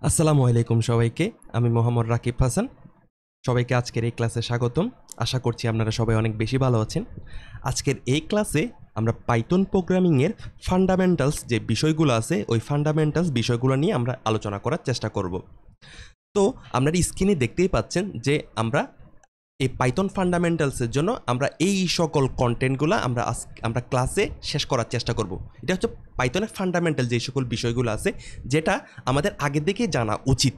আসসালামু আলাইকুম সবাইকে। আমি মোহাম্মদ রাকিব হাসান। সবাইকে আজকের এই ক্লাসে স্বাগতম। আশা করছি আপনারা সবাই অনেক বেশি ভালো আছেন। আজকের এই ক্লাসে আমরা পাইথন প্রোগ্রামিংয়ের ফান্ডামেন্টালস যে বিষয়গুলো আছে ওই ফান্ডামেন্টালস বিষয়গুলো নিয়ে আমরা আলোচনা করার চেষ্টা করব। তো আপনারা স্ক্রিনে দেখতেই পাচ্ছেন যে আমরা এই পাইথন ফান্ডামেন্টালসের জন্য আমরা এই সকল কন্টেন্টগুলো আমরা ক্লাসে শেষ করার চেষ্টা করব। এটা হচ্ছে পাইথনের ফান্ডামেন্টাল যে সকল বিষয়গুলো আছে যেটা আমাদের আগে থেকে জানা উচিত।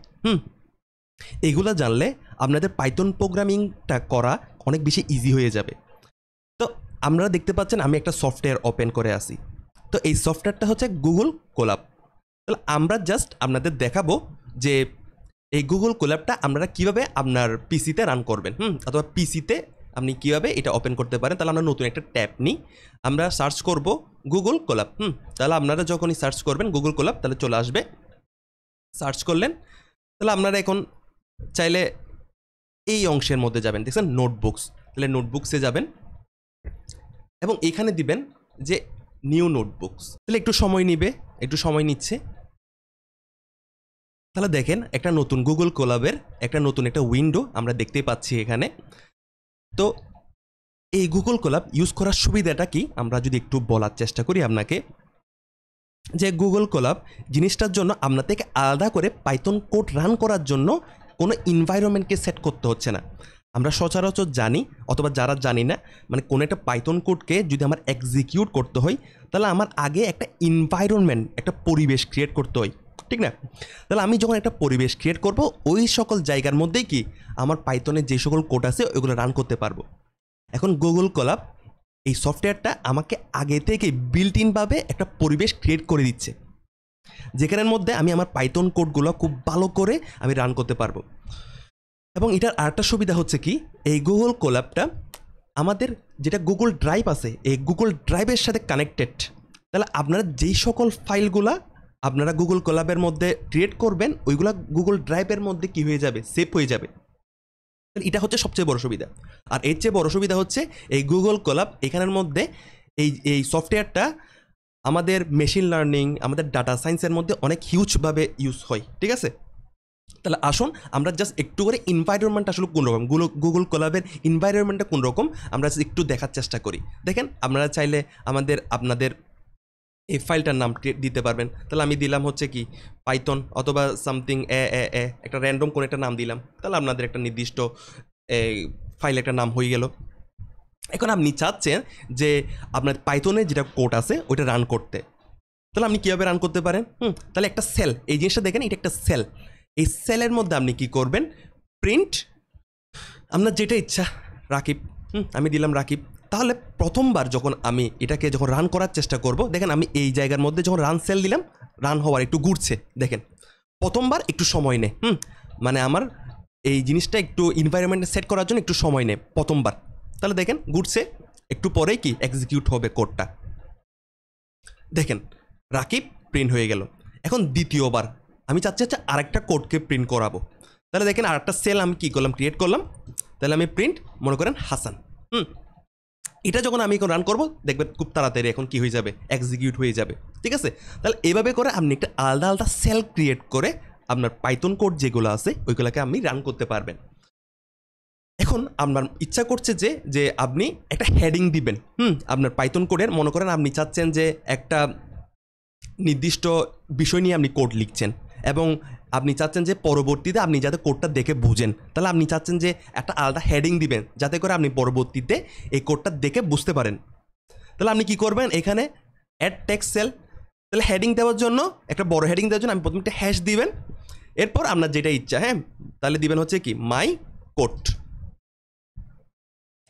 এগুলো জানলে আপনাদের পাইথন প্রোগ্রামিংটা করা অনেক বেশি ইজি হয়ে যাবে। তো আপনারা দেখতে পাচ্ছেন আমি একটা সফটওয়্যার ওপেন করে আসি। তো এই সফটওয়্যারটা হচ্ছে গুগল কোলাব। তাহলে আমরা জাস্ট আপনাদের দেখাবো যে এই গুগল কোলাবটা আপনারা কীভাবে আপনার পিসিতে রান করবেন, অথবা পিসিতে আপনি কীভাবে এটা ওপেন করতে পারেন। তাহলে আমরা নতুন একটা ট্যাব নিই, আমরা সার্চ করব গুগল কোলাব। তাহলে আপনারা যখনই সার্চ করবেন গুগল কোলাব তাহলে চলে আসবে। সার্চ করলেন, তাহলে আপনারা এখন চাইলে এই অংশের মধ্যে যাবেন, দেখছেন নোটবুকস, তাহলে নোটবুকসে যাবেন এবং এখানে দিবেন যে নিউ নোটবুকস। তাহলে একটু সময় নিবে, একটু সময় নিচ্ছে। তাহলে দেখেন একটা নতুন গুগল কোলাবের একটা নতুন একটা উইন্ডো আমরা দেখতে পাচ্ছি এখানে। তো এই গুগল কোলাব ইউজ করার সুবিধাটা কি আমরা যদি একটু বলার চেষ্টা করি আপনাকে, যে গুগল কোলাব জিনিসটার জন্য আপনার থেকে আলাদা করে পাইথন কোড রান করার জন্য কোনো এনভায়রনমেন্টকে সেট করতে হচ্ছে না। আমরা সচরাচর জানি, অথবা যারা জানি না, মানে কোনো একটা পাইথন কোডকে যদি আমার এক্সিকিউট করতে হয় তাহলে আমার আগে একটা এনভায়রনমেন্ট, একটা পরিবেশ ক্রিয়েট করতে হয়, ঠিক না? তাহলে আমি যখন একটা পরিবেশ ক্রিয়েট করব ওই সকল জায়গার মধ্যেই কি আমার পাইথনের যে সকল কোড আছে ওইগুলো রান করতে পারবো। এখন গুগল কোলাব এই সফটওয়্যারটা আমাকে আগে থেকে বিল্ট ইনভাবে একটা পরিবেশ ক্রিয়েট করে দিচ্ছে, যেখানের মধ্যে আমি আমার পাইথন কোডগুলো খুব ভালো করে আমি রান করতে পারবো। এবং এটার আরেকটা সুবিধা হচ্ছে কি, এই গুগল কোলাবটা আমাদের যেটা গুগল ড্রাইভ আছে এই গুগল ড্রাইভের সাথে কানেক্টেড। তাহলে আপনারা যেই সকল ফাইলগুলা আপনারা গুগল কোলাবের মধ্যে ক্রিয়েট করবেন ওইগুলা গুগল ড্রাইভের মধ্যে কি হয়ে যাবে, সেভ হয়ে যাবে। এটা হচ্ছে সবচেয়ে বড় সুবিধা। আর এর চেয়ে বড় সুবিধা হচ্ছে এই গুগল কোলাব এখানের মধ্যে এই সফটওয়্যারটা আমাদের মেশিন লার্নিং, আমাদের ডাটা সায়েন্সের মধ্যে অনেক হিউজভাবে ইউজ হয়, ঠিক আছে? তাহলে আসুন আমরা জাস্ট একটু করে এনভায়রনমেন্ট আসলে কোন রকম, গুগল কোলাবের এনভায়রনমেন্টটা কোন রকম আমরা একটু দেখার চেষ্টা করি। দেখেন আপনারা চাইলে আপনাদের এই ফাইলটার নাম দিতে পারবেন। তাহলে আমি দিলাম হচ্ছে কি পাইথন অথবা সামথিং একটা র্যান্ডম কোনো একটা নাম দিলাম। তাহলে আপনাদের একটা নির্দিষ্ট ফাইল একটা নাম হয়ে গেল। এখন আপনি চাচ্ছেন যে আপনার পাইথনে যেটা কোড আছে ওইটা রান করতে, তাহলে আপনি কীভাবে রান করতে পারেন? তাহলে একটা সেল, এই জিনিসটা দেখেন এটা একটা সেল। এই সেলের মধ্যে আপনি কি করবেন, প্রিন্ট আপনার যেটা ইচ্ছা রাকিব, আমি দিলাম রাকিব। তাহলে প্রথমবার যখন আমি এটাকে যখন রান করার চেষ্টা করব, দেখেন আমি এই জায়গার মধ্যে যখন রান সেল দিলাম রান হওয়ার একটু ঘুরছে, দেখেন প্রথমবার একটু সময় নেয়, মানে আমার এই জিনিসটা একটু এনভায়রনমেন্টে সেট করার জন্য একটু সময় নেয় প্রথমবার। তাহলে দেখেন ঘুরছে, একটু পরেই কি এক্সিকিউট হবে কোডটা। দেখেন রাকিব প্রিন্ট হয়ে গেল। এখন দ্বিতীয়বার আমি চাচ্ছি আরেকটা কোডকে প্রিন্ট করাবো। তাহলে দেখেন আরেকটা সেল আমি কী করলাম, ক্রিয়েট করলাম। তাহলে আমি প্রিন্ট মনে করেন হাসান। এটা যখন আমি এখন রান করবো দেখবেন খুব তাড়াতাড়ি এখন কি হয়ে যাবে, এক্সিকিউট হয়ে যাবে, ঠিক আছে? তাহলে এভাবে করে আপনি একটা আলাদা আলাদা সেল ক্রিয়েট করে আপনার পাইথন কোড যেগুলো আছে ওইগুলোকে আপনি রান করতে পারবেন। এখন আপনার ইচ্ছা করছে যে আপনি একটা হেডিং দিবেন, আপনার পাইথন কোডের। মনে করেন আপনি চাচ্ছেন যে একটা নির্দিষ্ট বিষয় নিয়ে আপনি কোড লিখছেন এবং আপনি চাচ্ছেন যে পরবর্তীতে আপনি যাতে কোডটা দেখে বুঝেন, তাহলে আপনি চাচ্ছেন যে একটা আলাদা হেডিং দিবেন যাতে করে আপনি পরবর্তীতে এই কোডটা দেখে বুঝতে পারেন। তাহলে আপনি কি করবেন, এখানে অ্যাড টেক্সট সেল। তাহলে হেডিং দেওয়ার জন্য একটা বড় হেডিং দেওয়ার জন্য আপনি প্রথমে একটা হ্যাশ দিবেন, এরপর আপনার যেটা ইচ্ছা, তাহলে দিবেন হচ্ছে কি মাই কোড।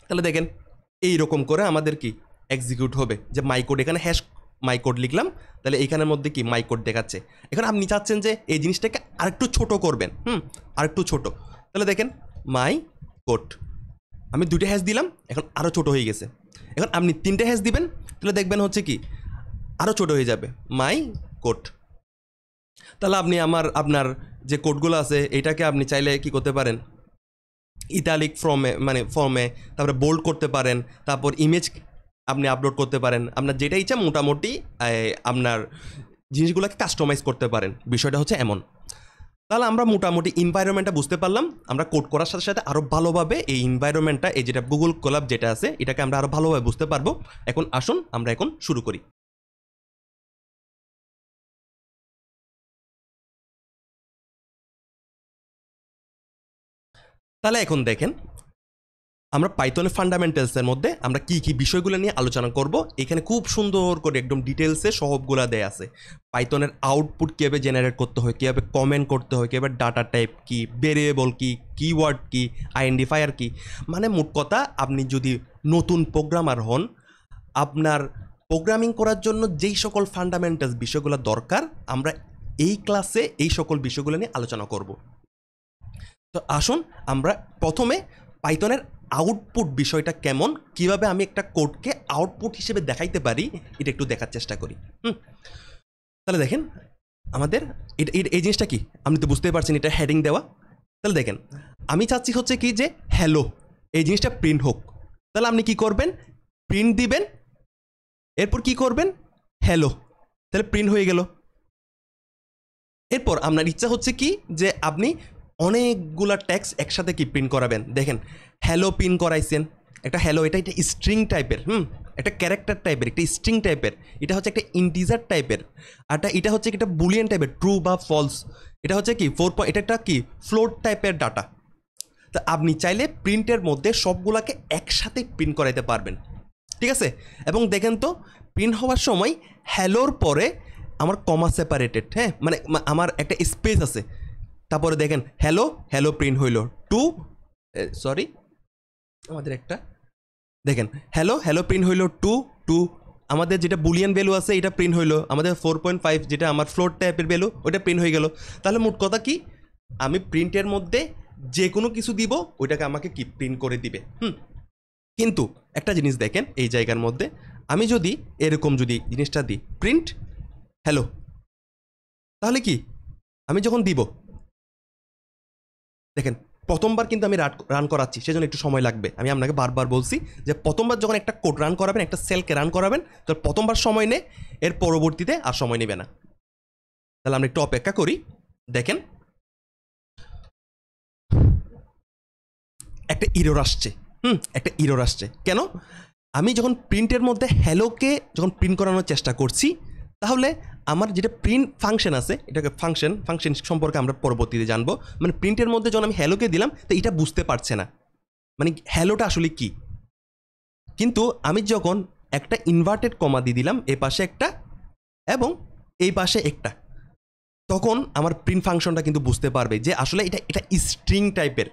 তাহলে দেখেন এইরকম করে আমাদের কি এক্সিকিউট হবে যে মাই কোড, এখানে হ্যাশ মাই কোড লিখলাম, তাহলে এইখানের মধ্যে কি মাই কোড দেখাচ্ছে। এখন আপনি চাচ্ছেন যে এই জিনিসটাকে আরেকটু ছোট করবেন, আরেকটু ছোট। তাহলে দেখেন মাই কোড, আমি 2টা হ্যাশ দিলাম, এখন আরও ছোট হয়ে গেছে। এখন আপনি 3টে হ্যাশ দিবেন, তাহলে দেখবেন হচ্ছে কি আরও ছোট হয়ে যাবে মাই কোড। তাহলে আপনি আপনার যে কোডগুলো আছে এটাকে আপনি চাইলে কি করতে পারেন, ইটালিক ফর্মে, তারপরে বোল্ড করতে পারেন, তারপর ইমেজ আপনি আপলোড করতে পারেন, আপনার যেটা ইচ্ছা মোটামুটি আপনার জিনিসগুলোকে কাস্টমাইজ করতে পারেন। বিষয়টা হচ্ছে এমন। তাহলে আমরা মোটামুটি এনভায়রনমেন্টটা বুঝতে পারলাম। আমরা কোড করার সাথে সাথে আরও ভালোভাবে এই এনভায়রনমেন্টটা, এই যেটা গুগল কোলাব যেটা আছে, এটাকে আমরা আরও ভালোভাবে বুঝতে পারবো। এখন আসুন আমরা এখন শুরু করি। তাহলে এখন দেখেন আমরা পাইথনের ফান্ডামেন্টালসের মধ্যে আমরা কি কি বিষয়গুলো নিয়ে আলোচনা করব। এখানে খুব সুন্দর করে একদম ডিটেলসে সবগুলা দেয়া আছে। পাইথনের আউটপুট কীভাবে জেনারেট করতে হয়, কীভাবে কমেন্ট করতে হয়, কীভাবে ডাটা টাইপ কি, ভেরিয়েবল কি, কিওয়ার্ড কি, আইডেন্টিফায়ার কি। মানে মোট কথা, আপনি যদি নতুন প্রোগ্রামার হন, আপনার প্রোগ্রামিং করার জন্য যেই সকল ফান্ডামেন্টালস বিষয়গুলো দরকার, আমরা এই ক্লাসে এই সকল বিষয়গুলো নিয়ে আলোচনা করব। তো আসুন আমরা প্রথমে পাইথনের আউটপুট বিষয়টা কেমন, কিভাবে আমি একটা কোডকে আউটপুট হিসেবে দেখাইতে পারি, এটা একটু দেখার চেষ্টা করি। তাহলে দেখেন আমাদের এই জিনিসটা কি, আপনি তো বুঝতেই পারছেন এটা হেডিং দেওয়া। তাহলে দেখেন আমি চাচ্ছি হচ্ছে কি যে হ্যালো এই জিনিসটা প্রিন্ট হোক। তাহলে আপনি কি করবেন, প্রিন্ট দিবেন, এরপর কি করবেন, হ্যালো, তাহলে প্রিন্ট হয়ে গেল। এরপর আপনার ইচ্ছা হচ্ছে কি যে আপনি অনেকগুলা ট্যাক্স একসাথে কি প্রিন্ট করাবেন। দেখেন হ্যালো প্রিন্ট করাইছেন, একটা হ্যালো, এটা স্ট্রিং টাইপের, একটা ক্যারেক্টার টাইপের, একটা স্ট্রিং টাইপের, এটা হচ্ছে একটা ইন্টিজার টাইপের, আর এটা হচ্ছে একটা বুলিয়ান টাইপের, ট্রু বা ফলস। এটা হচ্ছে কি এটা একটা কি ফ্লোট টাইপের ডাটা। তা আপনি চাইলে প্রিন্টের মধ্যে সবগুলাকে একসাথে প্রিন্ট করাইতে পারবেন, ঠিক আছে। এবং দেখেন তো প্রিন্ট হওয়ার সময় হ্যালোর পরে আমার কমা সেপারেটেড, হ্যাঁ, মানে আমার একটা স্পেস আছে। তারপরে দেখেন হ্যালো হ্যালো প্রিন্ট হইল টু, সরি আমাদের একটা দেখেন হ্যালো হ্যালো প্রিন্ট হইল টু টু, আমাদের যেটা বুলিয়ান ভ্যালু আছে এটা প্রিন্ট হইলো, আমাদের 4.5 যেটা আমার ফ্লোট টাইপের ভ্যালু ওটা প্রিন্ট হয়ে গেল। তাহলে মোট কথা কি, আমি প্রিন্টের মধ্যে যে কোনো কিছু দিব ওইটাকে আমাকে কি প্রিন্ট করে দিবে। কিন্তু একটা জিনিস দেখেন এই জায়গার মধ্যে, আমি যদি এরকম যদি জিনিসটা দিই প্রিন্ট হ্যালো, তাহলে কি আমি যখন দিব দেখেন প্রথমবার কিন্তু আমি রান করাচ্ছি, সেজন্য একটু সময় লাগবে। আমি আপনাকে বারবার বলছি যে প্রথমবার যখন একটা কোড রান করাবেন, একটা সেলকে রান করাবেন, তো প্রথমবার সময় নেয়, এর পরবর্তীতে আর সময় নেবে না। তাহলে আমরা একটু অপেক্ষা করি। দেখেন একটা ইরর আসছে, একটা ইরর আসছে কেন, আমি যখন প্রিন্টের মধ্যে হ্যালোকে যখন প্রিন্ট করানোর চেষ্টা করছি, তাহলে আমার যেটা প্রিন্ট ফাংশন আছে, এটাকে ফাংশন সম্পর্কে আমরা পরবর্তীতে জানবো। মানে প্রিন্টের মধ্যে যখন আমি হ্যালোকে দিলাম, তো এটা বুঝতে পারছে না মানে হ্যালোটা আসলে কি। কিন্তু আমি যখন একটা ইনভার্টেড কমা দিয়ে দিলাম, এই পাশে একটা এবং এই পাশে একটা, তখন আমার প্রিন্ট ফাংশনটা কিন্তু বুঝতে পারবে যে আসলে এটা এটা স্ট্রিং টাইপের।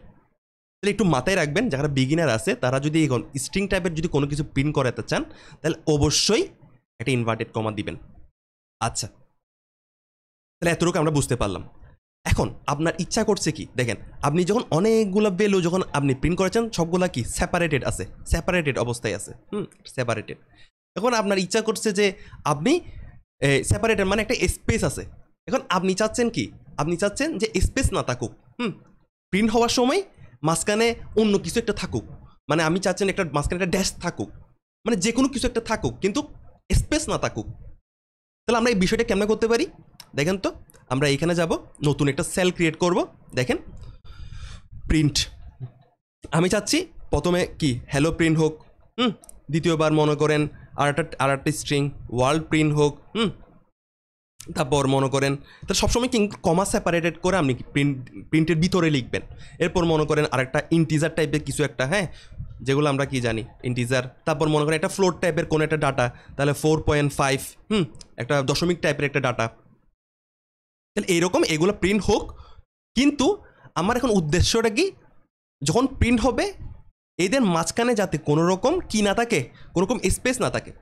তাহলে একটু মাথায় রাখবেন, যারা বিগিনার আছে তারা যদি এখন স্ট্রিং টাইপের যদি কোনো কিছু প্রিন্ট করাতে চান, তাহলে অবশ্যই একটা ইনভার্টেড কমা দিবেন। আচ্ছা, তাহলে এতটুকু আমরা বুঝতে পারলাম। এখন আপনার ইচ্ছা করছে কি, দেখেন আপনি যখন অনেকগুলো ভ্যালু যখন আপনি প্রিন্ট করেছেন, সবগুলা কি সেপারেটেড আছে, সেপারেটেড অবস্থায় আছে, সেপারেটেড। এখন আপনার ইচ্ছা করছে যে আপনি সেপারেটেড মানে একটা স্পেস আছে। এখন আপনি চাচ্ছেন কি, আপনি চাচ্ছেন যে স্পেস না থাকুক, প্রিন্ট হওয়ার সময় মাঝখানে অন্য কিছু একটা থাকুক। মানে আমি চাচ্ছেন একটা মাঝখানে একটা ড্যাশ থাকুক, মানে যে কোনো কিছু একটা থাকুক কিন্তু স্পেস না থাকুক। তাহলে আমরা এই বিষয়টা কেমন করতে পারি দেখেন তো, আমরা এইখানে যাব, নতুন একটা সেল ক্রিয়েট করব। দেখেন প্রিন্ট, আমি চাচ্ছি প্রথমে কি হ্যালো প্রিন্ট হোক, দ্বিতীয়বার মনে করেন আর একটা স্ট্রিং ওয়ার্ল্ড প্রিন্ট হোক, তারপর মনে করেন, তো সবসময় কিন্তু কমা সেপারেটেড করে আপনি প্রিন্টের ভিতরে লিখবেন। এরপর মনে করেন আরেকটা ইন্টিজার টাইপের কিছু একটা, হ্যাঁ, যেগুলো আমরা কি জানি ইন্টিজার। তারপর মনে করেন একটা ফ্লোট টাইপের কোনো একটা ডাটা, তাহলে 4.5, একটা দশমিক টাইপের একটা ডাটা। তাহলে এইরকম এগুলো প্রিন্ট হোক, কিন্তু আমার এখন উদ্দেশ্যটা কি, যখন প্রিন্ট হবে এদের মাঝখানে যাতে কোনো রকম কি না থাকে, কোনো রকম স্পেস না থাকে।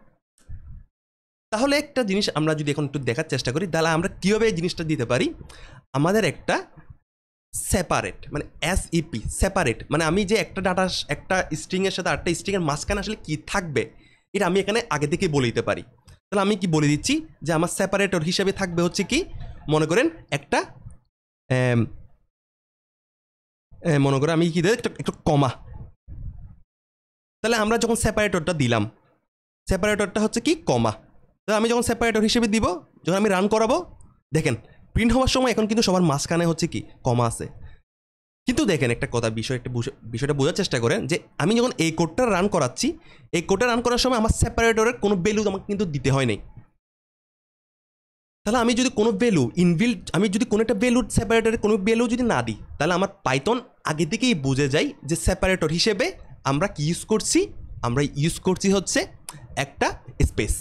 তাহলে একটা জিনিস আমরা যদি এখন একটু দেখার চেষ্টা করি, তাহলে আমরা কীভাবে এই জিনিসটা দিতে পারি। আমাদের একটা সেপারেট মানে SEP সেপারেট, মানে আমি যে একটা ডাটা একটা স্ট্রিংয়ের সাথে আরেকটা স্ট্রিংয়ের মাঝখানে আসলে কী থাকবে, এটা আমি এখানে আগে থেকে বলে দিতে পারি। তাহলে আমি কি বলে দিচ্ছি যে আমার সেপারেটর হিসেবে থাকবে হচ্ছে কি, মনে করেন একটা মনে করেন আমি কি দেব একটা কমা। তাহলে আমরা যখন সেপারেটরটা দিলাম, সেপারেটরটা হচ্ছে কি কমা। তাহলে আমি যখন সেপারেটর হিসেবে দিব, যখন আমি রান করাবো, দেখেন প্রিন্ট হওয়ার সময় এখন কিন্তু সবার মাঝখানে হচ্ছে কি কমা আছে। কিন্তু দেখেন একটা কথা, বিষয়টা বোঝার চেষ্টা করেন যে আমি যখন এই কোডটা রান করাচ্ছি, এই কোডটা রান করার সময় আমার সেপারেটরের কোনো ভ্যালু আমাকে কিন্তু দিতে হয় নাই। তাহলে আমি যদি কোনো ভ্যালু আমি যদি কোনো একটা ভ্যালু সেপারেটরের কোনো ভ্যালু যদি না দিই, তাহলে আমার পাইথন আগে থেকেই বুঝে যায় যে সেপারেটর হিসেবে আমরা কি ইউজ করছি, আমরা ইউজ করছি হচ্ছে একটা স্পেস।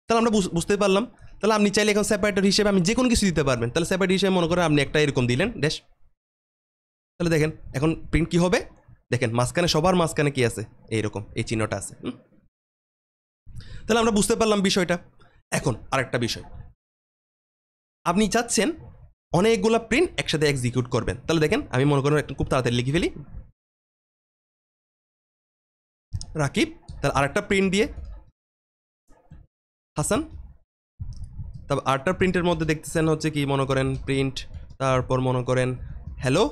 তাহলে আমরা বুঝতে পারলাম। তাহলে আপনি চাইলে এখন সেপারেটর হিসেবে আমি যে কোনো কিছু দিতে পারবেন। তাহলে সেপারেটর হিসেবে মনে করেন আপনি একটা এরকম দিলেন ড্যাশ, তাহলে দেখেন এখন প্রিন্ট কি হবে, দেখেন মাঝখানে সবার মাঝখানে কি আছে, এইরকম এই চিহ্নটা আছে। তাহলে আমরা বুঝতে পারলাম বিষয়টা। এখন আরেকটা বিষয়, আপনি চাচ্ছেন অনেকগুলো প্রিন্ট একসাথে এক্সিকিউট করবেন। তাহলে দেখেন আমি মনে করেন একটা খুব তাড়াতাড়ি লিখে ফেলি রাকিব, তাহলে আরেকটা প্রিন্ট দিয়ে হাসান, তারপর আরেকটা প্রিন্টের মধ্যে দেখতেছেন হচ্ছে কি মনে করেন প্রিন্ট, তারপর মনে করেন হ্যালো।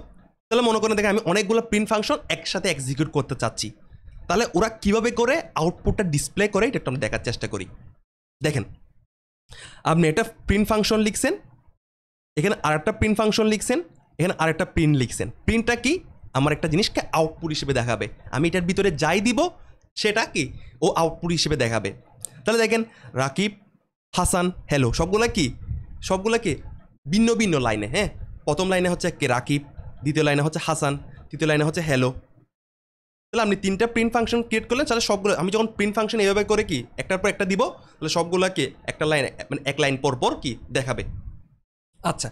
তাহলে মনে করেন দেখেন আমি অনেকগুলো প্রিন্ট ফাংশন একসাথে এক্সিকিউট করতে চাচ্ছি। তাহলে ওরা কিভাবে করে আউটপুটটা ডিসপ্লে করে এটা আমরা দেখার চেষ্টা করি। দেখেন আপনি একটা প্রিন্ট ফাংশন লিখছেন, এখানে আরেকটা প্রিন্ট ফাংশন লিখছেন, এখানে আরেকটা প্রিন্ট লিখছেন। প্রিন্টটা কি, আমার একটা জিনিসকে আউটপুট হিসেবে দেখাবে। আমি এটার ভিতরে যাই দিব সেটা কি ও আউটপুট হিসেবে দেখাবে। তাহলে দেখেন রাকিব, হাসান, হ্যালো, সবগুলা কি ভিন্ন ভিন্ন লাইনে। হ্যাঁ, প্রথম লাইনে হচ্ছে কে রাকিব, দ্বিতীয় লাইনে হচ্ছে হাসান, তৃতীয় লাইনে হচ্ছে হ্যালো। তাহলে আপনি তিনটা প্রিন্ট ফাংশন ক্রিয়েট করলেন, তাহলে সবগুলো আমি যখন প্রিন্ট ফাংশন এইভাবে করে কি একটার পর একটা দিব, তাহলে সবগুলোকে একটা লাইন মানে এক লাইন পর পর কি দেখাবে। আচ্ছা,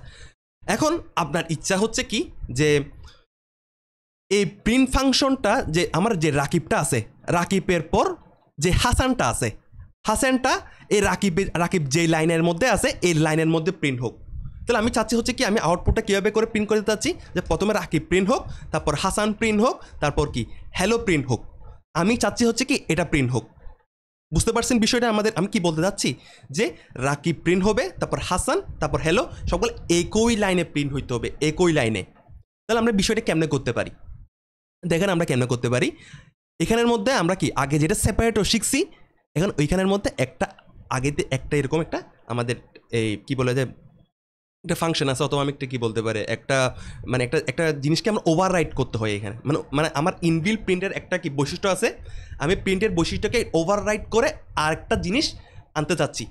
এখন আপনার ইচ্ছা হচ্ছে কি যে এই প্রিন্ট ফাংশনটা যে আমার যে রাকিবটা আছে, রাকিবের পর যে হাসানটা আছে, হাসানটা এই রাকিব যে লাইনের মধ্যে আছে এই লাইনের মধ্যে প্রিন্ট হোক। তাহলে আমি চাচ্ছি হচ্ছে কি আমি আউটপুটটা কীভাবে করে প্রিন্ট করতে চাচ্ছি যে প্রথমে রাকিব প্রিন্ট হোক, তারপর হাসান প্রিন্ট হোক, তারপর কি হ্যালো প্রিন্ট হোক। আমি চাচ্ছি হচ্ছে কি এটা প্রিন্ট হোক। বুঝতে পারছেন বিষয়টা আমি কি বলতে চাচ্ছি যে রাকিব প্রিন্ট হবে, তারপর হাসান, তারপর হ্যালো, সবগুলো একই লাইনে প্রিন্ট হইতে হবে, একই লাইনে। তাহলে আমরা বিষয়টা কেমনে করতে পারি, দেখেন আমরা কেমনে করতে পারি। এখানের মধ্যে আমরা কি আগে যেটা সেপারেটর শিখছি, এখন ওইখানের মধ্যে একটা আগেতে একটা এরকম একটা আমাদের এই কি বলে যে একটা ফাংশন আছে, অথবা আমি একটা কী বলতে পারে একটা মানে একটা জিনিসকে আমরা ওভাররাইট করতে হয় এখানে। মানে আমার ইনবিল্ট প্রিন্টের একটা কি বৈশিষ্ট্য আছে, আমি প্রিন্টের বৈশিষ্ট্যকে ওভাররাইট করে আরেকটা জিনিস আনতে চাচ্ছি,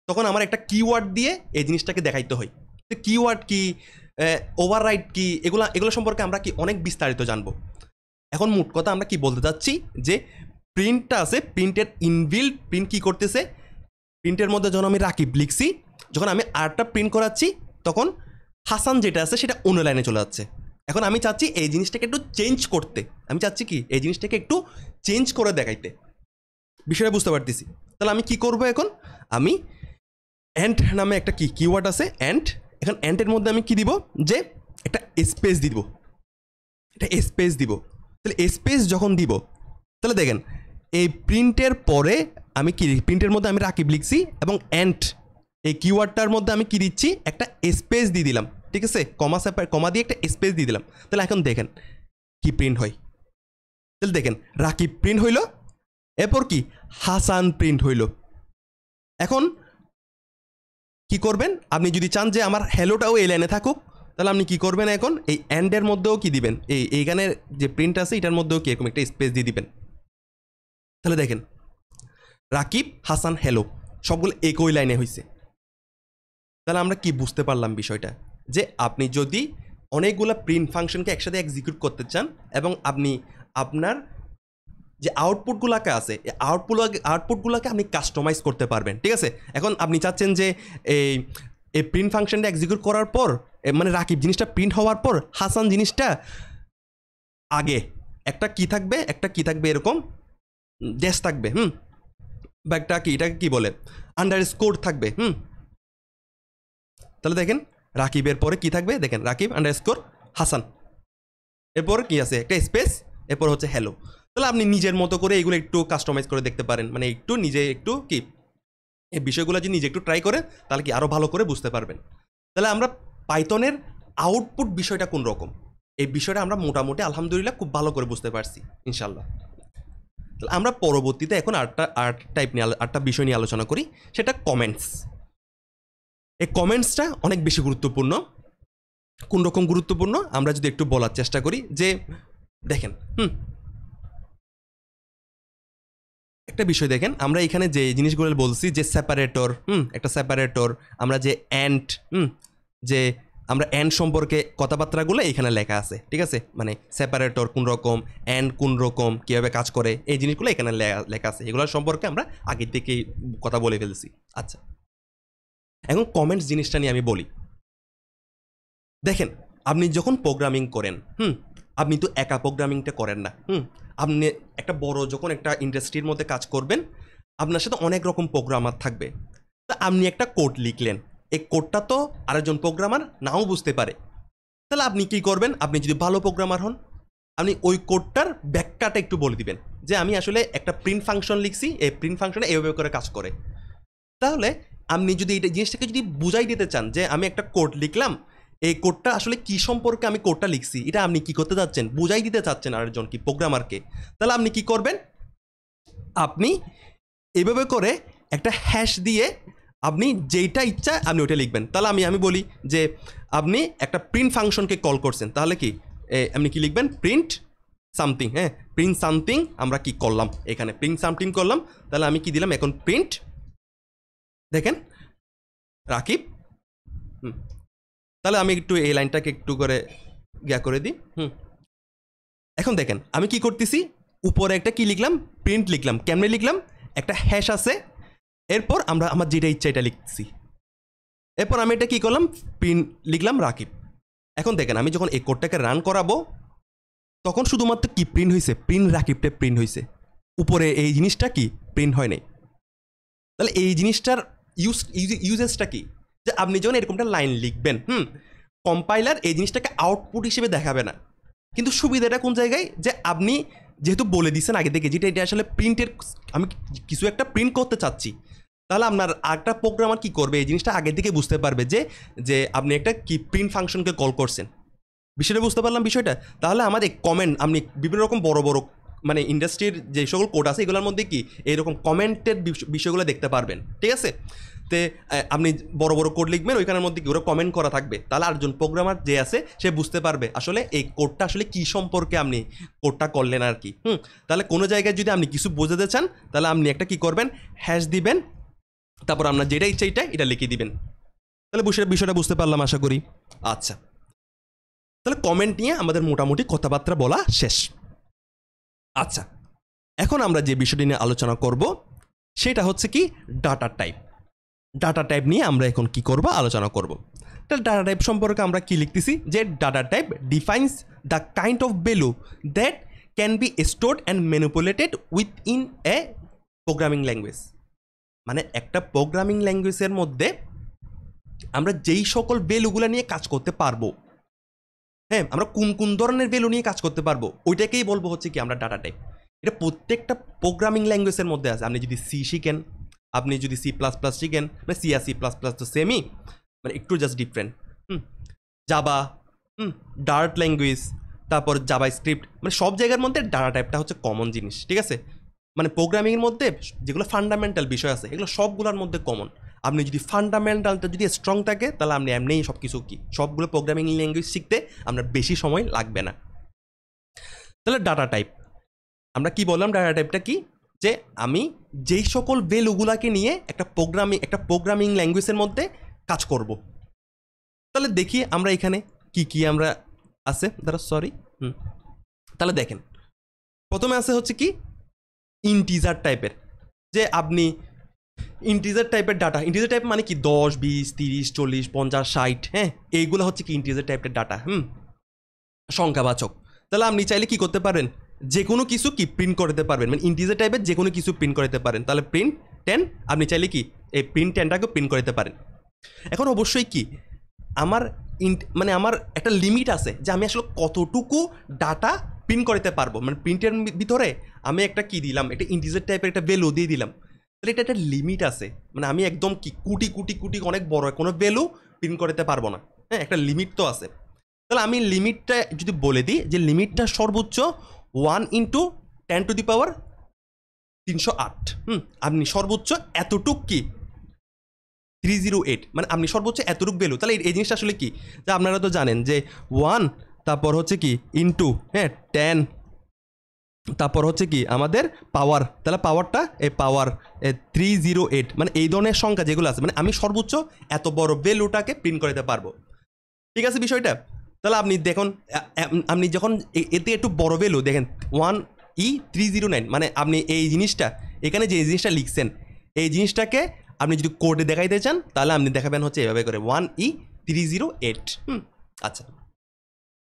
তখন আমার একটা কিওয়ার্ড দিয়ে এই জিনিসটাকে দেখাইতে হয়। তো কিওয়ার্ড কি, ওভাররাইট কি, এগুলো সম্পর্কে আমরা কি অনেক বিস্তারিত জানবো। এখন মোট কথা আমরা কি বলতে চাচ্ছি যে প্রিন্টটা আছে, প্রিন্টের ইনবিল্ট প্রিন্ট কি করতেছে, প্রিন্টের মধ্যে যখন আমি রাকিব লিখছি, যখন আমি আরেকটা প্রিন্ট করাচ্ছি তখন হাসান যেটা আছে সেটা অন্য লাইনে চলে যাচ্ছে। এখন আমি চাচ্ছি এই জিনিসটাকে একটু চেঞ্জ করতে, আমি চাচ্ছি কি এই জিনিসটাকে একটু চেঞ্জ করে দেখাইতে। বিষয়টা বুঝতে পারতেছি। তাহলে আমি কি করব, এখন আমি অ্যান্ড নামে একটা কিওয়ার্ড আছে অ্যান্ড, এখন অ্যান্ডের মধ্যে আমি কি দিব যে একটা স্পেস দিব, এটা স্পেস দিব। তাহলে স্পেস যখন দিব, তাহলে দেখেন এই প্রিন্টের পরে আমি কি প্রিন্টের মধ্যে আমি রাকিব লিখছি এবং অ্যান্ড এই কিওয়ার্ডটার মধ্যে আমি কি দিচ্ছি একটা স্পেস দিয়ে দিলাম, ঠিক আছে, কমা দিয়ে একটা স্পেস দিয়ে দিলাম। তাহলে এখন দেখেন কি প্রিন্ট হয়। তাহলে দেখেন রাকিব প্রিন্ট হইল, এরপর কি হাসান প্রিন্ট হইল। এখন কি করবেন, আপনি যদি চান যে আমার হ্যালোটাও এই লাইনে থাকুক, তাহলে আপনি কি করবেন, এখন এই অ্যান্ডের মধ্যেও কি দিবেন, এইখানের যে প্রিন্ট আছে এটার মধ্যেও কি এরকম একটা স্পেস দিয়ে দিবেন। তাহলে দেখেন রাকিব, হাসান, হ্যালো সবগুলো একই লাইনে হয়েছে। তাহলে আমরা কি বুঝতে পারলাম বিষয়টা, যে আপনি যদি অনেকগুলো প্রিন্ট ফাংশনকে একসাথে এক্সিকিউট করতে চান এবং আপনি আপনার যে আউটপুটগুলোকে আছে এই আউটপুটগুলোকে আপনি কাস্টমাইজ করতে পারবেন, ঠিক আছে। এখন আপনি চাচ্ছেন যে এই প্রিন্ট ফাংশনটা এক্সিকিউট করার পর মানে রাকিব জিনিসটা প্রিন্ট হওয়ার পর হাসান জিনিসটা আগে একটা কি থাকবে এরকম ড্যাশ থাকবে, বা একটা কি এটাকে কি বলে আন্ডারস্কোর থাকবে, তাহলে দেখেন রাকিবের পরে কি থাকবে, দেখেন রাকিব আন্ডারস্কোর হাসান, এরপর কি আছে একটা স্পেস, এরপর হচ্ছে হ্যালো। তাহলে আপনি নিজের মতো করে এগুলো একটু কাস্টমাইজ করে দেখতে পারেন, মানে একটু নিজে একটু কি এই বিষয়গুলো যদি নিজে একটু ট্রাই করেন তাহলে কি আরও ভালো করে বুঝতে পারবেন। তাহলে আমরা পাইথনের আউটপুট বিষয়টা কোন রকম এই বিষয়টা আমরা মোটামুটি আলহামদুলিল্লাহ খুব ভালো করে বুঝতে পারছি ইনশাল্লাহ। তাহলে আমরা পরবর্তীতে এখন আটটা বিষয় নিয়ে আলোচনা করি, সেটা কমেন্টস। এই কমেন্টসটা অনেক বেশি গুরুত্বপূর্ণ। কোন রকম গুরুত্বপূর্ণ আমরা যদি একটু বলার চেষ্টা করি, যে দেখেন একটা বিষয় দেখেন, আমরা এখানে যে জিনিসগুলো বলছি, যে সেপারেটর, একটা সেপারেটর, আমরা যে অ্যান্ড, যে আমরা অ্যান্ড সম্পর্কে কথাবার্তাগুলো এখানে লেখা আছে, ঠিক আছে? মানে সেপারেটর কোন রকম, অ্যান্ড কোন রকম, কীভাবে কাজ করে, এই জিনিসগুলো এখানে লেখা আছে। এগুলো সম্পর্কে আমরা আগের থেকেই কথা বলে ফেলছি। আচ্ছা, এখন কমেন্টস জিনিসটা নিয়ে আমি বলি। দেখেন, আপনি যখন প্রোগ্রামিং করেন, আপনি তো একা প্রোগ্রামিংটা করেন না। আপনি একটা বড় যখন একটা ইন্ডাস্ট্রির মধ্যে কাজ করবেন, আপনার সাথে অনেক রকম প্রোগ্রামার থাকবে। তা আপনি একটা কোড লিখলেন, এই কোডটা তো আরেকজন প্রোগ্রামার নাও বুঝতে পারে। তাহলে আপনি কি করবেন? আপনি যদি ভালো প্রোগ্রামার হন, আপনি ওই কোডটার ব্যাখ্যাটা একটু বলে দিবেন, যে আমি আসলে একটা প্রিন্ট ফাংশন লিখছি, এই প্রিন্ট ফাংশনে এইভাবে করে কাজ করে। তাহলে আপনি যদি এই জিনিসটাকে যদি বুঝাই দিতে চান যে আমি একটা কোড লিখলাম, এই কোডটা আসলে কি সম্পর্কে আমি কোডটা লিখছি, এটা আপনি কি করতে চাচ্ছেন, বুঝাই দিতে চাচ্ছেন আরেকজন কি প্রোগ্রামারকে, তাহলে আপনি কি করবেন? আপনি এভাবে করে একটা হ্যাশ দিয়ে আপনি যেইটা ইচ্ছা আপনি ওইটা লিখবেন। তাহলে আমি বলি যে আপনি একটা প্রিন্ট ফাংশনকে কল করছেন, তাহলে কি আপনি কি লিখবেন? Print something. হ্যাঁ, প্রিন্ট সামথিং আমরা কি করলাম, এখানে প্রিন্ট সামথিং করলাম। তাহলে আমি কি দিলাম এখন? প্রিন্ট, দেখেন, রাকিব। তাহলে আমি একটু এই লাইনটাকে একটু করে করে দিই। এখন দেখেন আমি কি করতেছি, উপরে একটা কি লিখলাম? প্রিন্ট লিখলাম। কেমনে লিখলাম? একটা হ্যাশ আছে, এরপর আমরা আমার যেটা ইচ্ছা এটা লিখছি। এরপর আমি এটা কি করলাম? প্রিন্ট লিখলাম রাকিব। এখন দেখেন আমি যখন এই কোডটাকে রান করাবো, তখন শুধুমাত্র কি প্রিন্ট হয়েছে? প্রিন্ট রাকিবটা প্রিন্ট হয়েছে, উপরে এই জিনিসটা কি প্রিন্ট হয় নাই। তাহলে এই জিনিসটার ইউজেসটা কি? যে আপনি যখন এরকমটা লাইন লিখবেন, কম্পাইলার এই জিনিসটাকে আউটপুট হিসেবে দেখাবে না। কিন্তু সুবিধাটা কোন জায়গায়? যে আপনি যেহেতু বলে দিচ্ছেন আগে থেকে যেটা এটা আসলে প্রিন্টের, আমি কিছু একটা প্রিন্ট করতে চাচ্ছি, তাহলে আপনার একটা প্রোগ্রামার কি করবে? এই জিনিসটা আগে থেকে বুঝতে পারবে যে যে আপনি একটা কি প্রিন্ট ফাংশনকে কল করছেন। বিষয়টা বুঝতে পারলাম বিষয়টা। তাহলে আমাদের কমেন্ট, আপনি বিভিন্ন রকম বড় বড় মানে ইন্ডাস্ট্রির যে সকল কোড আছে এগুলোর মধ্যে কি এইরকম কমেন্টের বিষয়গুলো দেখতে পারবেন, ঠিক আছে? তে আপনি বড় বড় কোড লিখবেন, ওইখানের মধ্যে কি ওরা কমেন্ট করা থাকবে। তাহলে আরেকজন প্রোগ্রামার যে আছে সে বুঝতে পারবে আসলে এই কোডটা আসলে কী সম্পর্কে আপনি কোডটা করলেন আর কি। তাহলে কোনো জায়গায় যদি আপনি কিছু বোঝাতে চান, তাহলে আপনি একটা কি করবেন? হ্যাশ দিবেন, তারপর আপনার যেটা ইচ্ছা এটা লিখে দিবেন। তাহলে বিষয়টা বুঝতে পারলাম আশা করি। আচ্ছা, তাহলে কমেন্ট নিয়ে আমাদের মোটামুটি কথাবার্তা বলা শেষ। আচ্ছা, এখন আমরা যে বিষয়টি নিয়ে আলোচনা করব সেটা হচ্ছে কি ডাটা টাইপ। ডাটা টাইপ নিয়ে আমরা এখন কি করব? আলোচনা করব। তাহলে ডাটা টাইপ সম্পর্কে আমরা কি লিখতেছি? যে data type defines the kind of value that can be stored and manipulated within A programming language. মানে একটা প্রোগ্রামিং ল্যাঙ্গুয়েজের মধ্যে আমরা যেই সকল ভ্যালুগুলো নিয়ে কাজ করতে পারবো, হ্যাঁ, আমরা কোন কোন ধরনের ভ্যালু নিয়ে কাজ করতে পারবো, ওইটাকেই বলবো হচ্ছে কি আমরা ডাটা টাইপ। এটা প্রত্যেকটা প্রোগ্রামিং ল্যাঙ্গুয়েজের মধ্যে আছে। আপনি যদি সি শিখেন, আপনি যদি C++ শিখেন, মানে সি আর C++ তো সেমই, মানে একটু just different. Java, Dart language, তারপর জাভা স্ক্রিপ্ট, মানে সব জায়গার মধ্যে ডাটা টাইপটা হচ্ছে কমন জিনিস, ঠিক আছে? মানে প্রোগ্রামিংয়ের মধ্যে যেগুলো ফান্ডামেন্টাল বিষয় আছে এগুলো সবগুলোর মধ্যে কমন। আপনি যদি ফান্ডামেন্টালটা যদি স্ট্রং থাকে, তাহলে আপনি এমনিই সব কিছু কি সবগুলো প্রোগ্রামিং ল্যাঙ্গুয়েজ শিখতে আপনার বেশি সময় লাগবে না। তাহলে ডাটা টাইপ আমরা কি বললাম? ডাটা টাইপটা কি? যে আমি যেই সকল ভ্যালুগুলাকে নিয়ে একটা প্রোগ্রামিং ল্যাঙ্গুয়েজের মধ্যে কাজ করব। তাহলে দেখি আমরা এখানে কি কি আমরা আছে সরি। তাহলে দেখেন প্রথমে আছে হচ্ছে কি ইন্টিজার টাইপের। যে আপনি ইন্টিজার টাইপের ডাটা, ইন্টিজার টাইপ মানে কি 10, 20, 30, 40, 50, 60, হ্যাঁ, এইগুলো হচ্ছে কি ইন্টিজার টাইপের ডাটা, সংখ্যাবাচক। তাহলে আপনি চাইলে কি করতে পারেন? যে কোনো কিছু কি প্রিন্ট করতে পারবেন, মানে ইন্টিজার টাইপের যে কোনো কিছু প্রিন্ট করতে পারেন। তাহলে প্রিন্ট 10, আপনি চাইলে কি এই প্রিন্ট 10টাকে প্রিন্ট করতে পারেন। এখন অবশ্যই কি আমার মানে আমার একটা লিমিট আছে যে আমি আসলে কতটুকু ডাটা প্রিন্ট করতে পারবো। মানে প্রিন্টের ভিতরে আমি একটা কি দিলাম, একটা ইন্টিজার টাইপের একটা ভ্যালু দিয়ে দিলাম, তাহলে এটা একটা লিমিট আছে। মানে আমি একদম কি কোটি কোটি কোটি অনেক বড় কোনো ভ্যালু প্রিন্ট করতে পারবো না, হ্যাঁ, একটা লিমিট তো আছে। তাহলে আমি লিমিটটা যদি বলে দিই যে লিমিটটা সর্বোচ্চ 1 × 10⁻³ 308। আপনি সর্বোচ্চ এতটুক কি 308, মানে আপনি সর্বোচ্চ এতটুকু ভ্যালু। তাহলে এই জিনিসটা আসলে কি, যে আপনারা তো জানেন যে 1 তারপর হচ্ছে কি ইনটু 10, তারপর হচ্ছে কি আমাদের পাওয়ার, তাহলে পাওয়ারটা এই পাওয়ার 308, মানে এই ধরনের সংখ্যা যেগুলো আছে, মানে আমি সর্বোচ্চ এত বড় ভ্যালুটাকে প্রিন্ট করতে পারবো। ঠিক আছে বিষয়টা? তাহলে আপনি দেখুন, আপনি যখন এতে একটু বড় ভ্যালু দেখেন 1E309, মানে আপনি এই জিনিসটা এখানে যে জিনিসটা লিখছেন এই জিনিসটাকে আপনি যদি কোডে দেখাইতে চান তাহলে আপনি দেখাবেন হচ্ছে এভাবে করে 1E308। আচ্ছা,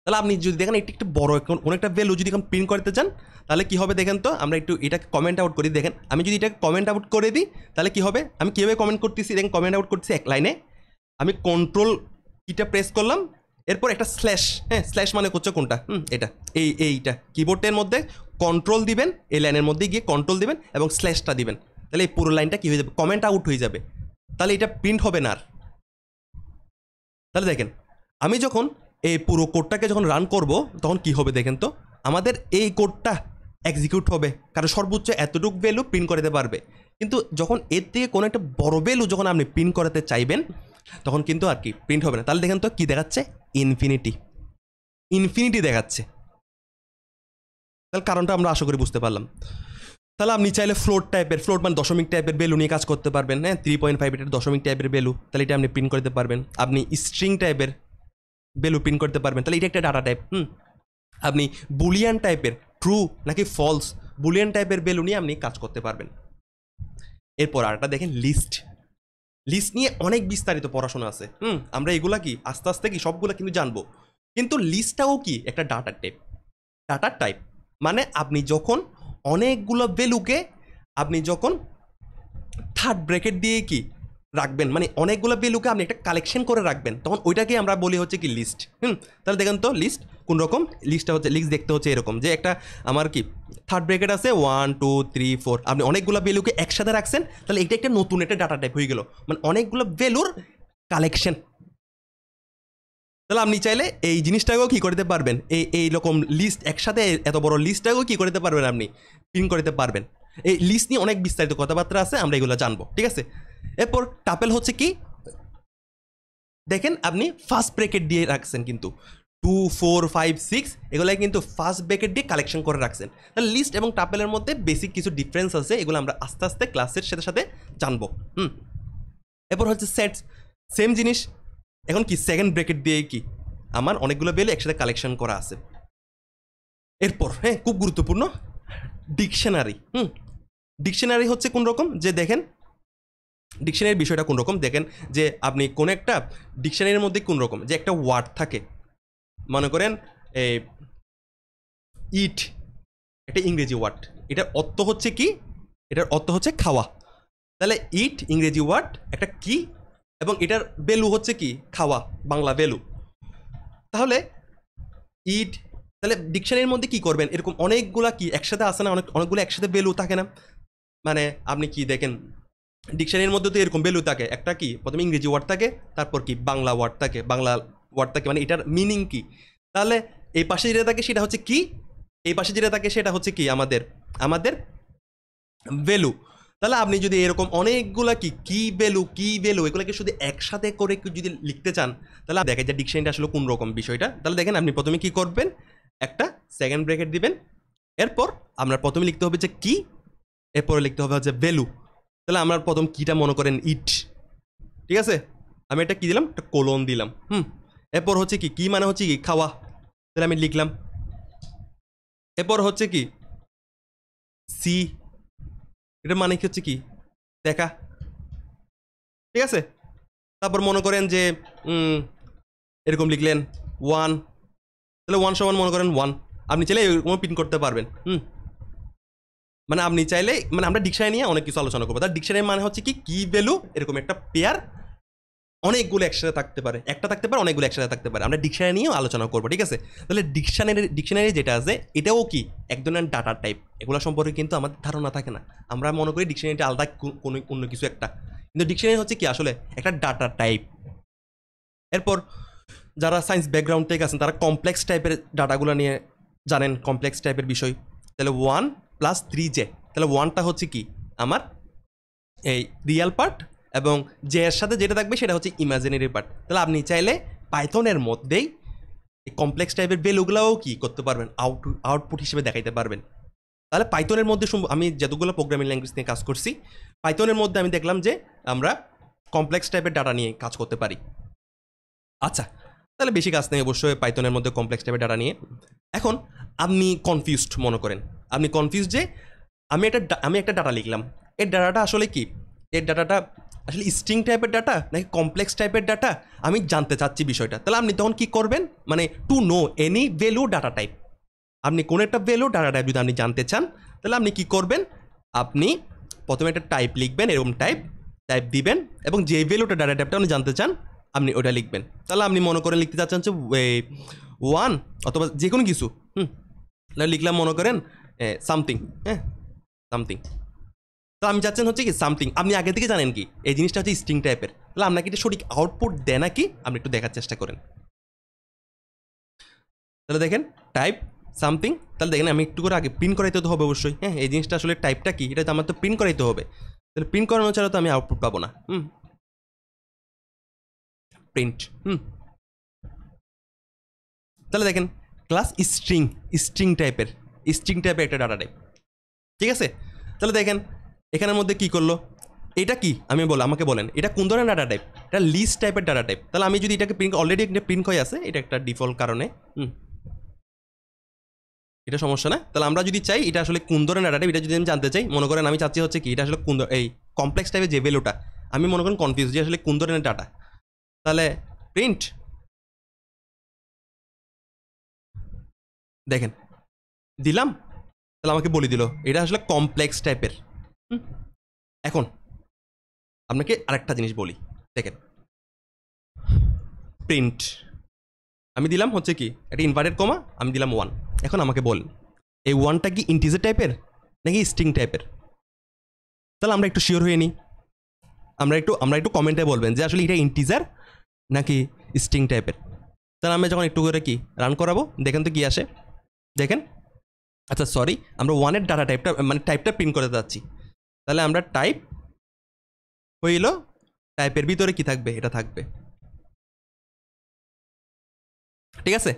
তাহলে আপনি যদি দেখেন একটু একটু বড় কোনো একটা ভ্যালু যদি এখন প্রিন্ট করতে চান তাহলে কী হবে দেখেন তো, আমরা একটু এটাকে কমেন্ট আউট করি। দেখেন আমি যদি এটাকে কমেন্ট আউট করে দিই তাহলে কী হবে, আমি কীভাবে কমেন্ট করতেছি দেখেন, কমেন্ট আউট করতেছি এক লাইনে, আমি কন্ট্রোল কিটা প্রেস করলাম, এরপর একটা স্ল্যাশ, স্ল্যাশ মানে হচ্ছে কোনটা, এটা এইটা কিবোর্ডের মধ্যে কন্ট্রোল দিবেন, এই লাইনের মধ্যে গিয়ে কন্ট্রোল দিবেন এবং স্ল্যাশটা দিবেন, তাহলে এই পুরো লাইনটা কী হয়ে যাবে, কমেন্ট আউট হয়ে যাবে, তাহলে এটা প্রিন্ট হবে না আর। তাহলে দেখেন আমি যখন এই পুরো কোডটাকে যখন রান করব তখন কি হবে দেখেন তো, আমাদের এই কোডটা এক্সিকিউট হবে, কারণ সর্বোচ্চ এতটুকু ভ্যালু প্রিন্ট করতে পারবে। কিন্তু যখন এর থেকে কোনো একটা বড় ভ্যালু যখন আপনি প্রিন্ট করাতে চাইবেন তখন কিন্তু আর কি প্রিন্ট হবে না। তাহলে দেখেন তো কি দেখাচ্ছে, ইনফিনিটি দেখাচ্ছে। তাহলে কারণটা আমরা আশা করি বুঝতে পারলাম। তাহলে আপনি চাইলে ফ্লোট মানে দশমিক টাইপের ভ্যালু নিয়ে কাজ করতে পারবেন, 3.5 এটার দশমিক টাইপের ভ্যালু, তাহলে এটা আপনি প্রিন্ট করতে পারবেন। আপনি স্ট্রিং টাইপের ভ্যালু প্রিন্ট করতে পারবেন, তাহলে এটা একটা ডাটা টাইপ। আপনি বুলিয়ান টাইপের ট্রু নাকি ফলস, বুলিয়ান টাইপের ভ্যালু নিয়ে আপনি কাজ করতে পারবেন। এরপর আরেকটা দেখেন লিস্ট নিয়ে অনেক বিস্তারিত পড়াশোনা আছে। আমরা এগুলা কি আস্তে আস্তে কি সবগুলো কিন্তু জানবো, কিন্তু লিস্টটাও কি একটা ডাটা টাইপ। মানে আপনি যখন অনেকগুলো ভ্যালুকে আপনি যখন থার্ড ব্র্যাকেট দিয়ে কি রাখবেন, মানে অনেকগুলো ভ্যালুকে আপনি একটা কালেকশন করে রাখবেন, তখন ওইটাকে আমরা বলি হচ্ছে কি লিস্ট। তাহলে দেখেন তো লিস্ট কোন রকম, লিস্টটা হচ্ছে লিস্ট দেখতে হচ্ছে এরকম, যে একটা আমার কি থার্ড ব্র্যাকেট আছে 1 2 3 4, আপনি অনেকগুলো ভ্যালুকে একসাথে রাখছেন, তাহলে এটা একটা নতুন একটা ডাটা টাইপ হয়ে গেল, মানে অনেকগুলো ভ্যালুর কালেকশন। তাহলে আপনি চাইলে এই জিনিসটাকেও কী করতে পারবেন, এই রকম লিস্ট একসাথে এত বড় লিস্টটাকেও কী করতে পারবেন, আপনি প্রিন্ট করতে পারবেন। এই লিস্ট নিয়ে অনেক বিস্তারিত কথাবার্তা আছে, আমরা এগুলো জানবো, ঠিক আছে। এরপর টাপেল হচ্ছে কি, দেখেন আপনি ফার্স্ট ব্র্যাকেট দিয়ে রাখছেন, কিন্তু 2 4 5 6 এগুলাই কিন্তু ফার্স্ট ব্র্যাকেট দিয়ে কালেকশন করে রাখছেন। তাহলে লিস্ট এবং টাপেলের মধ্যে বেসিক কিছু ডিফারেন্স আছে, এগুলো আমরা আস্তে আস্তে ক্লাসের সাথে সাথে জানবো। এরপর হচ্ছে সেটস, সেম জিনিস, এখন কি সেকেন্ড ব্র্যাকেট দিয়ে কি আমার অনেকগুলো ভ্যালু একসাথে কালেকশন করা আছে। এরপর খুব গুরুত্বপূর্ণ ডিকশনারি হচ্ছে কোন রকম, যে দেখেন ডিকশনারির বিষয়টা কোন রকম, দেখেন যে আপনি কোন একটা ডিকশনারির মধ্যে কোন রকম, যে একটা ওয়ার্ড থাকে, মনে করেন ইট একটা ইংরেজি ওয়ার্ড, এটার অর্থ হচ্ছে কি, এটার অর্থ হচ্ছে খাওয়া, তাহলে ইট ইংরেজি ওয়ার্ড একটা কি, এবং এটার ভ্যালু হচ্ছে কি খাওয়া, বাংলা ভ্যালু। তাহলে ইট, তাহলে ডিকশনারির মধ্যে কি করবেন, এরকম অনেকগুলা কি একসাথে আসে না, অনেকগুলো একসাথে ভ্যালু থাকে না, মানে আপনি কি দেখেন ডিকশনারির মধ্যে তো এরকম ভ্যালু থাকে, একটা কি প্রথমে ইংরেজি ওয়ার্ড থাকে, তারপর কি বাংলা ওয়ার্ড থাকে, মানে এটার মিনিং কি, তাহলে এই পাশে যেটা থাকে সেটা হচ্ছে কি, এই পাশে যেটা থাকে সেটা হচ্ছে কি আমাদের ভ্যালু। তাহলে আপনি যদি এরকম অনেকগুলা কি ভ্যালু এগুলোকে শুধু একসাথে করে যদি লিখতে চান, তাহলে দেখেন যে ডিকশনারিটা আসলে কোন রকম বিষয়টা। তাহলে দেখেন আপনি প্রথমে কি করবেন, একটা সেকেন্ড ব্র্যাকেট দিবেন, এরপর আমরা প্রথমে লিখতে হবে যে কি, এরপরে লিখতে হবে হচ্ছে ভ্যালু। তাহলে আমরা প্রথম কিটা মনে করেন ইট, ঠিক আছে, আমি এটা কি দিলাম, একটা কোলন দিলাম। এরপর হচ্ছে কি মানে হচ্ছে কি খাওয়া, তাহলে আমি লিখলাম। এরপর হচ্ছে কি সি, এটা মানে কি হচ্ছে কি দেখা, ঠিক আছে। তারপর মনে করেন যে এরকম লিখলেন 1, তাহলে 1 সমান মনে করেন 1, আপনি চাইলে এরকম প্রিন্ট করতে পারবেন। মানে আপনি চাইলে, মানে আমরা ডিকশনারি নিয়ে অনেক কিছু আলোচনা করবো, তার ডিকশনারি মানে হচ্ছে কি ভ্যালু এরকম একটা পেয়ার অনেকগুলো একসাথে থাকতে পারে, একটা থাকতে পারে, অনেকগুলো একসাথে থাকতে পারে, আমরা ডিকশনারি নিয়েও আলোচনা করবো, ঠিক আছে। তাহলে ডিকশনারি যেটা আছে এটাও কি এক ধরনের ডাটা টাইপ, এগুলো সম্পর্কে কিন্তু আমাদের ধারণা থাকে না, আমরা মনে করি ডিকশনারিটা আলাদা কোনো অন্য কিছু একটা, কিন্তু ডিকশনারি হচ্ছে কি আসলে একটা ডাটা টাইপ। এরপর যারা সায়েন্স ব্যাকগ্রাউন্ড থেকে আছেন তারা কমপ্লেক্স টাইপের ডাটাগুলো নিয়ে জানেন, কমপ্লেক্স টাইপের বিষয়। তাহলে 1 + 3j, তাহলে 1টা হচ্ছে কি আমার এই রিয়াল পার্ট, এবং যে এর সাথে যেটা থাকবে সেটা হচ্ছে ইমাজিনারি পার্ট। তাহলে আপনি চাইলে পাইথনের মধ্যেই এই কমপ্লেক্স টাইপের ভ্যালুগুলোও কি করতে পারবেন, আউটপুট হিসেবে দেখাইতে পারবেন। তাহলে পাইথনের মধ্যে আমি যতগুলো প্রোগ্রামিং ল্যাঙ্গুয়েজ নিয়ে কাজ করছি, পাইথনের মধ্যে আমি দেখলাম যে আমরা কমপ্লেক্স টাইপের ডাটা নিয়ে কাজ করতে পারি। আচ্ছা, তাহলে বেশি কাজ নেই অবশ্যই পাইথনের মধ্যে কমপ্লেক্স টাইপের ডাটা নিয়ে। এখন আপনি কনফিউজড মনে করেন, আপনি কনফিউজ যে আমি একটা ডাটা লিখলাম, এর ডাটাটা আসলে কি, এর ডাটাটা আসলে স্ট্রিং টাইপের ডাটা নাকি কমপ্লেক্স টাইপের ডাটা, আমি জানতে চাচ্ছি বিষয়টা। তাহলে আপনি তখন কি করবেন, মানে to know any value data type, আপনি কোন একটা ভ্যালু ডাটা টাইপ যদি আপনি জানতে চান, তাহলে আপনি কি করবেন, আপনি প্রথমে একটা টাইপ লিখবেন, এরকম টাইপ দিবেন, এবং যে ভ্যালুটা ডাটা টাইপটা আপনি জানতে চান আপনি ওটা লিখবেন। তাহলে আপনি মনে করেন লিখতে চাচ্ছেন যে 1 অথবা যে কোনো কিছু, তাহলে লিখলাম মনে করেন সামথিং, হ্যাঁ সামথিং। তো আমি চাচ্ছেন হচ্ছে কি সামথিং, আপনি আগে থেকে জানেন কি এই জিনিসটা হচ্ছে স্ট্রিং টাইপের, তাহলে আপনাকে এটা সঠিক আউটপুট দেয় নাকি আপনি একটু দেখার চেষ্টা করেন। তাহলে দেখেন টাইপ সামথিং, তাহলে দেখেন আমি একটু করে আগে প্রিন্ট করাইতে তো হবে অবশ্যই, হ্যাঁ এই জিনিসটা আসলে টাইপটা কি এটা তো আমার তো প্রিন্ট করাইতে হবে, তাহলে প্রিন্ট করানো ছাড়া তো আমি আউটপুট পাবো না। প্রিন্ট, তাহলে দেখেন ক্লাস স্ট্রিং টাইপের একটা ডাটা টাইপ, ঠিক আছে। তাহলে দেখেন এখানের মধ্যে কি করলো, এটা কি আমি আমাকে বলেন এটা কোন ধরনের ডাটা টাইপ, এটা লিস্ট টাইপের ডাটা টাইপ। তাহলে আমি যদি এটাকে প্রিন্ট, অলরেডি একটা প্রিন্ট হয়ে আছে, এটা একটা ডিফল্ট কারণে, এটা সমস্যা না। তাহলে আমরা যদি চাই এটা আসলে কোন ধরনের ডাটা টাইপ, এটা যদি আমি জানতে চাই, মনে করেন আমি চাচ্ছি হচ্ছে কি এটা আসলে কোন এই কমপ্লেক্স টাইপের যে ভ্যালুটা, আমি মনে করেন কনফিউজ যে আসলে কোন ধরনের ডাটা, তাহলে প্রিন্ট, দেখেন দিলাম, তাহলে আমাকে বলে দিল এটা আসলে কমপ্লেক্স টাইপের। এখন আপনাকে আরেকটা জিনিস বলি, দেখেন প্রিন্ট আমি দিলাম হচ্ছে কি একটা ইনভার্টেড কমা, আমি দিলাম 1। এখন আমাকে বলেন এই 1টা কি ইন্টিজার টাইপের নাকি স্ট্রিং টাইপের, তাহলে আমরা একটু শিওর হয়ে নিই, আমরা একটু কমেন্টে বলবেন যে আসলে এটা ইন্টিজার নাকি স্ট্রিং টাইপের। তাহলে আমি যখন একটু করে কি রান করাবো, দেখেন তো কি আসে, দেখেন আচ্ছা সরি, আমরা 1-এর ডাটা টাইপটা মানে টাইপটা প্রিন্ট করতে যাচ্ছি, তাহলে আমরা টাইপ হইল, টাইপের ভিতরে কি থাকবে, এটা থাকবে, ঠিক আছে।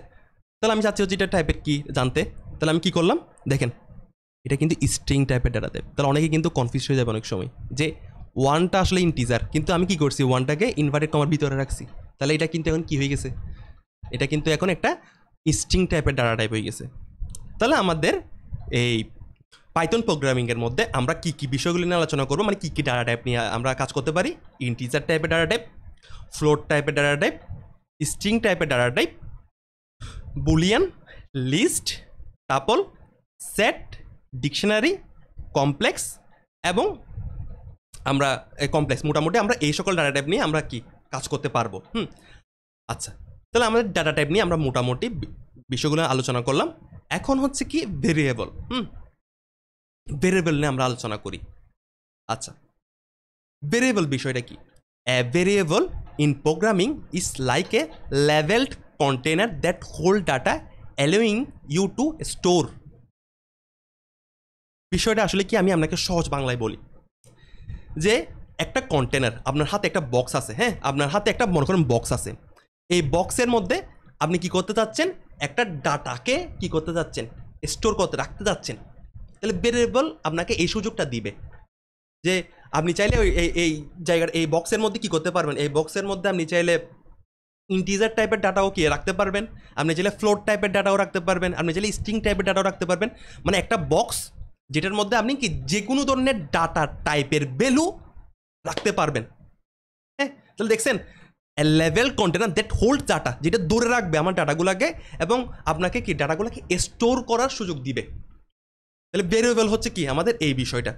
তাহলে আমি চাচ্ছি হচ্ছে এটা টাইপের কি জানতে, তাহলে আমি কি করলাম, দেখেন এটা কিন্তু স্ট্রিং টাইপের ডাটা টাইপ। তাহলে অনেকে কিন্তু কনফিউজ হয়ে যাবে অনেক সময় যে 1টা আসলে ইন্টিজার, কিন্তু আমি কি করছি 1টাকে ইনভার্টেড কমার ভিতরে রাখছি, তাহলে এটা কিন্তু এখন কি হয়ে গেছে, এটা কিন্তু এখন একটা স্ট্রিং টাইপের ডাটা টাইপ হয়ে গেছে। তাহলে আমাদের এই পাইথন প্রোগ্রামিংয়ের মধ্যে আমরা কি কি বিষয়গুলি নিয়ে আলোচনা করবো, মানে কি কি ডাটা টাইপ নিয়ে আমরা কাজ করতে পারি, ইন্টিজার টাইপের ডাটা টাইপ, ফ্লোট টাইপের ডাটা টাইপ, স্ট্রিং টাইপের data type, boolean, list, tuple, set, dictionary, complex, এবং আমরা কমপ্লেক্স, মোটামুটি আমরা এই সকল ডাটা টাইপ নিয়ে আমরা কি কাজ করতে পারবো। আচ্ছা, তাহলে আমাদের ডাটা টাইপ নিয়ে আমরা মোটামুটি বিষয়গুলো আলোচনা করলাম। এখন হচ্ছে কি ভেরিয়েবল, ভেরিয়েবল নিয়ে আমরা আলোচনা করি। আচ্ছা, ভেরিয়েবল বিষয়টা কি, a variable in programming is like a labelled container that hold data allowing you to store. বিষয়টা আসলে কি আমি আপনাকে সহজ বাংলায় বলি, যে একটা কন্টেনার, আপনার হাতে একটা বক্স আছে, হ্যাঁ আপনার হাতে একটা মনে করেন বক্স আছে, এই বক্সের মধ্যে আপনি কি করতে চাচ্ছেন, একটা ডাটাকে কি করতে যাচ্ছেন, স্টোর করতে রাখতে যাচ্ছেন। তাহলে ভেরিয়েবল আপনাকে এই সুযোগটা দিবে যে আপনি চাইলে এই জায়গার এই বক্সের মধ্যে কি করতে পারবেন, এই বক্সের মধ্যে আপনি চাইলে ইন্টিজার টাইপের ডাটাও কি রাখতে পারবেন, আপনি চাইলে ফ্লোট টাইপের ডাটাও রাখতে পারবেন, আপনি চাইলে স্ট্রিং টাইপের ডাটাও রাখতে পারবেন, মানে একটা বক্স যেটার মধ্যে আপনি কি যে কোনো ধরনের ডাটা টাইপের ভ্যালু রাখতে পারবেন। হ্যাঁ, তাহলে দেখছেন level container that hold data, যেটা ধরে রাখবে আমার ডাটাগুলোকে এবং আপনাকে কি ডাটাগুলোকে স্টোর করার সুযোগ দিবে। তাহলে ভেরিয়েবল হচ্ছে কি আমাদের এই বিষয়টা।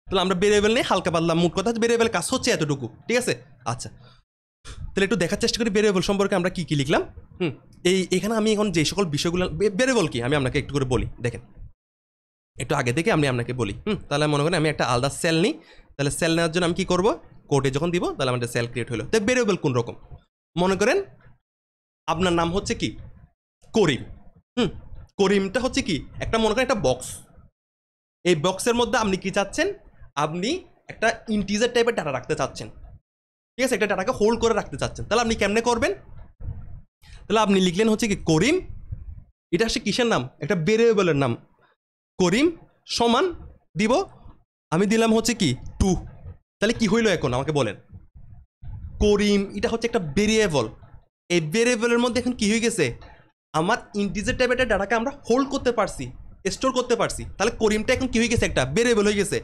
তাহলে আমরা ভেরিয়েবল নিয়ে হালকা পাতলা মোট কথা, ভেরিয়েবল কাজ হচ্ছে এতটুকু, ঠিক আছে। আচ্ছা, তাহলে একটু দেখার চেষ্টা করি ভেরিয়েবল সম্পর্কে আমরা কি কি লিখলাম। এখানে আমি এখন যে সকল বিষয়গুলো, ভেরিয়েবল কি আমি আপনাকে একটু করে বলি, দেখেন একটু আগে থেকে আমি আপনাকে বলি। তাহলে মনে করেন আমি একটা আলাদা সেল নিই, তাহলে সেল নেওয়ার জন্য আমি কি করবো, কোডে যখন দিব তাহলে আমাদের সেল ক্রিয়েট হলো। তাই ভেরিয়েবল কোন রকম, মনে করেন আপনার নাম হচ্ছে কি করিম, করিমটা হচ্ছে কি একটা মনে করেন একটা বক্স, এই বক্সের মধ্যে আপনি কি চাচ্ছেন, আপনি একটা ইন্টিজার টাইপের ডাটা রাখতে চাচ্ছেন, ঠিক আছে, একটা ডাটাকে হোল্ড করে রাখতে চাচ্ছেন, তাহলে আপনি কেমনে করবেন? তাহলে আপনি লিখলেন হচ্ছে কি করিম, এটা হচ্ছে কিসের নাম? একটা ভেরিয়েবলের নাম। করিম সমান দিব, আমি দিলাম হচ্ছে কি 2। তাহলে কি হইলো এখন আমাকে বলেন? করিম এটা হচ্ছে একটা ভেরিয়েবল, এই ভেরিয়েবলের মধ্যে এখন কি হয়ে গেছে? আমার ইন্টিজার টাইপের একটা ডাটাকে আমরা হোল্ড করতে পারছি, স্টোর করতে পারছি। তাহলে করিমটা এখন কি হয়ে গেছে? একটা ভেরিয়েবল হয়ে গেছে।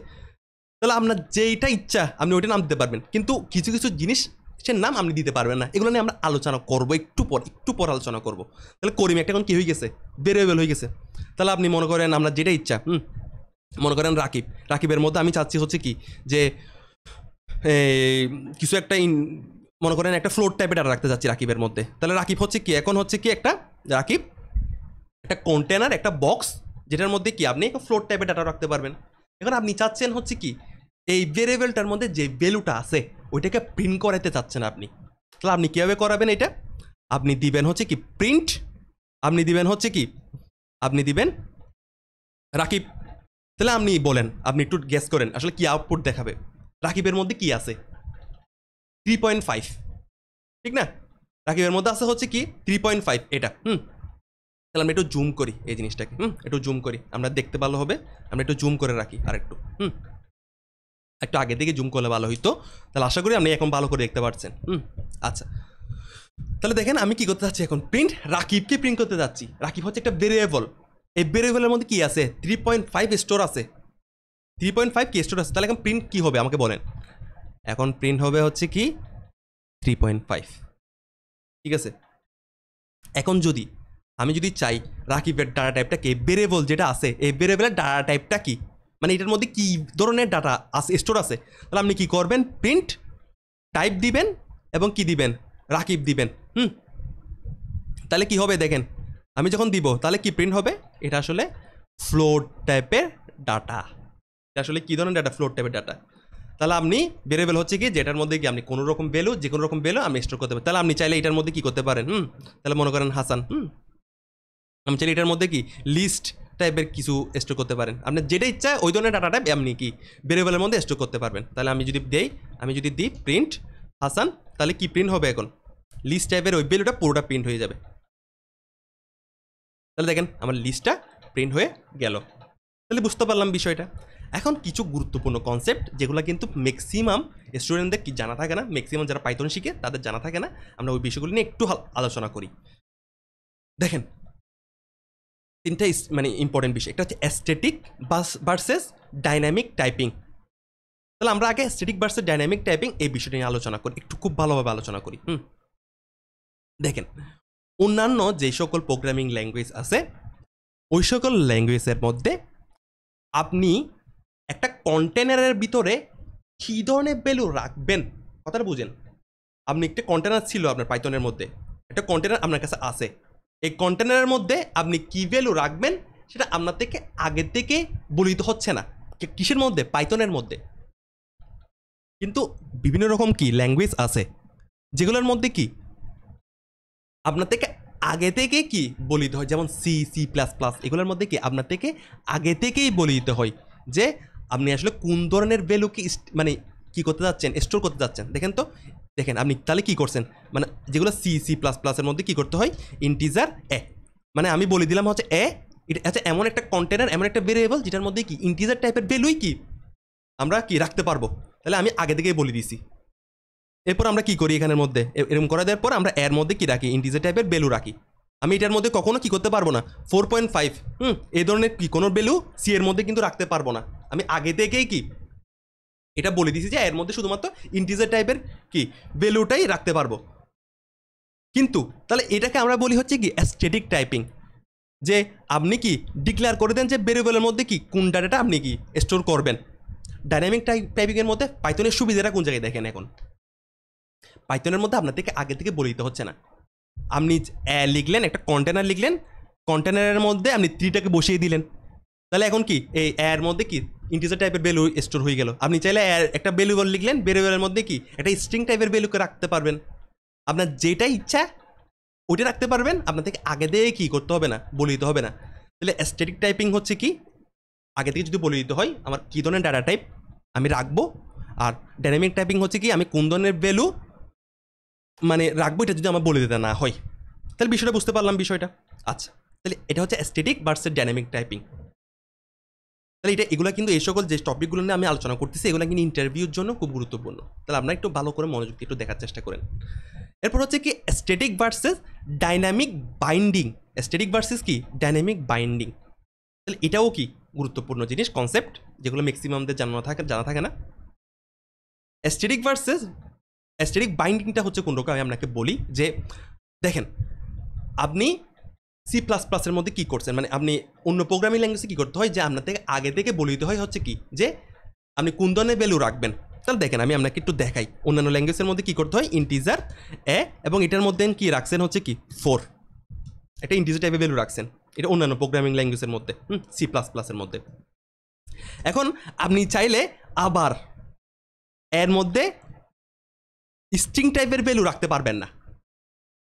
তাহলে আপনার যেইটা ইচ্ছা আপনি ওইটা নাম দিতে পারবেন, কিন্তু কিছু কিছু জিনিস সে নাম আপনি দিতে পারবেন না। এগুলো নিয়ে আমরা আলোচনা করবো একটু পর আলোচনা করবো। তাহলে করিম একটা এখন কি হয়ে গেছে? ভেরিয়েবল হয়ে গেছে। তাহলে আপনি মনে করেন আপনার যেটা ইচ্ছা, মনে করেন রাকিবের মধ্যে আমি চাচ্ছি হচ্ছে কি যে কিছু একটা মনে করেন একটা ফ্লোট টাইপের ডাটা রাখতে চাচ্ছি রাকিবের মধ্যে। তাহলে রাকিব হচ্ছে কি, এখন হচ্ছে কি একটা রাকিব একটা কন্টেনার, একটা বক্স, যেটার মধ্যে কি আপনি একটা ফ্লোট টাইপের ডাটা রাখতে পারবেন। এখন আপনি চাচ্ছেন হচ্ছে কি এই ভেরিয়েবলটার মধ্যে যে ভ্যালুটা আছে ওইটাকে প্রিন্ট করাতে চাচ্ছেন আপনি। তাহলে আপনি কীভাবে করাবেন এটা? আপনি দিবেন হচ্ছে কি প্রিন্ট, আপনি দিবেন হচ্ছে কি, আপনি দিবেন রাকিব। তাহলে আপনি বলেন, আপনি একটু গেস করেন আসলে কি আউটপুট দেখাবে। রাকিবের মধ্যে কি আছে? 3.5, ঠিক না? রাকিবের মধ্যে আছে হচ্ছে কি 3.5 এটা। তাহলে আমরা একটু জুম করি এই জিনিসটাকে, একটু জুম করি, আমরা দেখতে ভালো হবে। আমরা একটু জুম করে রাখি আর একটু আগে থেকে জুম করলে ভালো হইতো। তাহলে আশা করি আপনি এখন ভালো করে দেখতে পাচ্ছেন। আচ্ছা, তাহলে দেখেন আমি কি করতে যাচ্ছি এখন? প্রিন্ট রাকিবকে প্রিন্ট করতে যাচ্ছি। রাকিব হচ্ছে একটা ভেরিয়েবল, এই ভেরিয়েবলের মধ্যে কি আছে? 3.5 স্টোর আছে, 3.5 কি স্টোর আছে। তাহলে এখন প্রিন্ট কি হবে আমাকে বলেন? এখন প্রিন্ট হবে হচ্ছে কি 3.5, ঠিক আছে। এখন যদি আমি যদি চাই রাকিবের ডাটা টাইপটাকে, ভেরিয়েবল যেটা আছে এই ভেরিয়েবলের ডাটা টাইপটা কি, মানে এটার মধ্যে কি ধরনের ডাটা আছে, স্টোর আছে, তাহলে আপনি কি করবেন? প্রিন্ট টাইপ দিবেন এবং কি দিবেন? রাকিব দিবেন। তাহলে কি হবে দেখেন, আমি যখন দিব তাহলে কি প্রিন্ট হবে? এটা আসলে ফ্লোট টাইপের ডাটা। এটা আসলে কি ধরনের ডাটা? ফ্লোট টাইপের ডাটা। তাহলে আপনি ভেরিয়েবল হচ্ছে কি যেটার মধ্যে কি আপনি কোনো রকম ভ্যালু, যে কোনো রকম ভ্যালু আপনি স্টোর করতে পারেন। তাহলে আপনি চাইলে এটার মধ্যে কি করতে পারেন? তাহলে মনে করেন হাসান, আমি চাইলে এটার মধ্যে কি লিস্ট টাইপের কিছু স্টোর করতে পারেন। আপনার যেটা ইচ্ছা ওই ধরনের ডাটা টাইপ আপনি কি ভেরিয়েবলের মধ্যে স্টোর করতে পারবেন। তাহলে আমি যদি দিই প্রিন্ট হাসান, তাহলে কি প্রিন্ট হবে? এখন লিস্ট টাইপের ওই ভ্যালুটা পুরোটা প্রিন্ট হয়ে যাবে। তাহলে দেখেন আমার লিস্টটা প্রিন্ট হয়ে গেল। তাহলে বুঝতে পারলাম বিষয়টা। এখন কিছু গুরুত্বপূর্ণ কনসেপ্ট যেগুলো কিন্তু ম্যাক্সিমাম স্টুডেন্টদের কি জানা থাকে না, ম্যাক্সিমাম যারা পাইথন শিখে তাদের জানা থাকে না, আমরা ওই বিষয়গুলো নিয়ে একটু আলোচনা করি। দেখেন তিনটা মানে ইম্পর্টেন্ট বিষয়, একটা হচ্ছে অ্যাস্থেটিক ভার্সেস ডাইনামিক টাইপিং। তাহলে আমরা আগে অ্যাস্থেটিক ভার্সেস ডাইনামিক টাইপিং এই বিষয়টা নিয়ে আলোচনা করি, একটু খুব ভালোভাবে আলোচনা করি। দেখেন অন্যান্য যে সকল প্রোগ্রামিং ল্যাঙ্গুয়েজ আছে ওই সকল ল্যাঙ্গুয়েজের মধ্যে আপনি একটা কন্টেনারের ভিতরে কী ধরনের ভ্যালু রাখবেন, কথাটা বুঝেন। আপনি একটা কন্টেনার ছিল আপনার পাইথনের মধ্যে, একটা কন্টেনার আপনার কাছে আছে, এই কন্টেনারের মধ্যে আপনি কী ভ্যালু রাখবেন সেটা আপনার থেকে আগে থেকে বলিত হচ্ছে না। কিসের মধ্যে? পাইথনের মধ্যে। কিন্তু বিভিন্ন রকম কি ল্যাঙ্গুয়েজ আছে যেগুলোর মধ্যে কি আপনার থেকে আগে থেকে কি বলিতে হয়, যেমন সি প্লাস প্লাস, এগুলোর মধ্যে কি আপনার থেকে আগে থেকেই বলে দিতে হয় যে আপনি আসলে কোন ধরনের ভ্যালু কি মানে কি করতে যাচ্ছেন, স্টোর করতে যাচ্ছেন। দেখেন তো, দেখেন আপনি তাহলে কি করছেন, মানে যেগুলো সি প্লাস প্লাসের মধ্যে কি করতে হয়, ইন্টিজার এ, মানে আমি বলে দিলাম হচ্ছে এ, এটা আচ্ছা এমন একটা কন্টেনার, এমন একটা ভেরিয়েবল যেটার মধ্যে কি ইন্টিজার টাইপের ভ্যালুই কি আমরা কি রাখতে পারবো। তাহলে আমি আগে থেকেই বলে দিছি। এরপর আমরা কি করি এখানের মধ্যে, এরকম করে দেওয়ার পর আমরা এর মধ্যে কি রাখি, ইন্টিজার টাইপের ভ্যালু রাখি। আমি এটার মধ্যে কখনো কি করতে পারবো না, 4.5 এই ধরনের কি কোনো ভ্যালু সি এর মধ্যে কিন্তু রাখতে পারবো না। আমি আগে থেকেই কি এটা বলে দিছি যে এর মধ্যে শুধুমাত্র ইন্টিজার টাইপের কি ভ্যালুটাই রাখতে পারবো। কিন্তু তাহলে এটাকে আমরা বলি হচ্ছে কি অ্যাস্থেটিক টাইপিং, যে আপনি কি ডিক্লেয়ার করে দেন যে ভেরিয়েবলের মধ্যে কি কোন ডাটাটা আপনি কি স্টোর করবেন। ডাইনামিক টাইপিংয়ের মধ্যে পাইথনের সুবিধাটা কোন জায়গায় দেখেন, এখন পাইথনের মধ্যে আপনার থেকে আগে থেকে বলে দিতে হচ্ছে না। আপনি লিখলেন একটা কন্টেনার লিখলেন, কন্টেনারের মধ্যে আপনি 3টাকে বসিয়ে দিলেন, তাহলে এখন কি এই এর মধ্যে কি ইন্টিজার টাইপের ভ্যালু স্টোর হয়ে গেল। আপনি চাইলে একটা ভ্যালুবল লিখলেন, ভ্যালুবলের মধ্যে কি একটা স্ট্রিং টাইপের ভ্যালুকে রাখতে পারবেন। আপনার যেটা ইচ্ছা ওইটা রাখতে পারবেন, আপনার থেকে আগে দিয়ে কি করতে হবে না, বলে দিতে হবে না। তাহলে অ্যাস্থেটিক টাইপিং হচ্ছে কি আগে থেকে যদি বলে দিতে হয় আমার কী ধরনের ডাটা টাইপ আমি রাখবো, আর ডাইনামিক টাইপিং হচ্ছে কি আমি কোন ধরনের ভ্যালু মানে রাখবো এটা যদি আমার বলে দিতে না হয়। তাহলে বিষয়টা বুঝতে পারলাম বিষয়টা। আচ্ছা, তাহলে এটা হচ্ছে স্ট্যাটিক ভার্সেস ডাইনামিক টাইপিং। তাহলে এগুলো কিন্তু এই সকল যে টপিকগুলো নিয়ে আমি আলোচনা করতেছি এগুলো কিন্তু ইন্টারভিউর জন্য খুব গুরুত্বপূর্ণ। তাহলে আপনারা একটু ভালো করে মনোযোগ দিয়ে একটু দেখার চেষ্টা করেন। এরপর হচ্ছে কি static versus dynamic binding. Static versus কি ডাইনামিক বাইন্ডিং। তাহলে এটাও কি গুরুত্বপূর্ণ জিনিস, কনসেপ্ট যেগুলো ম্যাক্সিমামদের জানা থাকে না। স্ট্যাটিক বাইন্ডিংটা হচ্ছে কোন রকম আমি আপনাকে বলি যে দেখেন আপনি C++-এর মধ্যে কী করছেন, মানে আপনি অন্য প্রোগ্রামিং ল্যাঙ্গুয়েজে কী করতে হয় যে আপনার থেকে আগে থেকে বলে দিতে হয় হচ্ছে কি যে আপনি কোন ধরনের ভ্যালু রাখবেন। তাহলে দেখেন আমি আপনাকে একটু দেখাই অন্যান্য ল্যাঙ্গুয়েজের মধ্যে কী করতে হয়, ইন্টিজার এবং এটার মধ্যে কি রাখছেন হচ্ছে কি 4, একটা ইন্টিজার টাইপের ভ্যালু রাখছেন, এটা অন্যান্য প্রোগ্রামিং ল্যাঙ্গুয়েজের মধ্যে C++-এর মধ্যে। এখন আপনি চাইলে আবার এর মধ্যে স্ট্রিং টাইপের ভ্যালু রাখতে পারবেন না।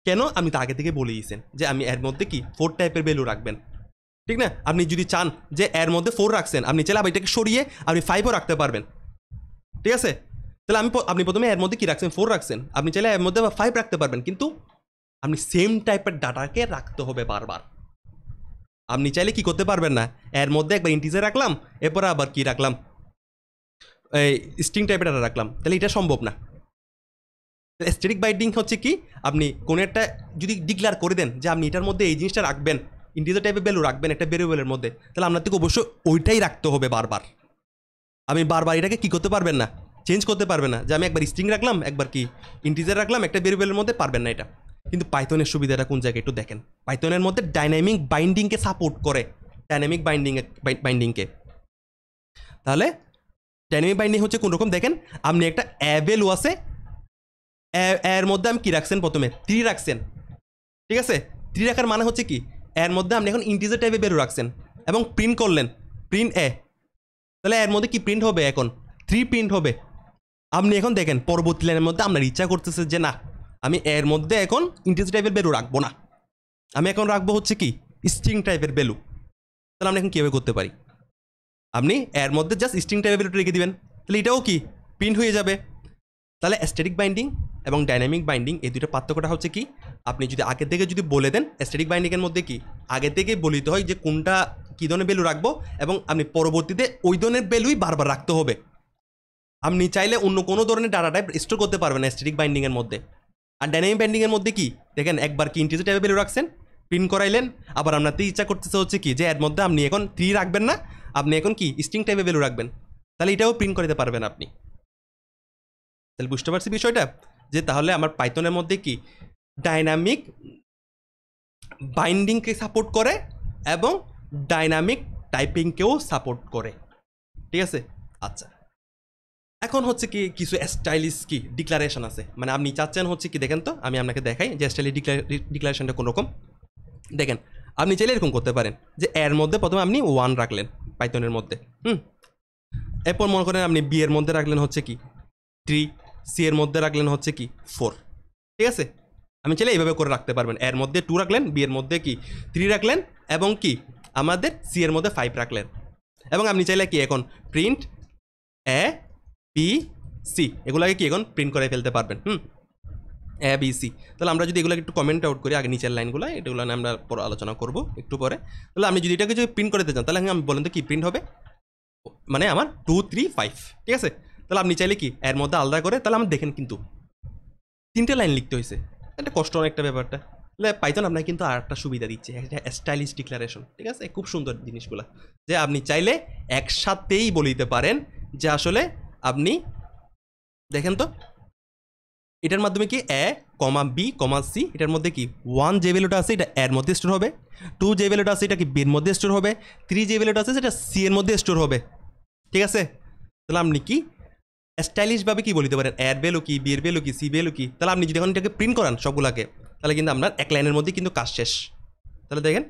কেন? আপনি তো আগে থেকে বলে দিয়েছেন যে আমি এর মধ্যে কি 4 টাইপের ভ্যালু রাখবেন, ঠিক না? আপনি যদি চান যে এর মধ্যে 4 রাখছেন, আপনি চাইলে আবার এটাকে সরিয়ে আপনি 5ও রাখতে পারবেন, ঠিক আছে? তাহলে আপনি প্রথমে এর মধ্যে কি রাখছেন 4 রাখছেন, আপনি চাইলে এর মধ্যে 5 রাখতে পারবেন, কিন্তু আপনি সেম টাইপের ডাটাকে রাখতে হবে বারবার। আপনি চাইলে কি করতে পারবেন না, এর মধ্যে একবার ইন্টিজার রাখলাম এরপরে আবার কি রাখলাম এই স্ট্রিং টাইপের ডাটা রাখলাম, তাহলে এটা সম্ভব না। স্ট্যাটিক বাইন্ডিং হচ্ছে কি আপনি কোনো একটা যদি ডিক্লেয়ার করে দেন যে আপনি এটার মধ্যে এই জিনিসটা রাখবেন, ইন্টিজার টাইপের ভ্যালু রাখবেন একটা ভেরিয়েবলের মধ্যে, তাহলে আপনার থেকে অবশ্যই ওইটাই রাখতে হবে বারবার। আমি বারবার এটাকে কী করতে পারবেন না, চেঞ্জ করতে পারবেন না যে আমি একবার স্ট্রিং রাখলাম একবার কি ইন্টিজার রাখলাম একটা ভেরিয়েবলের মধ্যে, পারবেন না এটা। কিন্তু পাইথনের সুবিধাটা কোন জায়গায় একটু দেখেন, পাইথনের মধ্যে ডাইনামিক বাইন্ডিংকে সাপোর্ট করে, ডাইনামিক বাইন্ডিংকে। তাহলে ডাইনামিক বাইন্ডিং হচ্ছে কোন রকম দেখেন, আপনি একটা ভ্যালু আছে এর মধ্যে আমি কি রাখছেন, প্রথমে 3 রাখছেন, ঠিক আছে? 3 রাখার মানে হচ্ছে কি এর মধ্যে আপনি এখন ইন্টিজার টাইপের ভ্যালু রাখছেন এবং প্রিন্ট করলেন প্রিন্ট তাহলে এর মধ্যে কি প্রিন্ট হবে, এখন 3 প্রিন্ট হবে। আপনি এখন দেখেন পরবর্তী লাইনের মধ্যে আপনার ইচ্ছা করতেছে যে না আমি এর মধ্যে এখন ইন্টিজার টাইপের ভ্যালু রাখবো না, আমি এখন রাখবো হচ্ছে কি স্ট্রিং টাইপের ভ্যালু। তাহলে আমরা এখন কীভাবে করতে পারি, আপনি এর মধ্যে জাস্ট স্ট্রিং টাইপের ভ্যালুটা রেখে দিবেন, তাহলে এটাও কি প্রিন্ট হয়ে যাবে। তাহলে স্ট্যাটিক বাইন্ডিং এবং ডাইনামিক বাইন্ডিং এই দুটো পার্থক্যটা হচ্ছে কি আপনি যদি আগে থেকে যদি বলে দেন, স্ট্যাটিক বাইন্ডিংয়ের মধ্যে কি আগে থেকে বলিতে হয় যে কোনটা কী ধরনের ভ্যালু রাখবো এবং আপনি পরবর্তীতে ওই ধরনের ভ্যালুই বারবার রাখতে হবে। আপনি চাইলে অন্য কোনো ধরনের ডাটা টাইপ স্টোর করতে পারবেন স্ট্যাটিক বাইন্ডিংয়ের মধ্যে। আর ডাইনামিক বাইন্ডিংয়ের মধ্যে কি দেখেন একবার কি ইন্টিজার টাইপের ভ্যালু রাখছেন, প্রিন্ট করাইলেন, আবার আপনার ইচ্ছা করতেছে হচ্ছে কি যে এর মধ্যে আপনি এখন 3 রাখবেন না, আপনি এখন কি স্ট্রিং টাইপের ভ্যালু রাখবেন, তাহলে এটাও প্রিন্ট করতে পারবেন আপনি। তাহলে বুঝতে পারছি বিষয়টা যে তাহলে আমার পাইথনের মধ্যে কি ডাইনামিক বাইন্ডিংকে সাপোর্ট করে এবং ডাইনামিক টাইপিংকেও সাপোর্ট করে, ঠিক আছে? আচ্ছা, এখন হচ্ছে কি কিছু স্টাইলিশ কি ডিক্লারেশন আছে, মানে আপনি চাচ্ছেন হচ্ছে কি দেখেন তো আমি আপনাকে দেখাই যে স্টাইলিশ ডিক্লারেশনটা কোন রকম। দেখেন আপনি চাইলে এরকম করতে পারেন যে এর মধ্যে প্রথমে আপনি 1 রাখলেন পাইথনের মধ্যে, এরপর মনে করেন আপনি বি এর মধ্যে রাখলেন হচ্ছে কি 3, সি এর মধ্যে রাখলেন হচ্ছে কি 4, ঠিক আছে? আমি চাইলে এইভাবে করে রাখতে পারবেন, এর মধ্যে 2 রাখলেন, বি এর মধ্যে কি 3 রাখলেন এবং কি আমাদের সি এর মধ্যে 5 রাখলেন। এবং আপনি চাইলে কি এখন প্রিন্ট এ বি সি এগুলোকে কি এখন প্রিন্ট করে ফেলতে পারবেন, এ বি সি। তাহলে আমরা যদি এগুলোকে একটু কমেন্ট আউট করি আগে নিচের লাইনগুলো, এগুলো আমরা পরে আলোচনা করব একটু পরে। তাহলে আপনি যদি এটাকে যদি প্রিন্ট করতে চান তাহলে আমি বলেন তো কি প্রিন্ট হবে, মানে আমার 2 3 5, ঠিক আছে? তাহলে আপনি চাইলে কি এর মধ্যে আলাদা করে, তাহলে আমার দেখেন কিন্তু 3টে লাইন লিখতে হয়েছে, একটা কষ্ট অনেকটা ব্যাপারটা। তাহলে পাইথন আপনাকে কিন্তু আর একটা সুবিধা দিচ্ছে, একটা স্টাইলিশ ডিক্লারেশন, ঠিক আছে? খুব সুন্দর জিনিসগুলো যে আপনি চাইলে একসাথেই বলে দিতে পারেন যে আসলে আপনি দেখেন তো এটার মাধ্যমে কি এ কমা বি কমা সি, এটার মধ্যে কি 1 যে ভ্যালুটা আছে এটা এর মধ্যে স্টোর হবে, 2 যে ভ্যালুটা আছে এটা কি বির মধ্যে স্টোর হবে, 3 যে ভ্যালুটা আছে সেটা সি এর মধ্যে স্টোর হবে, ঠিক আছে? তাহলে আপনি কি স্টাইলিশভাবে কি বলতে পারেন এর ভ্যালু কি, বি এর ভ্যালু কি, সি ভ্যালু কি। তাহলে আপনি যদি এখন এটাকে প্রিন্ট করান সবগুলাকে তাহলে কিন্তু আপনার এক লাইনের মধ্যে কিন্তু কাজ শেষ। তাহলে দেখেন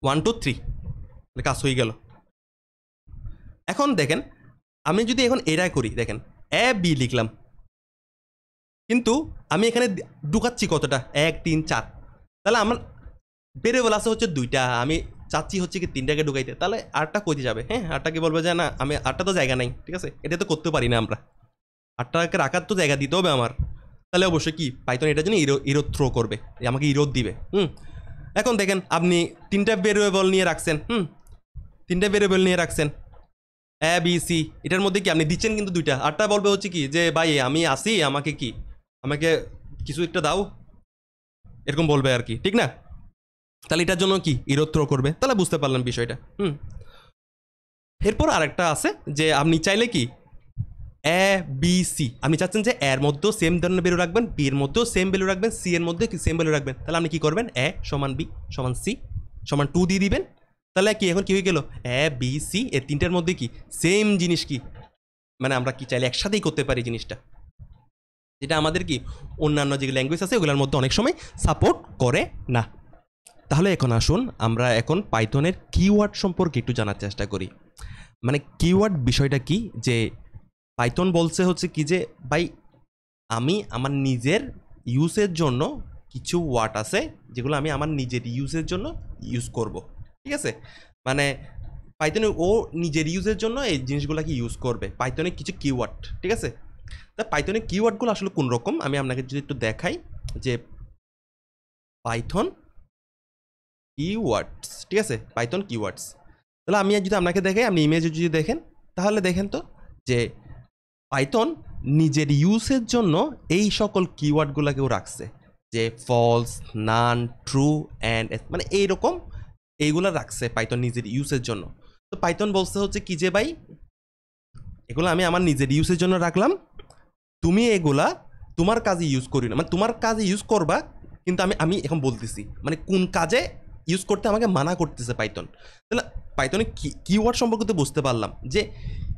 1 2 3 তাহলে কাজ হয়ে গেল। এখন দেখেন আমি যদি এখন এরাই করি, দেখেন এ বি লিখলাম কিন্তু আমি এখানে ঢুকাচ্ছি কতটা 1 3 4, তাহলে আমার ভেরিয়েবল আছে হচ্ছে 2টা, আমি চাচ্ছি হচ্ছে কি 3টাকে ঢুকাইতে, তাহলে আরটা কইতে যাবে? হ্যাঁ, আরটাকে বলবে যে না আমি আরটা তো জায়গা নাই, ঠিক আছে, এটা তো করতে পারি না আমরা, আরটাকে রাখার তো জায়গা দিতে হবে আমার। তাহলে অবশ্যই কি পাইথন এটার জন্য ইরো থ্রো করবে, আমাকে ইরো দিবে। এখন দেখেন আপনি 3টা ভেরিয়েবল নিয়ে রাখছেন, 3টা ভেরিয়েবল নিয়ে রাখছেন এ বি সি, এটার মধ্যে কি আপনি দিচ্ছেন কিন্তু 2টা, আরটা বলবে হচ্ছে কি যে ভাই আমি আসি, আমাকে কি আমাকে কিছু একটা দাও, এরকম বলবে আর কি, ঠিক না? তাহলে এটার জন্য কি ইরো থ্রো করবে, তাহলে বুঝতে পারলাম বিষয়টা। এরপর আরেকটা আছে যে আপনি চাইলে কি এ বি সি, আপনি চাচ্ছেন যে এর মধ্যেও সেম ধরনের ভ্যালু রাখবেন, বি এর মধ্যেও সেম ভ্যালু রাখবেন, সি এর মধ্যে কি সেম ভ্যালু রাখবেন, তাহলে আপনি কি করবেন এ সমান বি সমান সি সমান 2 দিয়ে দিবেন। তাহলে কি এখন কি হয়ে গেল, এ বি সি এর 3টার মধ্যে কি সেম জিনিস, কি মানে আমরা কি চাইলে একসাথেই করতে পারি জিনিসটা, যেটা আমাদের কি অন্যান্য যে ল্যাঙ্গুয়েজ আছে ওগুলোর মধ্যে অনেক সময় সাপোর্ট করে না। তাহলে এখন আসুন আমরা এখন পাইথনের কিওয়ার্ড সম্পর্কে একটু জানার চেষ্টা করি। মানে কিওয়ার্ড বিষয়টা কি, যে পাইথন বলছে হচ্ছে কি যে ভাই আমি আমার নিজের ইউজের জন্য কিছু ওয়ার্ড আছে যেগুলো আমি আমার নিজের ইউজের জন্য ইউজ করব, ঠিক আছে, মানে পাইথনে ও নিজের ইউজের জন্য এই জিনিসগুলোকে ইউজ করবে, পাইথনের কিছু কিওয়ার্ড, ঠিক আছে। তা পাইথনের কিওয়ার্ডগুলো আসলে কোন রকম আমি আপনাকে যদি একটু দেখাই, যে পাইথন কিওয়ার্ডস, ঠিক আছে, পাইথন কিওয়ার্ডস। তাহলে আমি যদি আপনাকে দেখাই, আপনি ইমেজে যদি দেখেন, তাহলে দেখেন তো যে পাইথন নিজের ইউজের জন্য এই সকল কিওয়ার্ডগুলোকেও রাখছে, যে ফলস, নান, ট্রু অ্যান্ড, মানে এইরকম এইগুলো রাখছে পাইথন নিজের ইউজের জন্য। তো পাইথন বলছে হচ্ছে কি যে ভাই এগুলো আমি আমার নিজের ইউজের জন্য রাখলাম, তুমি এগুলা তোমার কাজে ইউজ করি না, মানে তোমার কাজে ইউজ করবা, কিন্তু আমি আমি এখন বলতেছি মানে কোন কাজে ইউজ করতে আমাকে মানা করতেছে পাইথন। তাহলে পাইথনের কিওয়ার্ড সম্পর্কে তো বুঝতে পারলাম যে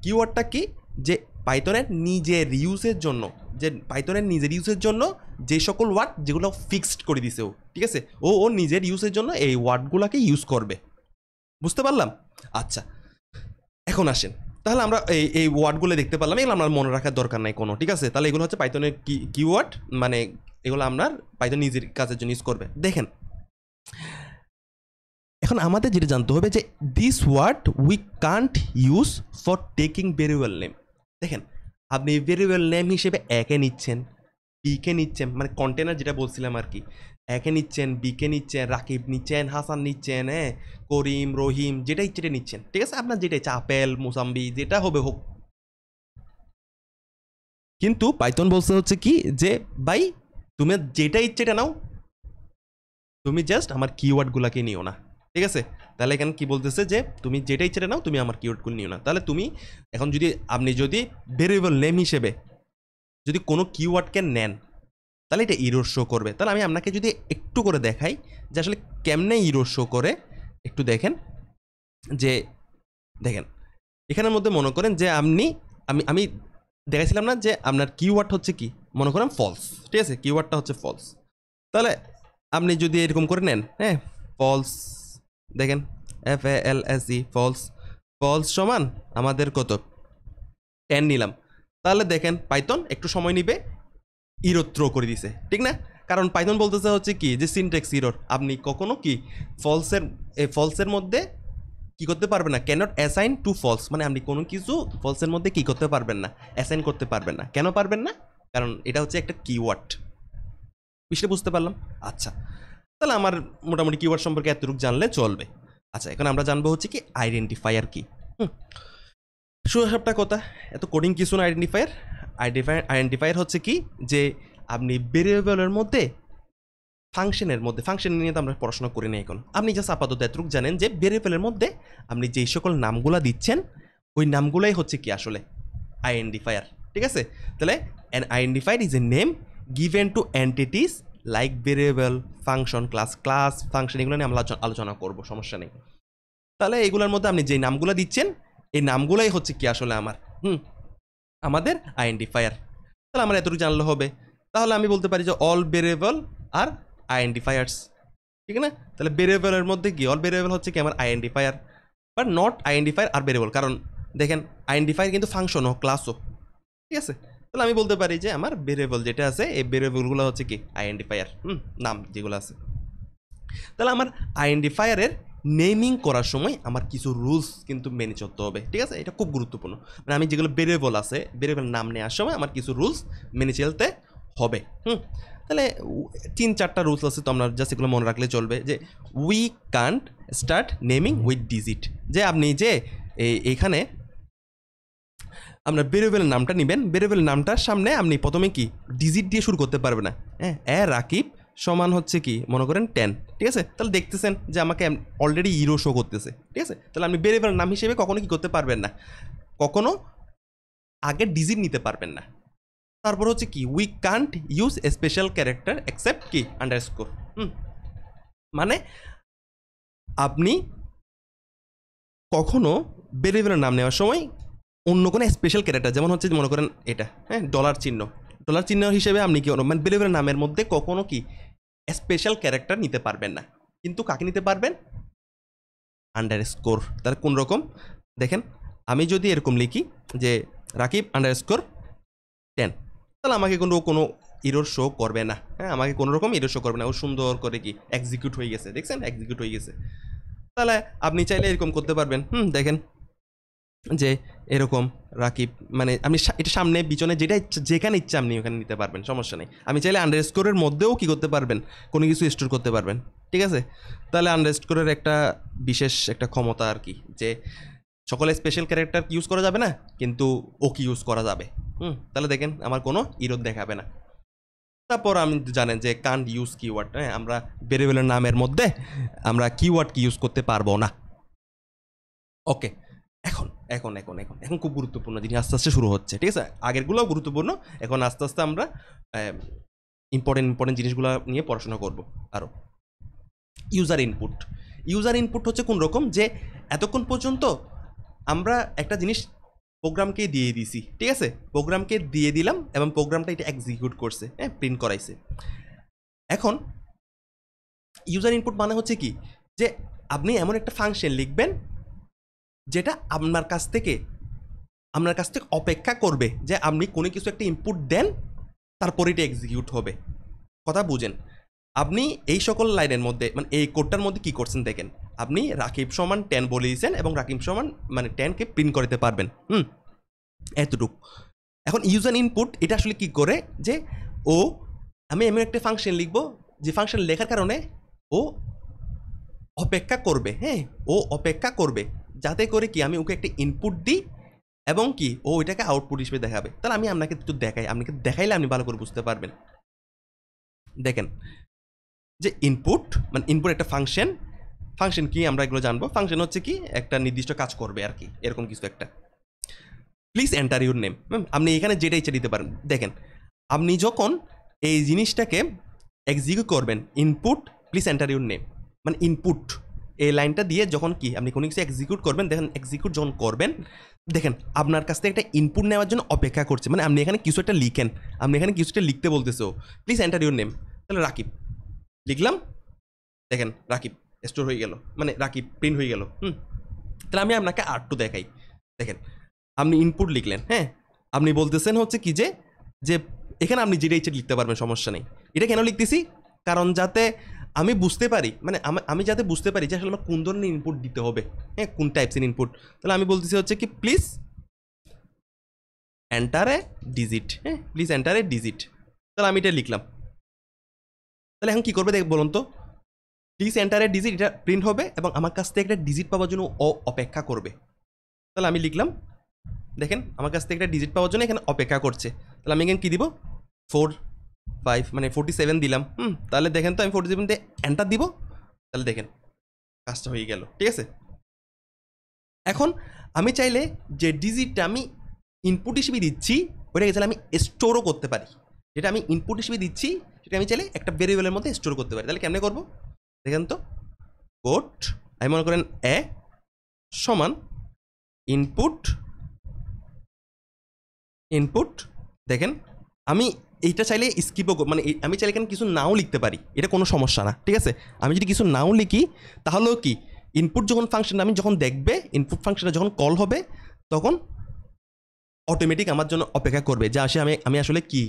কিওয়ার্ডটা কি, যে পাইথনের নিজের ইউজের জন্য, যে পাইথনের নিজের ইউজের জন্য যে সকল ওয়ার্ড যেগুলো ফিক্সড করে দিছে ও, ঠিক আছে, ও ওর নিজের ইউজের জন্য এই ওয়ার্ডগুলোকে ইউজ করবে, বুঝতে পারলাম। আচ্ছা এখন আসেন, তাহলে আমরা এই ওয়ার্ডগুলো দেখতে পারলাম, এগুলো আমার মনে রাখার দরকার নাই কোনো, ঠিক আছে, তাহলে এগুলো হচ্ছে পাইথনের কিওয়ার্ড, মানে এগুলো আপনার পাইথন নিজের কাজের জন্য ইউজ করবে। দেখেন এখন আমাদের যেটা জানতে হবে যে this word we can't use for taking variable name. দেখেন আপনি ভেরিয়েবল নেম হিসেবে একে নিচ্ছেন, বিকে নিচ্ছেন, মানে কন্টেনার যেটা বলছিলাম আর কি, একে নিচ্ছেন, বিকে নিচ্ছেন, রাকিব নিচ্ছেন, হাসান নিচ্ছেন, হ্যাঁ করিম, রহিম, যেটা ইচ্ছেটা নিচ্ছেন, ঠিক আছে, আপনার যেটা ইচ্ছা, আপেল, মোসাম্বি, যেটা হবে হোক। কিন্তু পাইথন বলছে হচ্ছে কি যে ভাই তুমি যেটা ইচ্ছেটা নাও, তুমি জাস্ট আমার কিওয়ার্ডগুলোকে নিও না, ঠিক আছে। তাহলে এখানে কি বলতেছে যে তুমি যেটা ইচ্ছেটা নাও, তুমি আমার কিওয়ার্ডগুলো নিও না। তাহলে তুমি এখন যদি আপনি যদি ভেরিয়েবল নেম হিসেবে যদি কোনো কিওয়ার্ডকে নেন, তাহলে এটা ইরর শো করবে। তাহলে আমি আপনাকে যদি একটু করে দেখাই যে আসলে কেমনে ইরর শো করে, একটু দেখেন, যে দেখেন এখানের মধ্যে মনে করেন যে আপনি আমি দেখাইছিলাম না যে আপনার কিওয়ার্ড হচ্ছে কি, মনে করেন ফলস, ঠিক আছে, কিওয়ার্ডটা হচ্ছে ফলস। তাহলে আপনি যদি এরকম করে নেন, হ্যাঁ ফলস, দেখেন FALSE ফলস, ফলস সমান আমাদের কত 10 নিলাম, তাহলে দেখেন পাইথন একটু সময় নিবে, ইরর থ্রো করে দিছে, ঠিক না, কারণ পাইথন বলতেছে হচ্ছে কি যে সিনট্যাক্স ইরর, আপনি কখনো কি ফলসের মধ্যে কি করতে পারবেন না, ক্যানট অ্যাসাইন টু ফলস, মানে আপনি কোনো কিছু ফলসের মধ্যে কি করতে পারবেন না, অ্যাসাইন করতে পারবেন না। কেন পারবেন না, কারণ এটা হচ্ছে একটা কিওয়ার্ড, বিষয়টা বুঝতে পারলাম। আচ্ছা তাহলে আমার মোটামুটি কিওয়ার্ড সম্পর্কে এতটুকু জানলে চলবে। আচ্ছা এখন আমরা জানবো হচ্ছে কি আইডেন্টিফায়ার কি। সোজা সাপটা কথা, এত কোডিং কিছু না। আইডেন্টিফায়ার হচ্ছে কি যে আপনি ভেরিয়েবলের মধ্যে ফাংশন নিয়ে তো আমরা পড়াশোনা করি না এখন, আপনি জাস্ট আপাতত এতটুকু জানেন যে ভেরিয়েবলের মধ্যে আপনি যেই সকল নামগুলা দিচ্ছেন ওই নামগুলাই হচ্ছে কি আসলে আইডেন্টিফায়ার, ঠিক আছে। তাহলে an identifier is a name given to entities like variable, function, class function, এগুলো নিয়ে আমরা আলোচনা করবো, সমস্যা নেই। তাহলে এগুলোর মধ্যে আপনি যেই নামগুলো দিচ্ছেন এই নামগুলাই হচ্ছে কি আসলে আমাদের আইডেন্টিফায়ার। তাহলে আমরা এতটুকু জানলে হবে। তাহলে আমি বলতে পারি যে অল ভেরিয়েবল আর আইডেন্টিফায়ার্স, ঠিক না। তাহলে ভেরিয়েবলের মধ্যে কি অল ভেরিয়েবল হচ্ছে কি আমার আইডেন্টিফায়ার, বাট নট আইডেন্টিফায়ার আর ভেরিয়েবল, কারণ দেখেন আইডেন্টিফায়ার কিন্তু ফাংশনও ক্লাসও, ঠিক আছে। তাহলে আমি বলতে পারি যে আমার ভেরিয়েবল যেটা আছে এই ভেরিয়েবলগুলো হচ্ছে কি আইডেন্টিফায়ার, নাম যেগুলো আছে। তাহলে আমার আইডেন্টিফায়ারের নেমিং করার সময় আমার কিছু রুলস কিন্তু মেনে চলতে হবে, ঠিক আছে? এটা খুব গুরুত্বপূর্ণ। মানে আমি যেগুলো ভেরিয়েবল আছে, ভেরিয়েবল নাম নেওয়ার সময় আমার কিছু রুলস মেনে চলতে হবে। তাহলে 3-4টা রুলস আছে, তো আমরা জাস্ট এগুলো মনে রাখলে চলবে। যে we can't start naming with digit, যে আপনি যে এইখানে আপনার ভেরিয়েবলের নামটা নেবেন, ভেরিয়েবলের নামটার সামনে আপনি প্রথমে কি ডিজিট দিয়ে শুরু করতে পারবে না। হ্যাঁ, রাকিব সমান হচ্ছে কি মনে করেন 10, ঠিক আছে? তাহলে দেখতেছেন যে আমাকে অলরেডি ইরো শো করতেছে, ঠিক আছে? তাহলে আপনি ভেরিয়েবলের নাম হিসেবে কখনো কি করতে পারবেন না, কখনো আগে ডিজিট নিতে পারবেন না। তারপর হচ্ছে কি we can't use a special character except কি আন্ডারস্কোর। মানে আপনি কখনো ভেরিয়েবলের নাম নেওয়ার সময় অন্য কোনো স্পেশাল ক্যারেক্টার, যেমন হচ্ছে মনে করেন এটা, হ্যাঁ, ডলার চিহ্ন হিসেবে আপনি কি মানে ভেরিয়েবলের নামের মধ্যে কখনো কি স্পেশাল ক্যারেক্টার নিতে পারবেন না। কিন্তু কাকে নিতে পারবেন? আন্ডারস্কোর। তার কোন রকম দেখেন, আমি যদি এরকম লিখি যে রাকিব আন্ডারস্কোর 10, তাহলে আমাকে কোনো ইরোর শো করবে না। হ্যাঁ, আমাকে কোনো রকম ইরোর শো করবে না। ও সুন্দর করে কি এক্সিকিউট হয়ে গেছে, দেখছেন? এক্সিকিউট হয়ে গেছে। তাহলে আপনি চাইলে এরকম করতে পারবেন। দেখেন যে এরকম রাকিব, মানে আপনি এটা সামনে পিছনে যেটা ইচ্ছা, যেখানে ইচ্ছা আপনি ওখানে নিতে পারবেন, সমস্যা নেই। আমি চাইলে আন্ডারস্কোরের মধ্যেও কি করতে পারবেন, কোনো কিছু স্টোর করতে পারবেন, ঠিক আছে? তাহলে আন্ডারস্কোরের একটা বিশেষ একটা ক্ষমতা আর কি, যে সকলে স্পেশাল ক্যারেক্টার ইউজ করা যাবে না, কিন্তু ওকে ইউজ করা যাবে। তাহলে দেখেন আমার কোনো ইরোর দেখাবে না। তারপর আমি জানেন যে কান্ট ইউজ কিওয়ার্ড, হ্যাঁ, আমরা ভেরিয়েবলের নামের মধ্যে আমরা কিওয়ার্ড কি ইউজ করতে পারবো না। ওকে, এখন এখন এখন এখন এখন খুব গুরুত্বপূর্ণ জিনিস আস্তে আস্তে শুরু হচ্ছে, ঠিক আছে? আগেরগুলোও গুরুত্বপূর্ণ, এখন আস্তে আস্তে আমরা ইম্পর্টেন্ট জিনিসগুলো নিয়ে পড়াশোনা করব আরও। ইউজার ইনপুট হচ্ছে কোন রকম, যে এতক্ষণ পর্যন্ত আমরা একটা জিনিস প্রোগ্রামকে দিয়ে দিছি, ঠিক আছে? প্রোগ্রামকে দিয়ে দিলাম এবং প্রোগ্রামটা এটা এক্সিকিউট করছে, হ্যাঁ, প্রিন্ট করাইছে। এখন ইউজার ইনপুট মানে হচ্ছে কি, যে আপনি এমন একটা ফাংশন লিখবেন যেটা আপনার কাছ থেকে অপেক্ষা করবে যে আপনি কোনো কিছু একটা ইনপুট দেন, তারপরে এটা এক্সিকিউট হবে। কথা বুঝেন? আপনি এই সকল লাইনের মধ্যে, মানে এই কোডটার মধ্যে কি করছেন দেখেন, আপনি রাকিব সমান 10 বলে দিয়েছেন এবং রাকিব সমান মানে 10কে প্রিন্ট করতে পারবেন, এতটুক। এখন ইউজার ইনপুট এটা আসলে কি করে, যে আমি এমন একটা ফাংশন লিখবো যে ফাংশন লেখার কারণে ও অপেক্ষা করবে, হ্যাঁ, ও অপেক্ষা করবে যাতে করে কি আমি ওকে একটা ইনপুট দিই এবং কি ও এটাকে আউটপুট হিসেবে দেখাবে। তাহলে আমি আপনাকে একটু দেখাই, আপনাকে দেখাইলে আপনি ভালো করে বুঝতে পারবেন। দেখেন যে ইনপুট মানে ইনপুট একটা ফাংশন কি আমরা এগুলো জানবো। ফাংশন হচ্ছে কি একটা নির্দিষ্ট কাজ করবে আর কি, এরকম কিছু একটা। প্লিজ এন্টার ইউর নেম, আপনি এখানে যেটা ইচ্ছা দিতে পারেন। দেখেন আপনি যখন এই জিনিসটাকে এক্সিকিউট করবেন, input please enter your name, মানে ইনপুট এই লাইনটা দিয়ে যখন কি আপনি কোনো কিছু এক্সিকিউট করবেন, দেখেন এক্সিকিউট যখন করবেন, দেখেন আপনার কাছ থেকে একটা ইনপুট নেওয়ার জন্য অপেক্ষা করছে। মানে আপনি এখানে কিছু একটা লিখেন, আপনি এখানে কিছুটা লিখতে বলতেছো, প্লিজ এন্টার ইউর নেম। তাহলে রাকিব লিখলাম, দেখেন রাকিব স্টোর হয়ে গেল, মানে রাকিব প্রিন্ট হয়ে গেল। তাহলে আমি আপনাকে আর2 দেখাই। দেখেন আপনি ইনপুট লিখলেন, হ্যাঁ, আপনি বলতেছেন হচ্ছে কি যে এখানে আপনি যেটা ইচ্ছে লিখতে পারবেন, সমস্যা নেই। এটা কেন লিখতেছি, কারণ যাতে আমি বুঝতে পারি, মানে আমি যাতে বুঝতে পারি যে আসলে আমার কোন ধরনের ইনপুট দিতে হবে, হ্যাঁ, কোন টাইপসের ইনপুট। তাহলে আমি বলতেছি হচ্ছে কি প্লিজ এন্টার এ ডিজিট, হ্যাঁ, প্লিজ এন্টার এ ডিজিট। তাহলে আমি এটা লিখলাম। তাহলে এখন কী করবে দেখ বলুন তো, প্লিজ এন্টার এ ডিজিট এটা প্রিন্ট হবে এবং আমার কাছ থেকে একটা ডিজিট পাওয়ার জন্য ও অপেক্ষা করবে। তাহলে আমি লিখলাম, দেখেন আমার কাছ থেকে একটা ডিজিট পাওয়ার জন্য এখানে অপেক্ষা করছে। তাহলে আমি এখানে কী দিব, 4-5 মানে 47 দিলাম। তাহলে দেখেন তো আমি 47 দিয়ে এন্টার দিব, তাহলে দেখেন কাজটা হয়ে গেল, ঠিক আছে? এখন আমি চাইলে যে ডিজিটটা আমি ইনপুট হিসেবে দিচ্ছি ওইটাকে চাইলে আমি স্টোরও করতে পারি। যেটা আমি ইনপুট হিসেবে দিচ্ছি সেটা আমি চাইলে একটা ভেরিয়েবলের মধ্যে স্টোর করতে পারি। তাহলে কেমনে করবো দেখেন তো, কোড আমি মনে করেন এ সমান ইনপুট দেখেন আমি এইটা চাইলে স্কিপও, মানে আমি চাইলে এখানে কিছু নাও লিখতে পারি, এটা কোনো সমস্যা না, ঠিক আছে? আমি যদি কিছু নাও লিখি তাহলেও কি ইনপুট যখন ফাংশন আমি যখন দেখবে, ইনপুট ফাংশনটা যখন কল হবে তখন অটোমেটিক আমার জন্য অপেক্ষা করবে যে আমি আসলে কি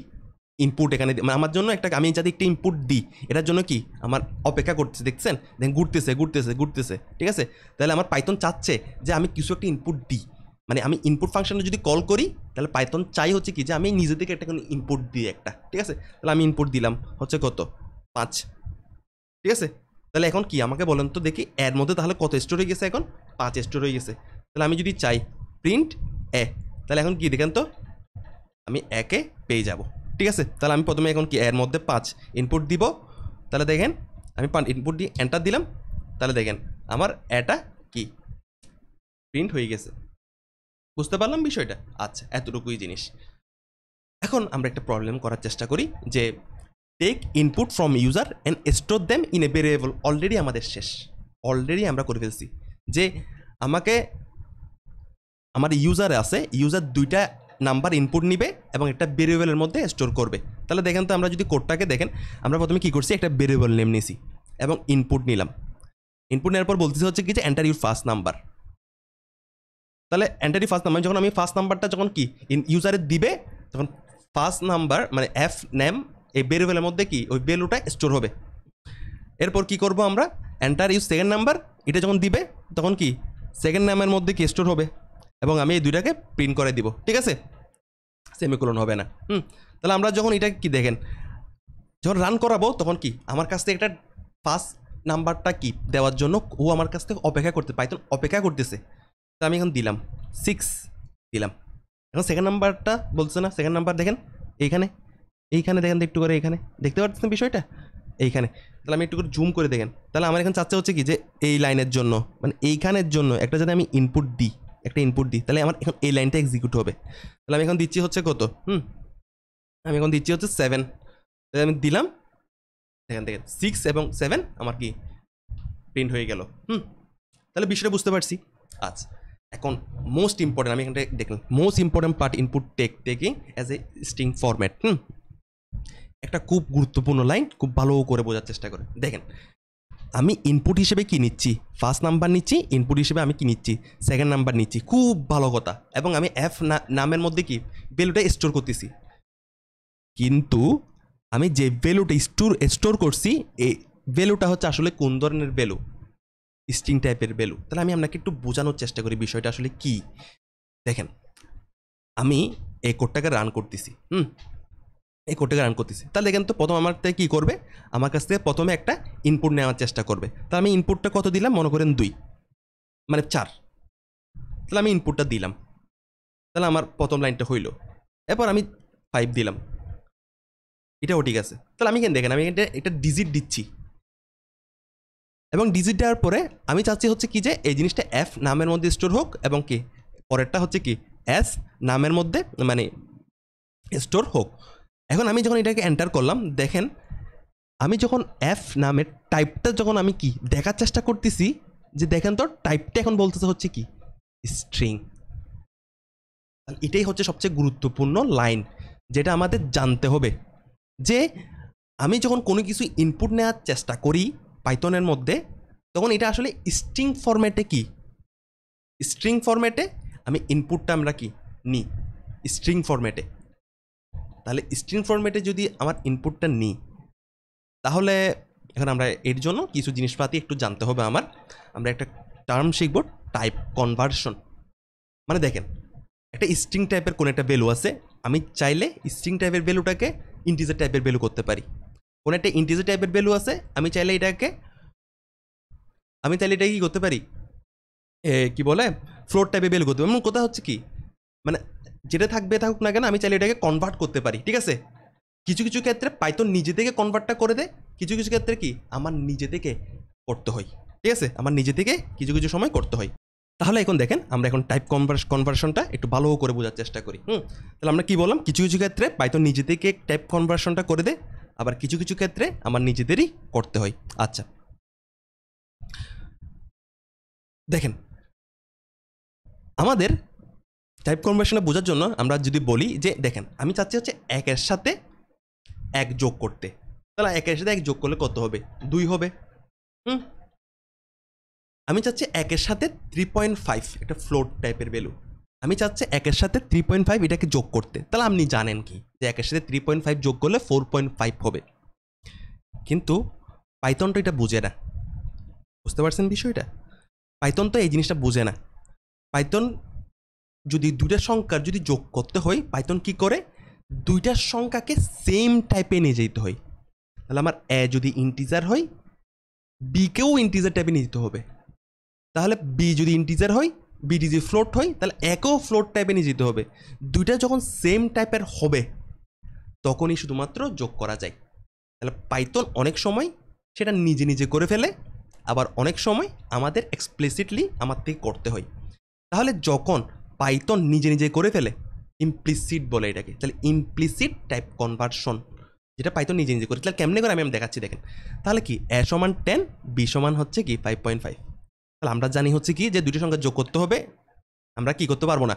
ইনপুট এখানে মানে আমার জন্য একটা আমি যাতে একটা ইনপুট দিই এটার জন্য কি আমার অপেক্ষা করতেছে দেখছেন দেখেন ঘুরতেছে ঠিক আছে তাহলে আমার পাইথন চাচ্ছে যে আমি কিছু একটা ইনপুট দিই মানে আমি ইনপুট ফাংশনে যদি কল করি তাহলে পাইথন চাই হচ্ছে কি যে আমি নিজে থেকে একটা কোনো ইনপুট দিই একটা ঠিক আছে তাহলে আমি ইনপুট দিলাম হচ্ছে কত 5 ঠিক আছে তাহলে এখন কি আমাকে বলেন তো দেখি এর মধ্যে তাহলে কত স্টোর হয়ে গেছে এখন 5 স্টোর হয়ে গেছে তাহলে আমি যদি চাই প্রিন্ট এ তাহলে এখন কি দেখেন তো আমি একে পেয়ে যাব ঠিক আছে তাহলে আমি প্রথমে এখন কি এর মধ্যে 5 ইনপুট দিব তাহলে দেখেন আমি ইনপুট দিয়ে এন্টার দিলাম তাহলে দেখেন আমার এটা কি প্রিন্ট হয়ে গেছে বুঝতে পারলাম বিষয়টা আচ্ছা এতটুকুই জিনিস এখন আমরা একটা প্রবলেম করার চেষ্টা করি যে take input from user and store them in a variable already আমাদের শেষ অলরেডি আমরা করে ফেলছি যে আমাকে আমার ইউজারে আছে ইউজার 2টা নাম্বার ইনপুট নিবে এবং একটা ভেরিয়েবলের মধ্যে স্টোর করবে তাহলে দেখেন তো আমরা যদি কোডটাকে দেখেন আমরা প্রথমে কী করছি একটা ভেরিয়েবল নেম নিছি এবং ইনপুট নিলাম ইনপুট নেওয়ার পর বলতেছে হচ্ছে কি যে এন্টার ইউর ফার্স্ট নাম্বার তাহলে এন্টারি ফার্স্ট নাম্বার যখন আমি ফার্স্ট নাম্বারটা যখন কি ইউজারে দিবে তখন ফার্স্ট নাম্বার মানে এফ নেম এই ভেরিয়েবলের মধ্যে কি ওই ভ্যালুটা স্টোর হবে এরপর কি করব আমরা এন্টার ইউজ সেকেন্ড নাম্বার এটা যখন দিবে তখন কি সেকেন্ড নামের মধ্যে কি স্টোর হবে এবং আমি এই দুইটাকে প্রিন্ট করে দিব ঠিক আছে সেমিকোলন হবে না তাহলে আমরা যখন এটা কি দেখেন যখন রান করাবো তখন কি আমার কাছ থেকে একটা ফার্স্ট নাম্বারটা কি দেওয়ার জন্য ও আমার কাছ থেকে অপেক্ষা করতে পাইথন অপেক্ষা করতেছে তো আমি এখন দিলাম 6 দিলাম এখন সেকেন্ড নাম্বারটা বলছে না সেকেন্ড নাম্বার দেখেন এইখানে দেখেন একটু করে এইখানে দেখতে পাচ্ছেন বিষয়টা এইখানে তাহলে আমি একটু করে জুম করে দেখেন তাহলে আমার এখন চাচ্ছে হচ্ছে কি যে এই লাইনের জন্য মানে এইখানের জন্য একটা যদি আমি ইনপুট দিই তাহলে আমার এখন এই লাইনটা এক্সিকিউট হবে তাহলে আমি এখন দিচ্ছি হচ্ছে কত আমি এখন দিচ্ছি হচ্ছে 7 তাহলে আমি দিলাম দেখেন 6 এবং 7 আমার কি প্রিন্ট হয়ে গেল তাহলে বিষয়টা বুঝতে পারছি আচ্ছা এখন মোস্ট ইম্পর্টেন্ট আমি এখানটা দেখলাম most important part input taking as a string format একটা খুব গুরুত্বপূর্ণ লাইন খুব ভালো করে বোঝার চেষ্টা করে দেখেন আমি ইনপুট হিসেবে কি নিচ্ছি ফার্স্ট নাম্বার নিচ্ছি ইনপুট হিসেবে আমি কি নিচ্ছি সেকেন্ড নাম্বার নিচ্ছি খুব ভালো কথা এবং আমি এফ নামের মধ্যে কি ভ্যালুটা স্টোর করতেছি কিন্তু আমি যে ভ্যালুটা স্টোর করছি এই ভ্যালুটা হচ্ছে আসলে কোন ধরনের ভ্যালু স্ট্রিং টাইপের ভ্যালু তাহলে আমি আপনাকে একটু বোঝানোর চেষ্টা করি বিষয়টা আসলে কি দেখেন আমি এই কোডটাকে রান করতেছি তাহলে দেখেন তো প্রথম আমার থেকে কী করবে আমার কাছ থেকে প্রথমে একটা ইনপুট নেওয়ার চেষ্টা করবে তাহলে আমি ইনপুটটা কত দিলাম মনে করেন 2 মানে 4 তাহলে আমি ইনপুটটা দিলাম তাহলে আমার প্রথম লাইনটা হইল এরপর আমি 5 দিলাম এটাও ঠিক আছে তাহলে আমি দেখেন আমি এটা ডিজিট দিচ্ছি এবং ডিজিট দেওয়ার পরে আমি চাচ্ছি হচ্ছে কি যে এই জিনিসটা এফ নামের মধ্যে স্টোর হোক এবং কি পরেরটা হচ্ছে কি এস নামের মধ্যে মানে স্টোর হোক এখন আমি যখন এটাকে এন্টার করলাম দেখেন আমি যখন এফ নামের টাইপটা যখন আমি কি দেখার চেষ্টা করতেছি যে দেখেন তো টাইপটা এখন বলতেছে হচ্ছে কি স্ট্রিং এটাই হচ্ছে সবচেয়ে গুরুত্বপূর্ণ লাইন যেটা আমাদের জানতে হবে যে আমি যখন কোনো কিছু ইনপুট নেওয়ার চেষ্টা করি পাইথনের মধ্যে তখন এটা আসলে স্ট্রিং ফরম্যাটে কি স্ট্রিং ফরম্যাটে আমি ইনপুটটা আমরা কি নিই স্ট্রিং ফরম্যাটে তাহলে স্ট্রিং ফরম্যাটে যদি আমার ইনপুটটা নিই তাহলে এখন আমরা এর জন্য কিছু জিনিসপাতি একটু জানতে হবে আমরা একটা টার্ম শিখব টাইপ কনভার্সন মানে দেখেন একটা স্ট্রিং টাইপের কোনো একটা ভ্যালু আছে আমি চাইলে স্ট্রিং টাইপের ভ্যালুটাকে ইন্টিজার টাইপের ভ্যালু করতে পারি কোনো একটা ইন্টিজার টাইপের ভ্যালু আছে আমি চাইলে এটাকে কি করতে পারি কি বলে ফ্লোট টাইপের ভ্যালু করতে পারি এমন কথা হচ্ছে কি মানে যেটা থাকুক না কেন আমি চাইলে এটাকে কনভার্ট করতে পারি ঠিক আছে কিছু কিছু ক্ষেত্রে পাইথন নিজে থেকে কনভার্টটা করে দেয় কিছু কিছু ক্ষেত্রে কি আমার নিজে থেকে করতে হয় ঠিক আছে আমার নিজে থেকে কিছু কিছু সময় করতে হয় তাহলে এখন দেখেন আমরা এখন টাইপ কনভার্সনটা একটু ভালো করে বোঝার চেষ্টা করি তাহলে আমরা কি বললাম কিছু কিছু ক্ষেত্রে পাইথন নিজে থেকে টাইপ কনভার্সনটা করে দেয় আবার কিছু কিছু ক্ষেত্রে আমার নিজেদেরই করতে হয় আচ্ছা দেখেন আমাদের টাইপ কনভার্সনে বোঝার জন্য আমরা যদি বলি যে দেখেন আমি চাচ্ছি হচ্ছে 1 এর সাথে 1 যোগ করতে তাহলে 1 এর সাথে 1 যোগ করলে কত হবে 2 হবে আমি চাচ্ছি 1 এর সাথে 3.5 একটা ফ্লোট টাইপের ভ্যালু আমি চাচ্ছি 1-এর সাথে 3.5 এটাকে যোগ করতে, তাহলে আপনি জানেন কি যে 1-এর সাথে 3.5 যোগ করলে 4.5 হবে। কিন্তু পাইথন তো এটা বুঝে না, বুঝতে পারছেন বিষয়টা? পাইথন তো এই জিনিসটা বুঝে না। পাইথন যদি দুইটা সংখ্যার যদি যোগ করতে হয়, পাইথন কি করে, দুইটা সংখ্যাকে সেম টাইপে নিয়ে যেতে হয়। তাহলে আমার এ যদি ইন্টিজার হয়, বিকেও ইন্টিজার টাইপে নিয়ে যেতে হবে। তাহলে বি যদি ইন্টিজার হয়, বি যদি ফ্লোট হয়, তাহলে একেও ফ্লোট টাইপে নিয়ে যেতে হবে। দুইটা যখন সেম টাইপের হবে তখনই শুধুমাত্র যোগ করা যায়। তাহলে পাইথন অনেক সময় সেটা নিজে নিজে করে ফেলে, আবার অনেক সময় আমাদের এক্সপ্লিসিটলি আমার থেকে করতে হয়। তাহলে যখন পাইথন নিজে নিজে করে ফেলে, ইমপ্লিসিট বলে এটাকে, তাহলে ইমপ্লিসিট টাইপ কনভার্সন, যেটা পাইথন নিজে নিজে করে, তাহলে কেমনে করে আমি দেখাচ্ছি দেখেন। তাহলে কি এ সমান 10, বি সমান হচ্ছে কি 5.5। তাহলে আমরা জানি হচ্ছে কি যে দুটো সংখ্যা যোগ করতে হবে, আমরা কি করতে পারবো না,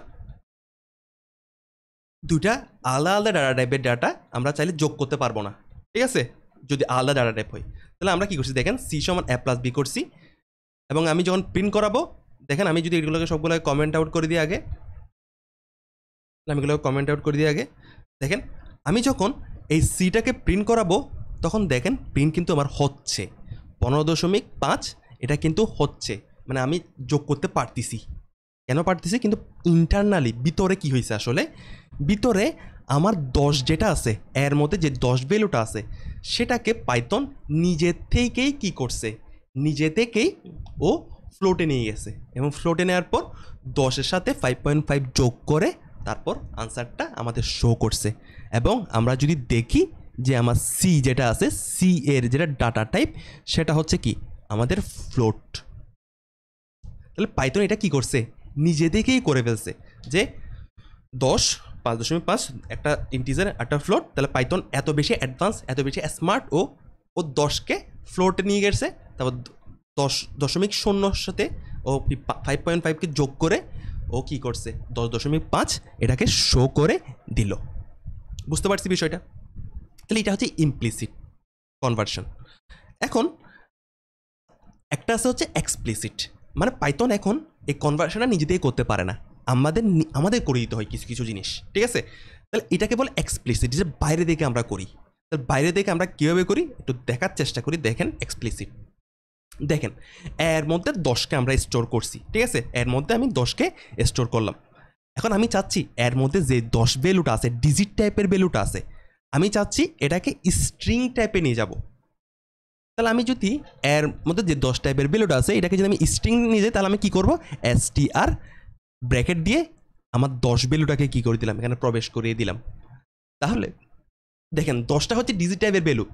দুইটা আলাদা আলাদা ডাটা টাইপের ডাটা আমরা চাইলে যোগ করতে পারবো না, ঠিক আছে, যদি আলাদা ডাটা টাইপ হয়। তাহলে আমরা কি করছি দেখেন, সি সমান এ প্লাস বি করছি, এবং আমি যখন প্রিন্ট করাবো দেখেন, আমি যদি এগুলোকে সবগুলোকে কমেন্ট আউট করে দিই আগে, আমি এগুলোকে কমেন্ট আউট করে দিই আগে, দেখেন আমি যখন এই সিটাকে প্রিন্ট করাবো তখন দেখেন প্রিন্ট কিন্তু আমার হচ্ছে 15.5, এটা কিন্তু হচ্ছে, মানে আমি যোগ করতে পারতেছি। কেন পারতেছি, কিন্তু ইন্টারনালি ভিতরে কি হয়েছে আসলে, ভিতরে আমার 10 যেটা আছে, এর মধ্যে যে 10 ভ্যালুটা আছে সেটাকে পাইথন নিজে থেকেই কি করছে, নিজে থেকেই ও ফ্লোটে নিয়ে গেছে, এবং ফ্লোটে নেওয়ার পর 10-এর সাথে 5.5 যোগ করে তারপর আনসারটা আমাদের শো করছে। এবং আমরা যদি দেখি যে আমার সি যেটা আছে, সি এর যেটা ডাটা টাইপ সেটা হচ্ছে কি আমাদের ফ্লোট। তাহলে পাইথন এটা কি করছে, নিজে থেকেই করে ফেলছে যে 10, 5.5 একটা ইন্টিজার একটা ফ্লোট। তাহলে পাইথন এত বেশি অ্যাডভান্স, এত বেশি স্মার্ট, ও 10কে ফ্লোটে নিয়ে গেছে, তারপর 10.0 সাথে ও 5.5কে যোগ করে ও কি করছে 10.5 এটাকে শো করে দিল। বুঝতে পারছি বিষয়টা? তাহলে এটা হচ্ছে ইমপ্লিসিট কনভার্সন। এখন একটা আছে হচ্ছে এক্সপ্লিসিট, মানে পাইথন এখন এই কনভার্সনটা নিজেতেই করতে পারে না, আমাদের করে দিতে হয় কিছু কিছু জিনিস, ঠিক আছে। তাহলে এটাকে বলে এক্সপ্লিসিট, যে বাইরে থেকে আমরা করি। তাহলে বাইরে থেকে আমরা কীভাবে করি একটু দেখার চেষ্টা করি। দেখেন এক্সপ্লিসিট, দেখেন এর মধ্যে 10কে আমরা স্টোর করছি, ঠিক আছে, এর মধ্যে আমি 10কে স্টোর করলাম। এখন আমি চাচ্ছি এর মধ্যে যে 10 ভ্যালুটা আছে, ডিজিট টাইপের ভ্যালুটা আছে, আমি চাচ্ছি এটাকে স্ট্রিং টাইপে নিয়ে যাব। তাহলে আমি যদি এর মধ্যে যে 10 টাইপের ভ্যালুটা আছে এটাকে যদি আমি স্ট্রিং নিয়ে যাই, তাহলে আমি কী করবো, str ব্র্যাকেট দিয়ে আমার 10 ভ্যালুটাকে কী করে দিলাম, এখানে প্রবেশ করিয়ে দিলাম। তাহলে দেখেন 10টা হচ্ছে ডিজিট টাইপের ভ্যালু,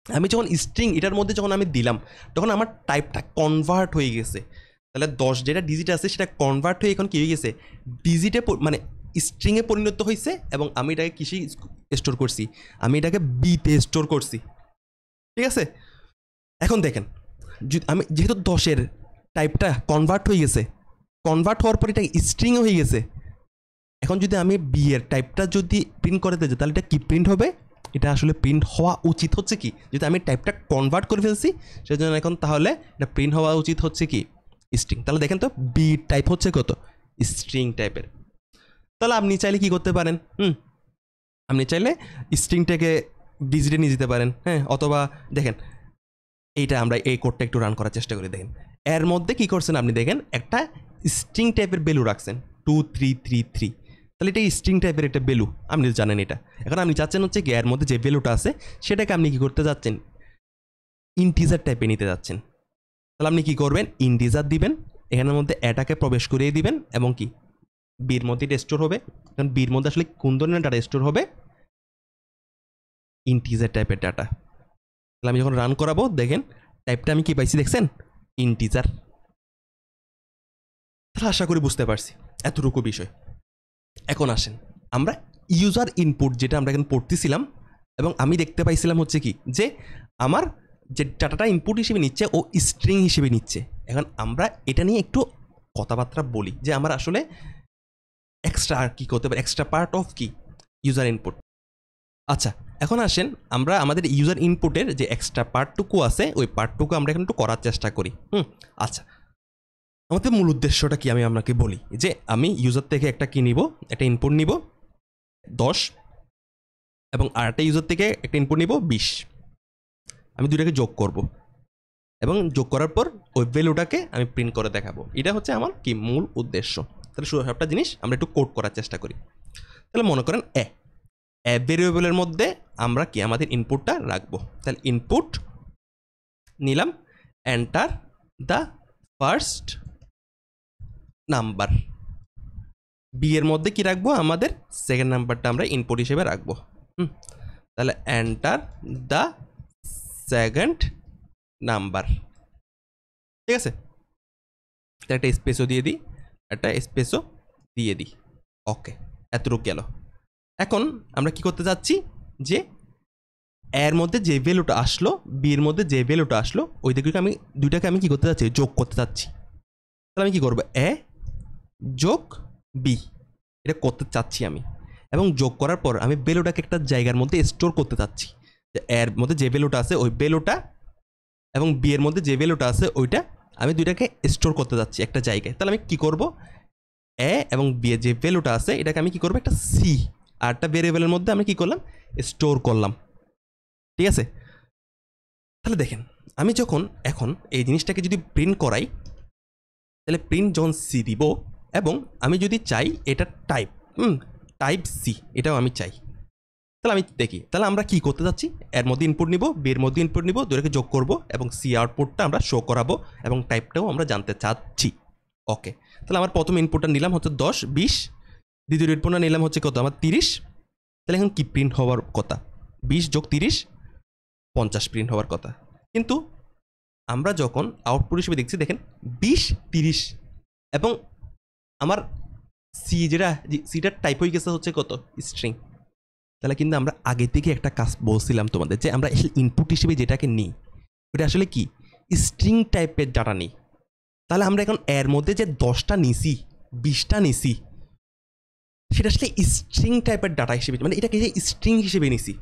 আমি যখন স্ট্রিং এটার মধ্যে যখন আমি দিলাম তখন আমার টাইপটা কনভার্ট হয়ে গেছে। তাহলে 10 যেটা ডিজিট আছে সেটা কনভার্ট হয়ে এখন কী হয়ে গেছে, ডিজিটে মানে স্ট্রিংয়ে পরিণত হয়েছে, এবং আমি এটাকে কিসে স্টোর করছি, আমি এটাকে বিতে স্টোর করছি, ঠিক আছে। এখন দেখেন আমি যেহেতু 10-এর টাইপটা কনভার্ট হয়ে গেছে, কনভার্ট হওয়ার পর এটা স্ট্রিংও হয়ে গেছে, এখন যদি আমি বি এর টাইপটা যদি প্রিন্ট করে দিই তাহলে এটা কি প্রিন্ট হবে, এটা আসলে প্রিন্ট হওয়া উচিত হচ্ছে কি, যদি আমি টাইপটা কনভার্ট করে ফেলছি সেজন্য এখন তাহলে এটা প্রিন্ট হওয়া উচিত হচ্ছে কি স্ট্রিং। তাহলে দেখেন তো বি টাইপ হচ্ছে কত, স্ট্রিং টাইপের। তাহলে আপনি চাইলে কি করতে পারেন, আপনি চাইলে স্ট্রিংটাকে ডিজিটে নিয়ে যেতে পারেন, হ্যাঁ, অথবা দেখেন এইটা আমরা এই কোডটা একটু রান করার চেষ্টা করি। দেখেন এর মধ্যে কি করছেন আপনি, দেখেন একটা স্ট্রিং টাইপের ভ্যালু রাখছেন 2333, তাহলে এটা স্ট্রিং টাইপের একটা ভ্যালু, আপনি জানেন এটা। এখন আপনি চাচ্ছেন হচ্ছে কি এর মধ্যে যে ভ্যালুটা আছে সেটাকে আপনি কি করতে যাচ্ছেন, ইন্টিজার টাইপে নিতে যাচ্ছেন। তাহলে আপনি কি করবেন, ইন্টিজার দিবেন, এখানের মধ্যে এটাকে প্রবেশ করিয়ে দিবেন, এবং কি বির মধ্যে এটা স্টোর হবে, কারণ বির মধ্যে আসলে কোন ধরনের ডাটা স্টোর হবে, ইন্টিজার টাইপের ডাটা। তাহলে আমি যখন রান করাবো দেখেন টাইপটা আমি কি পাইছি, দেখছেন ইন্টিজার। তাহলে আশা করি বুঝতে পারছি এতটুকু বিষয়। এখন আসেন আমরা ইউজার ইনপুট যেটা আমরা এখন পড়তেছিলাম, এবং আমি দেখতে পাইছিলাম হচ্ছে কি যে আমার যে ডাটাটা ইনপুট হিসেবে নিচ্ছে ও স্ট্রিং হিসেবে নিচ্ছে। এখন আমরা এটা নিয়ে একটু কথাবার্তা বলি যে আমরা আসলে এক্সট্রা আর কী করতে পারি, এক্সট্রা পার্ট অফ কি ইউজার ইনপুট। আচ্ছা এখন আসেন আমরা আমাদের ইউজার ইনপুটের যে এক্সট্রা পার্টটুকু আছে ওই পার্টটুকু আমরা এখন একটু করার চেষ্টা করি। আচ্ছা আমাদের মূল উদ্দেশ্যটা কি আমি আপনাকে বলি, যে আমি ইউজার থেকে একটা কি নিব, একটা ইনপুট নিব 10 এবং আরেকটা ইউজার থেকে একটা ইনপুট নিব 20। আমি দুইটাকে যোগ করব এবং যোগ করার পর ওই ভ্যালুটাকে আমি প্রিন্ট করে দেখাবো। এটা হচ্ছে আমার কি মূল উদ্দেশ্য। তাহলে সবটা জিনিস আমরা একটু কোড করার চেষ্টা করি। তাহলে মনে করেন এ ভেরিয়েবলের মধ্যে আমরা কি আমাদের ইনপুটটা রাখবো। তাহলে ইনপুট নিলাম, enter the first number. B এর মধ্যে কি রাখবো, আমাদের সেকেন্ড নাম্বারটা আমরা ইনপুট হিসেবে রাখবো। তাহলে এন্টার দ্য সেকেন্ড নাম্বার, ঠিক আছে। একটা স্পেসও দিয়ে দিই, একটা স্পেসও দিয়ে দিই। ওকে, এতটুকু গেল। এখন আমরা কি করতে যাচ্ছি, যে এর মধ্যে যে ভ্যালুটা আসলো, বি এর মধ্যে যে ভ্যালুটা আসলো, ওই দিকে আমি দুইটাকে আমি কি করতে যাচ্ছি, যোগ করতে যাচ্ছি। তাহলে আমি কি করবো, এ যোগ বি, এটা করতে চাচ্ছি আমি। এবং যোগ করার পর আমি ভ্যালুটাকে একটা জায়গার মধ্যে স্টোর করতে চাচ্ছি। এর মধ্যে যে ভ্যালুটা আছে ওই ভ্যালুটা এবং বি এর মধ্যে যে ভ্যালুটা আছে ওইটা আমি দুইটাকে স্টোর করতে যাচ্ছি একটা জায়গায়। তাহলে আমি কি করব, এ এবং বি এর যে ভ্যালুটা আছে এটাকে আমি কি করবো, একটা সি আর একটা ভেরিয়েবলের মধ্যে আমি কি করলাম, স্টোর করলাম, ঠিক আছে। তাহলে দেখেন, আমি যখন এখন এই জিনিসটাকে যদি প্রিন্ট করাই, তাহলে প্রিন্ট যখন সি দিব এবং আমি যদি চাই এটা টাইপ সি, এটাও আমি চাই। তাহলে আমি দেখি, তাহলে আমরা কি করতে যাচ্ছি, এর মধ্যে ইনপুট নিব, বি এর মধ্যে ইনপুট নিব, দুটোকে যোগ করব এবং সি আউটপুটটা আমরা শো করাবো এবং টাইপটাও আমরা জানতে চাচ্ছি। ওকে, তাহলে আমার প্রথম ইনপুটটা নিলাম হচ্ছে 10 20, দ্বিতীয় ইনপুটটা নিলাম হচ্ছে কত, আমার 30। তাহলে এখন কি প্রিন্ট হওয়ার কথা, 20 যোগ 30 50 প্রিন্ট হওয়ার কথা। কিন্তু আমরা যখন আউটপুট হিসেবে দেখছি, দেখেন 20 30 এবং আমার সিটার টাইপ হয়ে গেছে হচ্ছে কত, স্ট্রিং। তাহলে কিন্তু আমরা আগে থেকে একটা কাজ বলছিলাম তোমাদের, যে আমরা ইনপুট হিসেবে যেটাকে নিই ওটা আসলে কি স্ট্রিং টাইপের ডাটা নিই। তাহলে আমরা এখন এর মধ্যে যে 10টা নিছি 20টা নিছি, সেটা আসলে স্ট্রিং টাইপের ডাটা হিসেবে, মানে এটাকে যে স্ট্রিং হিসেবে নিছি।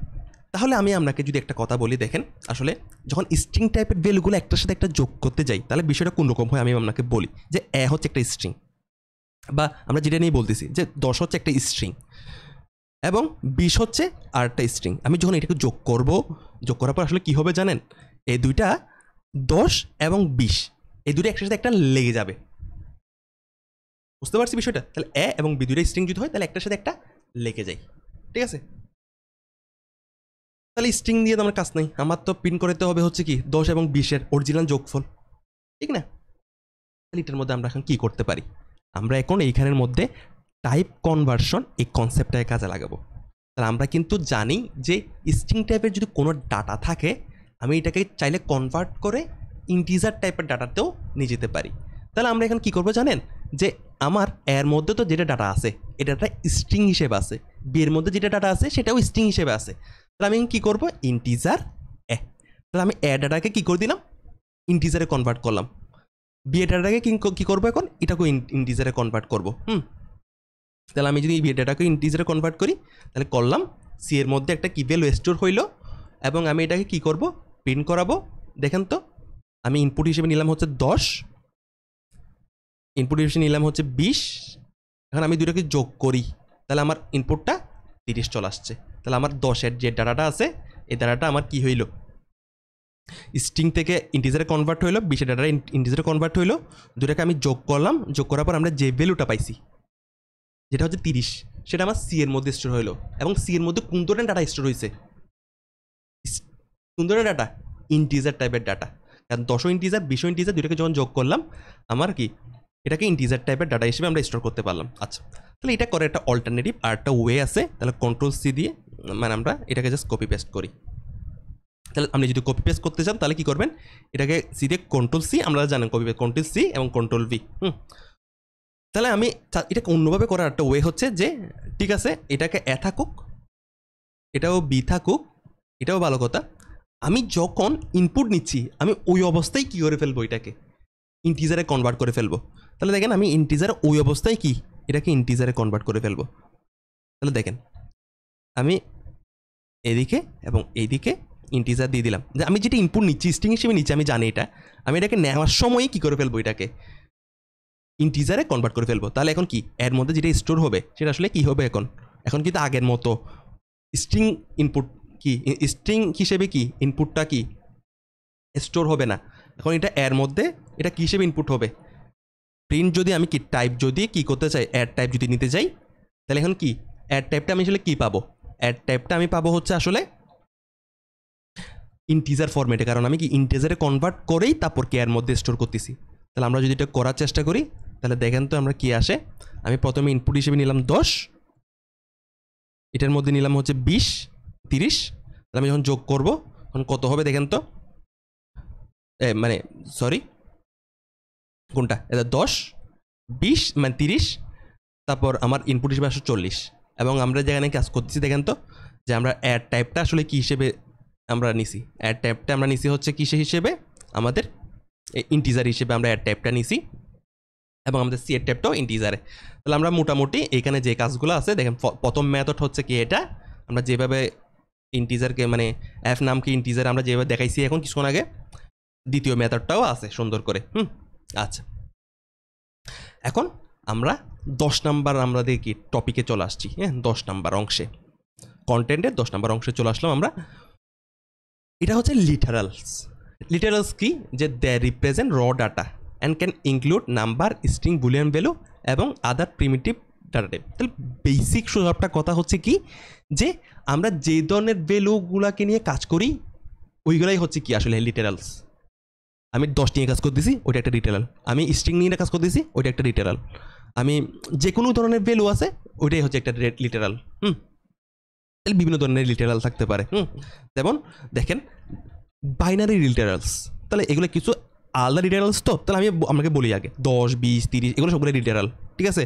তাহলে আমি আপনাকে যদি একটা কথা বলি, দেখেন আসলে যখন স্ট্রিং টাইপের ভ্যালুগুলো একটার সাথে একটা যোগ করতে যাই, তাহলে বিষয়টা কোন রকম হয় আমি আপনাকে বলি। যে এ হচ্ছে একটা স্ট্রিং, বা আমরা যেটা নিয়ে বলতেছি যে 10 হচ্ছে একটা স্ট্রিং এবং 20 হচ্ছে আর একটা স্ট্রিং। আমি যখন এটাকে যোগ করব, যোগ করার পর আসলে কি হবে জানেন, এই দুইটা 10 এবং 20 এই দুটো একসাথে একটা লেগে যাবে। বুঝতে পারছি বিষয়টা? তাহলে এ এবং বি দুইটা স্ট্রিং যদি হয় তাহলে একটার সাথে একটা লেগে যায়, ঠিক আছে। তাহলে স্ট্রিং দিয়ে তো আমার কাজ নেই, আমার তো প্রিন্ট করতে হবে হচ্ছে কি 10 এবং 20-এর অরিজিনাল যোগফল, ঠিক না। তাহলে এটার মধ্যে আমরা এখন কি করতে পারি, আমরা এখন এইখানের মধ্যে টাইপ কনভার্সন এই কনসেপ্টটাকে কাজে লাগাবো। তাহলে আমরা কিন্তু জানি যে স্ট্রিং টাইপের যদি কোনো ডাটা থাকে, আমি এটাকে চাইলে কনভার্ট করে ইন্টিজার টাইপের ডাটাতেও নিয়ে যেতে পারি। তাহলে আমরা এখন কী করবো জানেন, যে আমার এর মধ্যে তো যেটা ডাটা আছে এটা একটা স্ট্রিং হিসেবে আছে, বি এর মধ্যে যেটা ডাটা আছে সেটাও স্ট্রিং হিসেবে আছে। তাহলে আমি কী করবো, ইন্টিজার এ, তাহলে আমি এ ডাটাকে কী করে দিলাম, ইন্টিজারে কনভার্ট করলাম। বি এ ডাটাকে কী করবো, এখন এটাকেও ইন্টিজারে কনভার্ট করবো। তাহলে আমি যদি এই ডাটাকে ইন্টিজারে কনভার্ট করি, তাহলে করলাম সি এর মধ্যে একটা কি ভ্যালু স্টোর হইলো এবং আমি এটাকে কি করব, প্রিন্ট করাবো। দেখেন তো, আমি ইনপুট হিসেবে নিলাম হচ্ছে 10, ইনপুট হিসেবে নিলাম হচ্ছে 20। এখন আমি দুটোকে যোগ করি, তাহলে আমার ইনপুটটা 30 চলে আসছে। তাহলে আমার 10-এর যে ডাটাটা আছে এই ডাটাটা আমার কি হইলো, স্ট্রিং থেকে ইন্টিজারে কনভার্ট হইলো, 20-এর ডাটা ইন্টিজারে কনভার্ট হইলো। দুটাকে আমি যোগ করলাম, যোগ করার পর আমরা যে ভ্যালুটা পাইছি যেটা হচ্ছে 30, সেটা আমার সি এর মধ্যে স্টোর হইলো। এবং সি এর মধ্যে কোন ধরনের ডাটা স্টোর হয়েছে, কোন ধরনের ডাটা, ইন্টিজার টাইপের ডাটা। কারণ 10 ইন্টিজার 20 ইন্টিজার দুইটাকে যখন যোগ করলাম, আমার কি এটাকে ইন্টিজার টাইপের ডাটা হিসেবে আমরা স্টোর করতে পারলাম। আচ্ছা, তাহলে এটা করে একটা অল্টারনেটিভ আর একটা ওয়ে আছে। তাহলে কন্ট্রোল সি দিয়ে মানে আমরা এটাকে জাস্ট কপি পেস্ট করি। তাহলে আপনি যদি কপি পেস্ট করতে চান তাহলে কি করবেন, এটাকে সি দিয়ে কন্ট্রোল সি, আমরা জানেন কপি পেস্ট কন্ট্রোল সি এবং কন্ট্রোল ভি। তাহলে আমি এটাকে অন্যভাবে করার একটা ওয়ে হচ্ছে যে, ঠিক আছে এটাকে এ থাকুক, এটাও বি থাকুক, এটাও ভালো কথা। আমি যখন ইনপুট নিচ্ছি আমি ওই অবস্থায় কী করে ফেলবো, এটাকে ইন্টিজারে কনভার্ট করে ফেলবো। তাহলে দেখেন আমি ইন্টিজারে ওই অবস্থায় কি এটাকে ইন্টিজারে কনভার্ট করে ফেলবো। তাহলে দেখেন আমি এদিকে এবং এইদিকে ইন্টিজার দিয়ে দিলাম, যে আমি যেটা ইনপুট নিচ্ছি স্ট্রিং হিসেবে নিচ্ছি, আমি জানি এটা, আমি এটাকে নেওয়ার সময়ই কী করে ফেলবো, এটাকে ইন্টিজারে কনভার্ট করে ফেলবো। তাহলে এখন কি এর মধ্যে যেটা স্টোর হবে সেটা আসলে কি হবে এখন? এখন কিন্তু আগের মতো স্ট্রিং ইনপুট কি স্ট্রিং হিসেবে কি ইনপুটটা কি স্টোর হবে না। এখন এটা এর মধ্যে এটা কী হিসেবে ইনপুট হবে? প্রিন্ট যদি আমি কি টাইপ যদি কি করতে চাই, অ্যাড টাইপ যদি নিতে চাই, তাহলে এখন কি অ্যাড টাইপটা আমি আসলে কি পাবো? অ্যাড টাইপটা আমি পাবো হচ্ছে আসলে ইন্টিজার ফরম্যাটে, কারণ আমি কি ইন্টিজারে কনভার্ট করেই তারপর কে এর মধ্যে স্টোর করতেছি। তাহলে আমরা যদি এটা করার চেষ্টা করি তাহলে দেখেন তো আমরা কি আসে। আমি প্রথমে ইনপুট হিসেবে নিলাম 10, এটার মধ্যে নিলাম হচ্ছে 20, 30। তাহলে আমি যখন যোগ করব তখন কত হবে দেখেন তো, মানে সরি কোনটা, এটা 10, 20 মানে 30, তারপর আমার ইনপুট হিসেবে আসলে 40। এবং আমরা যেখানে কাজ করতেছি দেখেন তো যে আমরা অ্যাড টাইপটা আসলে কী হিসেবে আমরা নিছি, অ্যাড টাইপটা আমরা নিছি হচ্ছে কিসে হিসেবে, আমাদের ইন্টিজার হিসেবে আমরা অ্যাড টাইপটা নিছি, এবং আমাদের সি এর টাইপটাও ইন্টিজারে। তাহলে আমরা মোটামুটি এখানে যে কাজগুলো আছে দেখেন, প্রথম মেথড হচ্ছে কি এটা আমরা যেভাবে ইন্টিজারকে মানে এফ নামকে ইন্টিজার আমরা যেভাবে দেখাইছি এখন কিছুক্ষণ আগে, দ্বিতীয় মেথডটাও আছে সুন্দর করে। আচ্ছা, এখন আমরা 10 নাম্বার আমরা দেখি টপিকে চলে আসছি। হ্যাঁ, 10 নাম্বার অংশে, কন্টেন্টের 10 নাম্বার অংশে চলে আসলাম আমরা। এটা হচ্ছে লিটারালস। লিটারালস কি, যে they represent raw data and can include number, string, boolean value এবং আদার প্রিমিটিভ ডাটা টাইপ। তাহলে বেসিক সবটা কথা হচ্ছে কি, যে আমরা যে ধরনের ভ্যালুগুলোকে নিয়ে কাজ করি ওইগুলাই হচ্ছে কি আসলে লিটারালস। আমি 10 নিয়ে কাজ করতেছি, ওইটা একটা লিটারাল। আমি স্ট্রিং নিয়ে কাজ করতেছি, ওইটা একটা লিটারাল। আমি যে কোনো ধরনের ভ্যালু আছে ওইটাই হচ্ছে একটা লিটারাল। তাহলে বিভিন্ন ধরনের লিটারাল থাকতে পারে। যেমন দেখেন বাইনারি লিটারালস, তাহলে এগুলো কিছু আলাদা লিটারালস। তো তাহলে আমি আপনাকে বলি আগে 10, 20, 30 এগুলো সবগুলো লিটারাল, ঠিক আছে।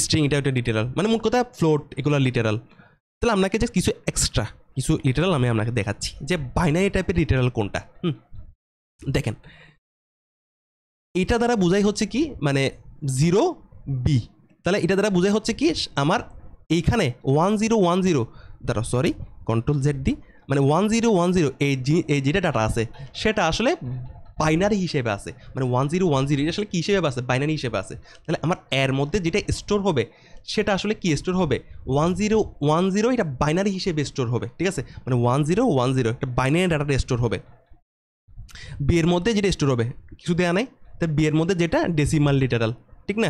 স্ট্রিং এটা একটা লিটারাল, মানে মোট কথা ফ্লোট এগুলো লিটারাল। তাহলে আপনাকে যে কিছু এক্সট্রা কিছু লিটারাল আমি আপনাকে দেখাচ্ছি যে বাইনারি টাইপের লিটারাল কোনটা। দেখেন এটা দ্বারা বোঝাই হচ্ছে কি, মানে 0B। তাহলে এটা দ্বারা বোঝাই হচ্ছে কি আমার এইখানে 1010 দ্বারা সরি কন্ট্রোল জেড দি, মানে 1010 এই যেটা ডাটা আছে সেটা আসলে বাইনারি হিসেবে আছে। মানে 1010 এটা আসলে কী হিসেবে আছে? বাইনারি হিসেবে আছে। তাহলে আমার এর মধ্যে যেটা স্টোর হবে সেটা আসলে কি স্টোর হবে? 1010 এটা বাইনারি হিসেবে স্টোর হবে, ঠিক আছে। মানে 1010 একটা বাইনারি ডাটাটা স্টোর হবে। বিয়ের মধ্যে যেটা স্টোর হবে কিছু দেওয়া নাই, তাই বিয়ের মধ্যে যেটা ডেসিমাল লিটারাল, ঠিক না।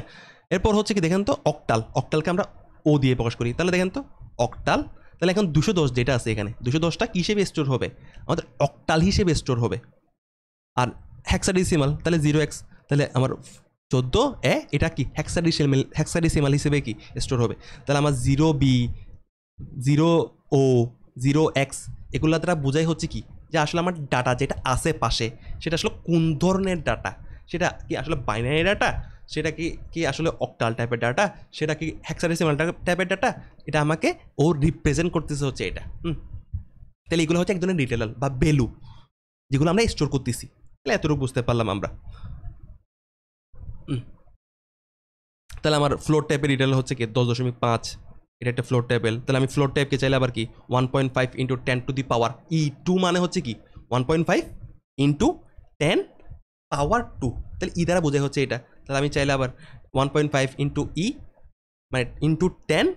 এরপর হচ্ছে কি দেখেন তো অক্টাল, অক্টালকে আমরা ও দিয়ে প্রকাশ করি। তাহলে দেখেন তো অক্টাল, তাহলে এখন 210 যেটা আছে এখানে 210টা কী হিসেবে স্টোর হবে? আমাদের অক্টাল হিসেবে স্টোর হবে। আর হেক্সাডেসিমাল তাহলে 0x, তাহলে আমার 14 এটা কি হেক্সাডেসিমাল হিসেবে কি স্টোর হবে। তাহলে আমার 0B, 0O, 0x এগুলো দ্বারা বোঝাই হচ্ছে কি, যে আসলে আমার ডাটা যেটা আছে পাশে সেটা আসলে কোন ধরনের ডাটা, সেটা কি আসলে বাইনারি ডাটা, সেটা কি আসলে অক্টাল টাইপের ডাটা, সেটা কি হেক্সাডেসিমাল টাইপের ডাটা, এটা আমাকে ও রিপ্রেজেন্ট করতেছে হচ্ছে এটা। তাহলে এগুলো হচ্ছে এক ধরনের লিটারাল বা ভ্যালু যেগুলো আমরা স্টোর করতেছি। তাহলে এতটুকু বুঝতে পারলাম আমরা। তাহলে আমার ফ্লোর টাইপের লিটারাল হচ্ছে কি 10.5, এটা একটা ফ্লোর টেবিল। তাহলে আমি ফ্লোর টাইপকে চাইলে আবার কি 1.5 into 10 to the power E2, মানে হচ্ছে কি 1.5 ইন্টু 10 পাওয়ার 2। তাহলে ই দ্বারা বোঝাই হচ্ছে এটা। তাহলে আমি চাইলে আবার 1.5 ইন্টু ই মানে ইন্টু 10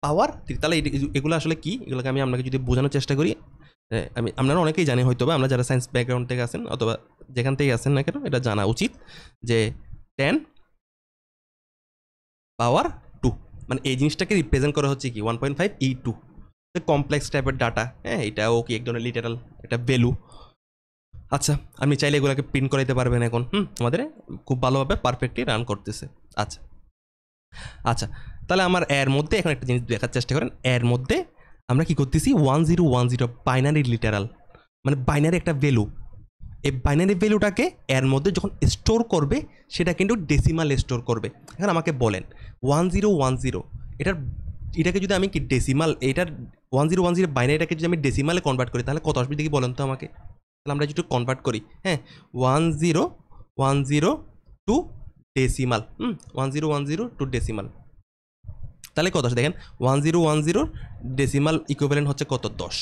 পাওয়ার 3। তাহলে এগুলো আসলে কি, এগুলোকে আমি আপনাকে যদি বোঝানোর চেষ্টা করি, আপনারা অনেকেই জানে হয়তো বা, আমরা যারা সায়েন্স ব্যাকগ্রাউন্ড থেকে আছেন অথবা যেখান থেকে আছেন না কেন, এটা জানা উচিত যে 10 পাওয়ার 2 মানে এই জিনিসটাকে রিপ্রেজেন্ট করা হচ্ছে কি 1.5 E2। কমপ্লেক্স টাইপের ডাটা, হ্যাঁ এটাও কি এক ধরনের লিটারাল, এটা ভ্যালু। আচ্ছা, আপনি চাইলে এগুলোকে প্রিন্ট করাইতে পারবেন এখন। আমাদের খুব ভালোভাবে পারফেক্টলি রান করতেছে। আচ্ছা আচ্ছা, তাহলে আমার এর মধ্যে এখন একটা জিনিস দেখার চেষ্টা করেন। এর মধ্যে আমরা কি করতেছি 1010 বাইনারি লিটারাল, মানে বাইনারি একটা ভ্যালু। এই বাইনারি ভ্যালুটাকে এর মধ্যে যখন স্টোর করবে সেটা কিন্তু ডেসিমাল স্টোর করবে। এখন আমাকে বলেন 1010 এটাকে যদি আমি কি ডেসিমাল, এটার 1010 বাইনারিটাকে যদি আমি ডেসিমালে কনভার্ট করি তাহলে কত আসবে দেখি বলেন তো আমাকে। তাহলে আমরা যদি কনভার্ট করি, হ্যাঁ 1010 টু ডেসিমাল, 1010 টু ডেসিমাল, তাহলে কত আসে দেখেন 1010 ডেসিমাল ইকুইভ্যালেন্ট হচ্ছে কত 10।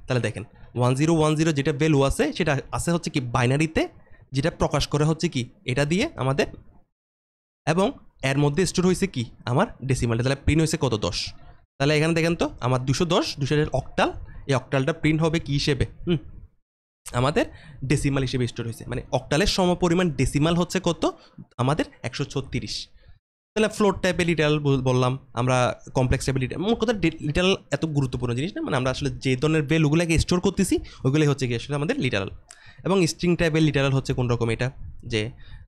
তাহলে দেখেন 1010 যেটা ভ্যালু আছে সেটা আছে হচ্ছে কি বাইনারিতে, যেটা প্রকাশ করে হচ্ছে কি এটা দিয়ে আমাদের এবং এর মধ্যে স্টোর হয়েছে কি আমার ডেসিমালটা, তাহলে প্রিন্ট হয়েছে কত 10। তাহলে এখানে দেখেন তো আমার 210 অক্টাল, এই অক্টালটা প্রিন্ট হবে কি হিসেবে, আমাদের ডেসিমাল হিসেবে স্টোর হয়েছে, মানে অক্টালের সমপরিমাণ ডেসিমাল হচ্ছে কত আমাদের 136। তাহলে ফ্লোট টাইপের লিটারাল বললাম আমরা, কমপ্লেক্স টাইপের লিটারাল, মোট কথা লিটারাল এত গুরুত্বপূর্ণ জিনিস না, মানে আমরা আসলে যে ধরনের ভ্যালুগুলোকে স্টোর করতেছি ওইগুলোই হচ্ছে কি আসলে আমাদের লিটারাল। এবং স্ট্রিং টাইপের লিটারাল হচ্ছে কোন রকম, এটা যে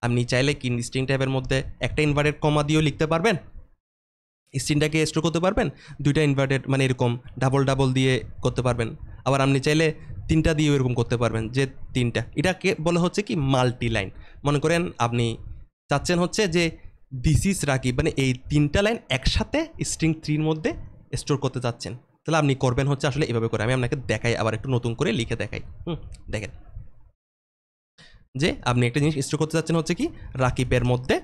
আপনি চাইলে কি স্ট্রিং টাইপের মধ্যে একটা ইনভার্টেড কমা দিয়েও লিখতে পারবেন, স্ট্রিংটাকে স্টোর করতে পারবেন, দুইটা ইনভার্টেড মানে এরকম ডাবল দিয়ে করতে পারবেন, আবার আপনি চাইলে 3টা দিয়েও এরকম করতে পারবেন, যে 3টা, এটাকে বলে হচ্ছে কি মাল্টি লাইন। মনে করেন আপনি চাচ্ছেন হচ্ছে যে দিস ইজ রাকিব, মানে এই 3টা লাইন একসাথে স্ট্রিং 3 মধ্যে স্টোর করতে চাচ্ছেন, তাহলে আপনি করবেন হচ্ছে আসলে এভাবে করে। আমি আপনাকে দেখাই, আবার একটু নতুন করে লিখে দেখাই। দেখেন যে আপনি একটা জিনিস স্টোর করতে চাচ্ছেন হচ্ছে কি রাকিবের মধ্যে,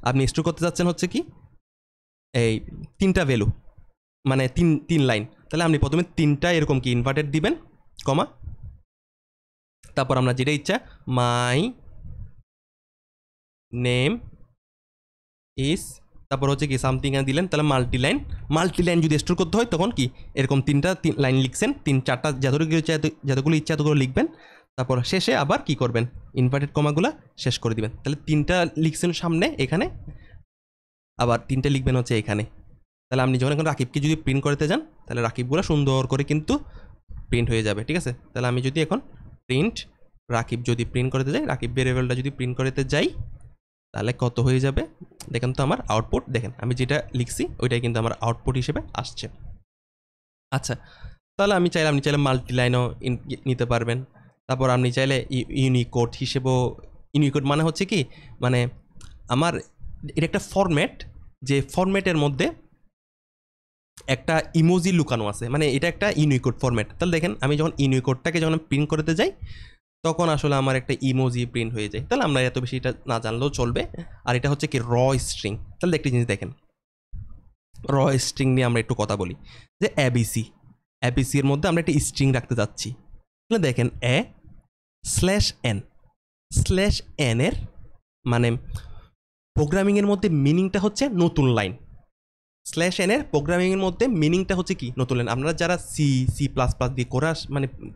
আপনি স্টোর করতে চাচ্ছেন হচ্ছে কি এই 3টা ভ্যালু, মানে 3 লাইন। তাহলে আপনি প্রথমে 3টা এরকম কি ইনভার্টেড দিবেন কমা, তারপর আমরা যেটা ইচ্ছা মাই নেম ইস, তারপর হচ্ছে কি সামথিং দিলেন, তাহলে মাল্টি লাইন যদি স্টোর করতে হয় তখন কি এরকম 3টা লাইন লিখছেন, 3-4টা যতগুলো ইচ্ছা এতগুলো লিখবেন, তারপর শেষে আবার কি করবেন ইনভার্টেড কমাগুলো শেষ করে দিবেন। তাহলে 3টা লিখছেন সামনে এখানে, আবার 3টা লিখবেন হচ্ছে এখানে। তাহলে আপনি যখন এখন রাকিবকে যদি প্রিন্ট করতে যান তাহলে রাকিবগুলো সুন্দর করে কিন্তু প্রিন্ট হয়ে যাবে, ঠিক আছে। তাহলে আমি যদি এখন প্রিন্ট রাকিব যদি প্রিন্ট করতে যাই, রাকিব ভেরিয়েবলটা যদি প্রিন্ট করতে যাই তাহলে কত হয়ে যাবে দেখেন তো, আমার আউটপুট দেখেন, আমি যেটা লিখছি ওইটাই কিন্তু আমার আউটপুট হিসেবে আসছে। আচ্ছা, তাহলে আপনি চাইলে মাল্টি লাইনও নিতে পারবেন, তারপর আপনি চাইলে ইউনিকোড হিসেবেও, ইউনিকোড মানে হচ্ছে কি মানে আমার এটা একটা ফরম্যাট, যে ফরম্যাটের মধ্যে একটা ইমোজি লুকানো আছে, মানে এটা একটা ইউনিকোড ফরম্যাট। তাহলে দেখেন আমি যখন ইউনিকোডটাকে যখন প্রিন্ট করতে যাই তখন আসলে আমার একটা ইমোজি প্রিন্ট হয়ে যায়। তাহলে আমরা এত বেশি এটা না জানলেও চলবে। আর এটা হচ্ছে কি র স্ট্রিং। তাহলে একটি জিনিস দেখেন, র স্ট্রিং নিয়ে আমরা একটু কথা বলি, যে এবিসি এর মধ্যে আমরা একটা স্ট্রিং রাখতে যাচ্ছি। তাহলে দেখেন /n এর মানে প্রোগ্রামিংয়ের মধ্যে মিনিংটা হচ্ছে নতুন লাইন, /n এর প্রোগ্রামিংয়ের মধ্যে মিনিংটা হচ্ছে কি নতুন লাইন। আপনারা যারা C++ দিয়ে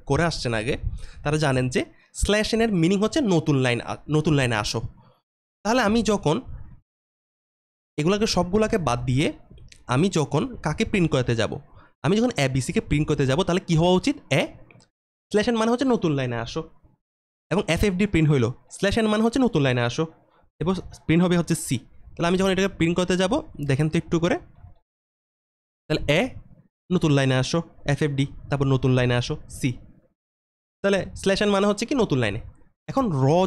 করে আসছেন আগে, তারা জানেন যে /n এর মিনিং হচ্ছে নতুন লাইনে আসো। তাহলে আমি যখন সবগুলোকে বাদ দিয়ে আমি যখন কাকে প্রিন্ট করতে যাব, আমি যখন এবিসিকে প্রিন্ট করতে যাব, তাহলে কি হওয়া উচিত, /n মানে হচ্ছে নতুন লাইনে আসো, এবং FFD প্রিন্ট হইলো /n মানে হচ্ছে নতুন লাইনে আসো, এবং প্রিন্ট হবে হচ্ছে C। তাহলে আমি যখন এটাকে প্রিন্ট করতে যাব দেখেন তো একটু করে, তাহলে নতুন লাইনে আসো FFD, তারপর নতুন লাইনে আসো C। তাহলে /n মানে হচ্ছে কি নতুন লাইনে। এখন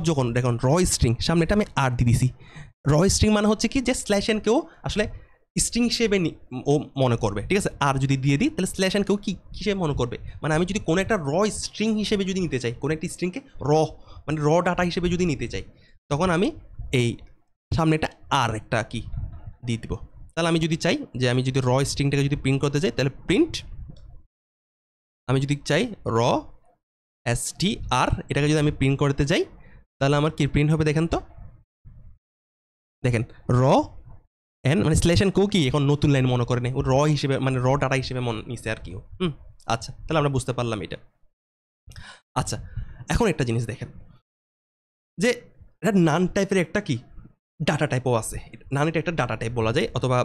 যখন দেখুন স্ট্রিং সামনে এটা আমি আর দিয়ে দিছি, স্ট্রিং মানে হচ্ছে কি যে /n কেও আসলে স্ট্রিং হিসেবে ও মনে করবে, ঠিক আছে। আর যদি দিয়ে দিই তাহলে /n কেও কি হিসেবে মনে করবে, মানে আমি যদি কোনো একটা স্ট্রিং হিসেবে যদি নিতে চাই, কোনো একটা স্ট্রিংকে মানে ডাটা হিসেবে যদি নিতে চাই, তখন আমি এই সামনে একটা আর একটা কি দিয়ে দিব। তাহলে আমি যদি চাই যে আমি যদি স্ট্রিংটাকে যদি প্রিন্ট করতে চাই, তাহলে প্রিন্ট, আমি যদি চাই str এটাকে যদি আমি প্রিন্ট করতে যাই, তাহলে আমার কি প্রিন্ট হবে দেখেন তো, দেখেন n মানে /n কেউ কি এখন নতুন লাইন মনে করে নেই, ও হিসেবে মানে ডাটা হিসেবে মনে নিছে আর কি। আচ্ছা, তাহলে আমরা বুঝতে পারলাম এটা। আচ্ছা, এখন একটা জিনিস দেখেন যে এটা নান টাইপের একটা কি ডাটা টাইপও আছে। নান এটা একটা ডাটা টাইপ বলা যায়, অথবা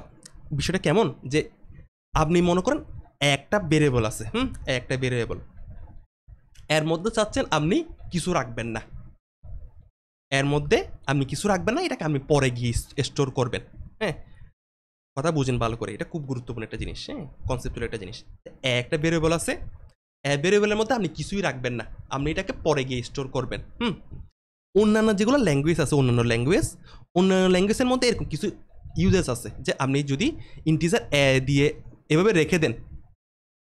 বিষয়টা কেমন যে আপনি মনে করেন একটা ভেরিয়েবল আছে, একটা ভেরিয়েবল, এর মধ্যে চাচ্ছেন আপনি কিছু রাখবেন না, এটাকে আপনি পরে গিয়ে স্টোর করবেন। হ্যাঁ, কথা বুঝেন ভালো করে, এটা খুব গুরুত্বপূর্ণ একটা জিনিস, কনসেপ্টুয়াল একটা জিনিস। একটা ভেরিয়েবল আছে, ভেরিয়েবলের মধ্যে আপনি কিছুই রাখবেন না, আপনি এটাকে পরে গিয়ে স্টোর করবেন। অন্যান্য যেগুলো ল্যাঙ্গুয়েজ আছে, অন্যান্য ল্যাঙ্গুয়েজের মধ্যে এরকম কিছু ইউজেস আছে, যে আপনি যদি ইন্টিজার দিয়ে এভাবে রেখে দেন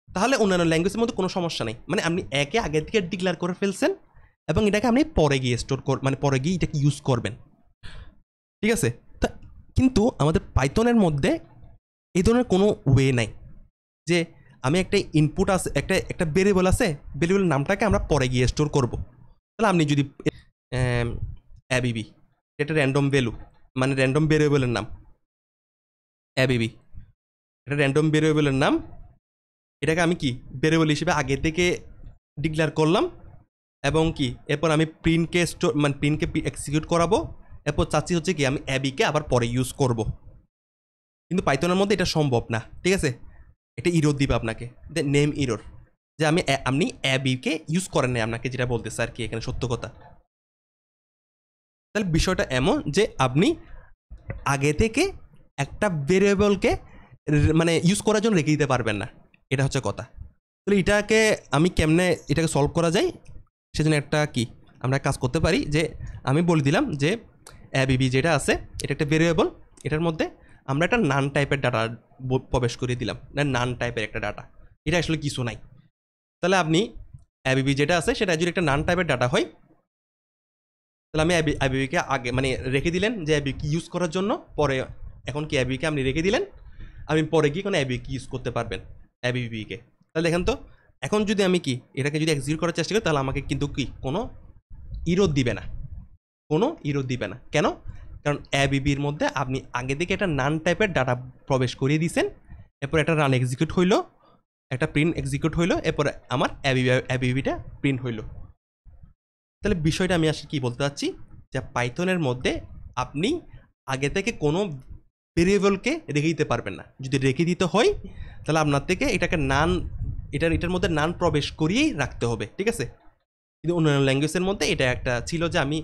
তাহলে অন্যান্য ল্যাঙ্গুয়েজের মধ্যে কোনো সমস্যা নেই, মানে আপনি একে আগে থেকে ডিক্লেয়ার করে ফেলছেন এবং এটাকে আপনি পরে গিয়ে মানে পরে গিয়ে এটাকে ইউজ করবেন, ঠিক আছে। তা কিন্তু আমাদের পাইথনের মধ্যে এই ধরনের কোনো ওয়ে নাই যে আমি একটা ইনপুট আছে, একটা ভেরিয়েবল আছে, ভেরিয়েবল নামটাকে আমরা পরে গিয়ে স্টোর করব। তাহলে আপনি যদি অ্যাবিবি এটা র্যান্ডম ভ্যালু, মানে র্যান্ডম ভেরিয়েবলের নাম অ্যাবিবি, এটা র্যান্ডম ভেরিয়েবলের নাম। এটাকে আমি কি ভেরিয়েবল হিসেবে আগে থেকে ডিক্লেয়ার করলাম, এবং কি এরপর আমি প্রিন্টকে মানে প্রিন্টকে এক্সিকিউট করাবো। এরপর চাচ্ছি হচ্ছে কি আমি অ্যাবিকে আবার পরে ইউজ করব, কিন্তু পাইথনের মধ্যে এটা সম্ভব না, ঠিক আছে। এটা ইরোর দিবে আপনাকে, নেম ইরোর, যে আপনি অ্যাবিকে ইউজ করেন নাই, আপনাকে যেটা বলতেছে আর কি এখানে সত্য কথা। তাহলে বিষয়টা এমন যে আপনি আগে থেকে একটা ভেরিয়েবলকে মানে ইউজ করার জন্য রেখে দিতে পারবেন না, এটা হচ্ছে কথা। তাহলে এটাকে আমি কেমনে এটাকে সলভ করা যায়, সেজন্য একটা কি আমরা কাজ করতে পারি, যে আমি বলে দিলাম যে অ্যাবিবি যেটা আছে এটা একটা ভেরিয়েবল, এটার মধ্যে আমরা একটা নান টাইপের ডাটা প্রবেশ করে দিলাম, নান টাইপের একটা ডাটা, এটা আসলে কিছু নাই। তাহলে আপনি অ্যাবিবি যেটা আছে সেটা যদি একটা নান টাইপের ডাটা হয়, তাহলে আমি অ্যাবিবিকে আগে মানে রেখে দিলেন যে অ্যাবিবি ইউজ করার জন্য, পরে এখন কি অ্যাবিবিকে আপনি রেখে দিলেন, আমি পরে গিয়ে কোনো অ্যাবিবি ইউজ করতে পারবেন অ্যাবিবিকে। তাহলে দেখেন তো, এখন যদি আমি কি এটাকে যদি এক্সিকিউট করার চেষ্টা করি, তাহলে আমাকে কিন্তু কি কোনো ইরোর দিবে না, কোনো ইরোর দিবে না। কেন? কারণ অ্যাবিবির মধ্যে আপনি আগে থেকে একটা নান টাইপের ডাটা প্রবেশ করিয়ে দিয়েছেন, এরপর একটা রান এক্সিকিউট হইলো, একটা প্রিন্ট এক্সিকিউট হইলো, এরপরে আমার অ্যাবিবিটা প্রিন্ট হইলো। তাহলে বিষয়টা আমি আসলে কী বলতে চাচ্ছি, যে পাইথনের মধ্যে আপনি আগে থেকে কোনো ভেরিয়েবলকে রেখে দিতে পারবেন না। যদি রেখে দিতে হয় তাহলে আপনার থেকে এটাকে এটার মধ্যে নান প্রবেশ করিয়েই রাখতে হবে, ঠিক আছে। কিন্তু অন্যান্য ল্যাঙ্গুয়েজের মধ্যে এটা একটা ছিল যে আমি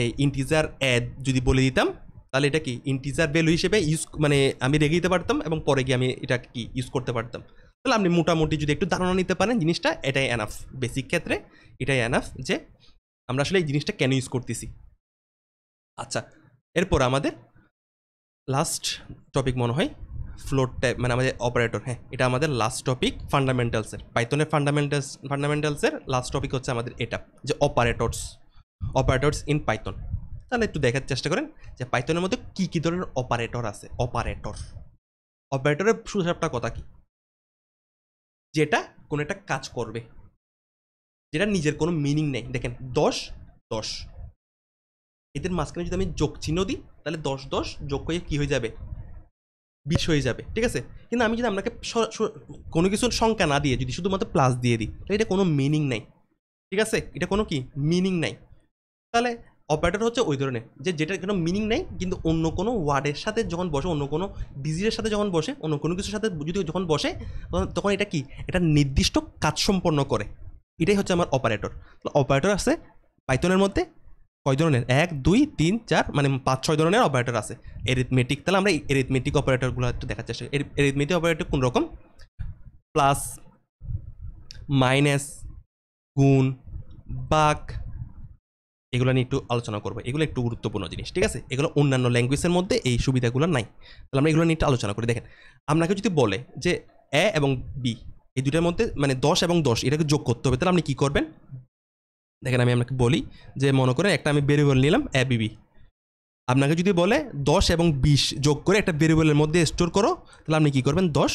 এই ইন্টিজার অ্যাড যদি বলে দিতাম, তাহলে এটা কি ইন্টিজার ভ্যালু হিসেবে মানে আমি রেখে দিতে পারতাম, এবং পরে গিয়ে আমি এটা কি ইউজ করতে পারতাম। তাহলে আপনি মোটামুটি যদি একটু ধারণা নিতে পারেন জিনিসটা, এটাই এনাফ। বেসিক ক্ষেত্রে এটাই এনাফ যে আমরা আসলে এই জিনিসটা কেন ইউজ করতেছি। আচ্ছা, এরপর আমাদের লাস্ট টপিক মনে হয় ফ্লোট টাইপ, মানে আমাদের অপারেটর। হ্যাঁ, এটা আমাদের লাস্ট টপিক ফান্ডামেন্টালসের, পাইথনের ফান্ডামেন্টালসের লাস্ট টপিক হচ্ছে আমাদের এটা, যে অপারেটরস ইন পাইথন। তাহলে একটু দেখার চেষ্টা করেন যে পাইথনের মধ্যে কী কী ধরনের অপারেটর আছে। অপারেটরের সুসাপটা কথা কি, যেটা কোনো একটা কাজ করবে, যেটা নিজের কোনো মিনিং নেই। দেখেন 10 10, এদের মাঝখানে যদি আমি যোগ চিহ্ন দিই, তাহলে 10 10 যোগ করে কী হয়ে যাবে, 20 হয়ে যাবে, ঠিক আছে। কিন্তু আমি যদি আপনাকে কোনো কিছুর সংখ্যা না দিয়ে যদি শুধুমাত্র প্লাস দিয়ে দিই, তাহলে এটা কোনো মিনিং নাই, ঠিক আছে। এটা কোনো কি মিনিং নাই। তাহলে অপারেটর হচ্ছে ওই ধরনের যেটার কোনো মিনিং নেই, কিন্তু অন্য কোনো ওয়ার্ডের সাথে যখন বসে, অন্য কোনো ডিজিটের সাথে যখন বসে, অন্য কোনো কিছুর সাথে যদি যখন বসে, তখন এটা কি এটা নির্দিষ্ট কাজ সম্পন্ন করে। এটাই হচ্ছে আমার অপারেটর। অপারেটর আছে পাইথনের মধ্যে কয় ধরনের, 1 2 3 4, মানে 5-6 ধরনের অপারেটর আছে। এরিথমেটিক, তাহলে আমরা এরিথমেটিক অপারেটরগুলো একটু দেখার চেষ্টা করি। এরিথমেটিক অপারেটর কোন রকম, প্লাস, মাইনাস, গুণ, ভাগ, এগুলো নিয়ে একটু আলোচনা করবো। এগুলো একটু গুরুত্বপূর্ণ জিনিস, ঠিক আছে। এগুলো অন্যান্য ল্যাঙ্গুয়েজের মধ্যে এই সুবিধাগুলো নাই। তাহলে আমরা এগুলো নিয়ে একটু আলোচনা করি। দেখেন, আপনাকে যদি বলে যে এ এবং বি এই দুটার মধ্যে মানে 10 এবং 10 এটাকে যোগ করতে হবে, তাহলে আপনি কী করবেন? দেখেন, আমি আপনাকে বলি যে মনে করেন একটা আমি ভেরিয়েবল নিলাম অ্যাবিবি, আপনাকে যদি বলে 10 এবং 20 যোগ করে একটা ভেরিয়েবলের মধ্যে স্টোর করো, তাহলে আপনি কী করবেন? 10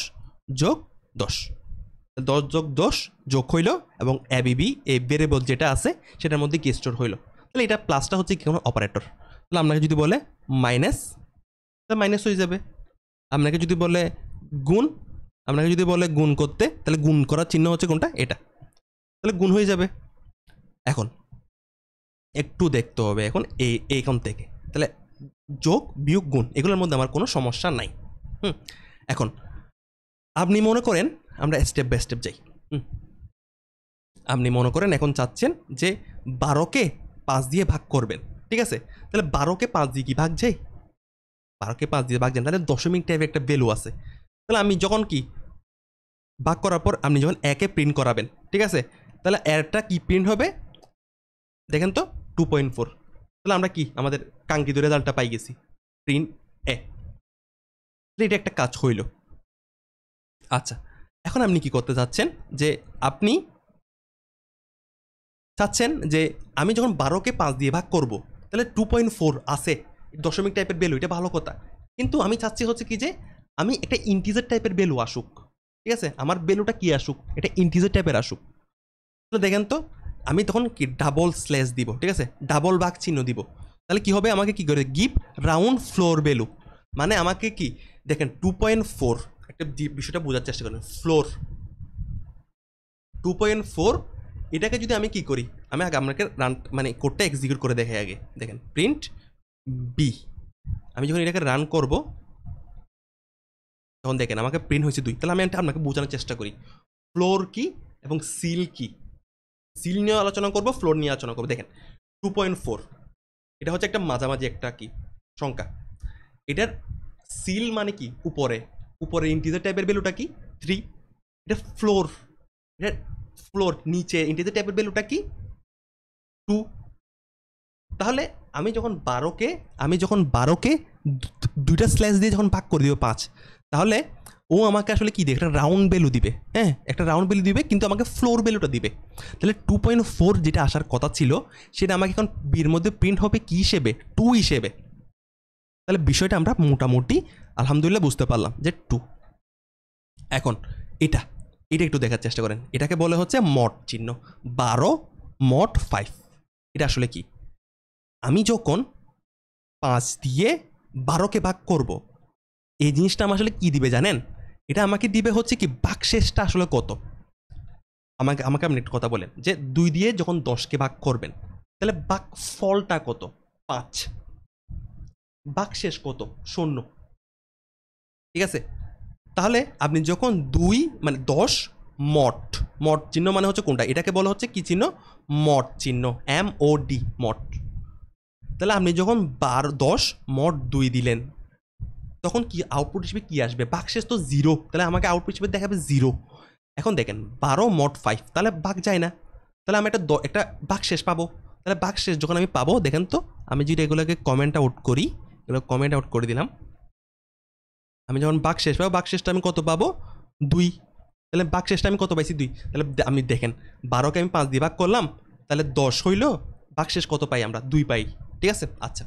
যোগ 10, 10 যোগ 10 যোগ হইল, এবং অ্যাবিবি এই ভেরিয়েবল যেটা আছে সেটার মধ্যে কি স্টোর হইল। তাহলে এটা প্লাসটা হচ্ছে কি কোনো অপারেটর। তাহলে আপনাকে যদি বলে মাইনাস, তাহলে মাইনাস হয়ে যাবে। আপনাকে যদি বলে গুণ, আপনাকে যদি বলে গুণ করতে, তাহলে গুণ করার চিহ্ন হচ্ছে কোনটা, এটা, তাহলে গুণ হয়ে যাবে। এখন একটু দেখতে হবে এখন এইখান থেকে, তাহলে যোগ বিয়োগ গুণ এগুলোর মধ্যে আমার কোনো সমস্যা নাই। এখন আপনি মনে করেন আমরা স্টেপ বাই স্টেপ যাই। আপনি মনে করেন এখন চাচ্ছেন যে 12কে 5 দিয়ে ভাগ করবেন, ঠিক আছে। তাহলে 12কে 5 দিয়ে কি ভাগ যায়? 12কে 5 দিয়ে ভাগ যান, তাহলে দশমিক টাইপের একটা ভ্যালু আছে। তাহলে আমি যখন কি ভাগ করার পর আপনি যখন একে প্রিন্ট করাবেন, ঠিক আছে, তাহলে এরটা কি প্রিন্ট হবে দেখেন তো, 2.4। তাহলে আমরা কি আমাদের কাঙ্ক্ষিত রেজাল্টটা পাই গেছি, প্রিন্ট এ। এটা একটা কাজ হইল। আচ্ছা, এখন আপনি কি করতে চাচ্ছেন, যে আপনি চাচ্ছেন যে আমি যখন 12কে 5 দিয়ে ভাগ করব, তাহলে 2.4 আছে, দশমিক টাইপের ভ্যালু, এটা ভালো কথা। কিন্তু আমি চাচ্ছি হচ্ছে কি যে আমি একটা ইন্টিজার টাইপের ভ্যালু আসুক, ঠিক আছে। আমার ভ্যালুটা কি আসুক, এটা ইন্টিজার টাইপের আসুক। তো দেখেন তো, আমি তখন কি ডাবল স্ল্যাশ দিব, ঠিক আছে, ডাবল ভাগ চিহ্ন দিব। তাহলে কি হবে, আমাকে কি করে গিভ রাউন্ড ফ্লোর ভ্যালু, মানে আমাকে কি দেখেন 2.4, একটা বিষয়টা বোঝার চেষ্টা করেন, ফ্লোর 2.4, এটাকে যদি আমি কি করি, আমি আগে আপনাকে রান মানে কোডটা এক্সিকিউট করে দেখে আগে দেখেন প্রিন্ট বি, আমি যখন এটাকে রান করব তখন দেখেন আমাকে প্রিন্ট হয়েছে 2। তাহলে আমি আপনাকে বোঝানোর চেষ্টা করি ফ্লোর কি এবং সিল কি। সিল নিয়ে আলোচনা করব, ফ্লোর নিয়ে আলোচনা করবো। দেখেন 2.4 এটা হচ্ছে একটা মাঝামাঝি একটা কি সংখ্যা, এটার সিল মানে কি উপরে, উপরে ইন্টিজার টাইপের ভ্যালুটা কি 3, এটা ফ্লোর, এটা ফ্লোর নিচে ইন্টিজার টাইপের ভ্যালুটা কি 2। তাহলে আমি যখন 12কে দুইটা স্ল্যাশ দিয়ে যখন ভাগ করে দিব 5, তাহলে ও আমাকে আসলে কি দিবে, একটা রাউন্ড ভ্যালু দিবে, হ্যাঁ একটা রাউন্ড ভ্যালু দিবে, কিন্তু আমাকে ফ্লোর ভ্যালুটা দিবে। তাহলে 2.4 যেটা আসার কথা ছিল সেটা আমাকে এখন বির মধ্যে প্রিন্ট হবে কি হিসেবে, 2 হিসেবে। তাহলে বিষয়টা আমরা মোটামুটি আলহামদুলিল্লাহ বুঝতে পারলাম যে 2। এখন এটা একটু দেখার চেষ্টা করেন, এটাকে বলে হচ্ছে মড চিহ্ন, 12 মড 5। এটা আসলে কি, আমি যখন 5 দিয়ে 12কে ভাগ করব, এই জিনিসটা আমার আসলে কি দিবে জানেন, এটা আমাকে দিবে হচ্ছে কি ভাগশেষটা আসলে কত। আমাকে আপনি একটা কথা বলেন যে 2 দিয়ে যখন 10কে ভাগ করবেন তাহলে ভাগ ফলটা কত 5, ভাগশেষ কত 0, ঠিক আছে। তাহলে আপনি যখন 2 মানে 10 মড চিহ্ন মানে হচ্ছে কোনটা, এটাকে বলা হচ্ছে কি চিহ্ন, মড চিহ্ন, MOD মড। তাহলে আপনি যখন 10 মড 2 দিলেন তখন কি আউটপুট হিসেবে কি আসবে, ভাগশেষ তো 0, তাহলে আমাকে আউটপুট হিসেবে দেখাবে 0। এখন দেখেন 12 মড 5, তাহলে ভাগ যায় না, তাহলে আমি একটা ভাগশেষ পাবো। তাহলে ভাগশেষ যখন আমি পাবো, দেখেন তো আমি যদি এগুলোকে কমেন্ট আউট করি, এগুলো কমেন্ট আউট করে দিলাম, আমি যখন ভাগশেষ পাবো, ভাগশেষটা আমি কত পাবো 2, তাহলে ভাগশেষটা আমি কত পাইছি 2। তাহলে আমি দেখেন 12কে আমি 5 দিয়ে ভাগ করলাম, তাহলে 10 হইল, ভাগশেষ কত পাই আমরা 2 পাই, ঠিক আছে। আচ্ছা,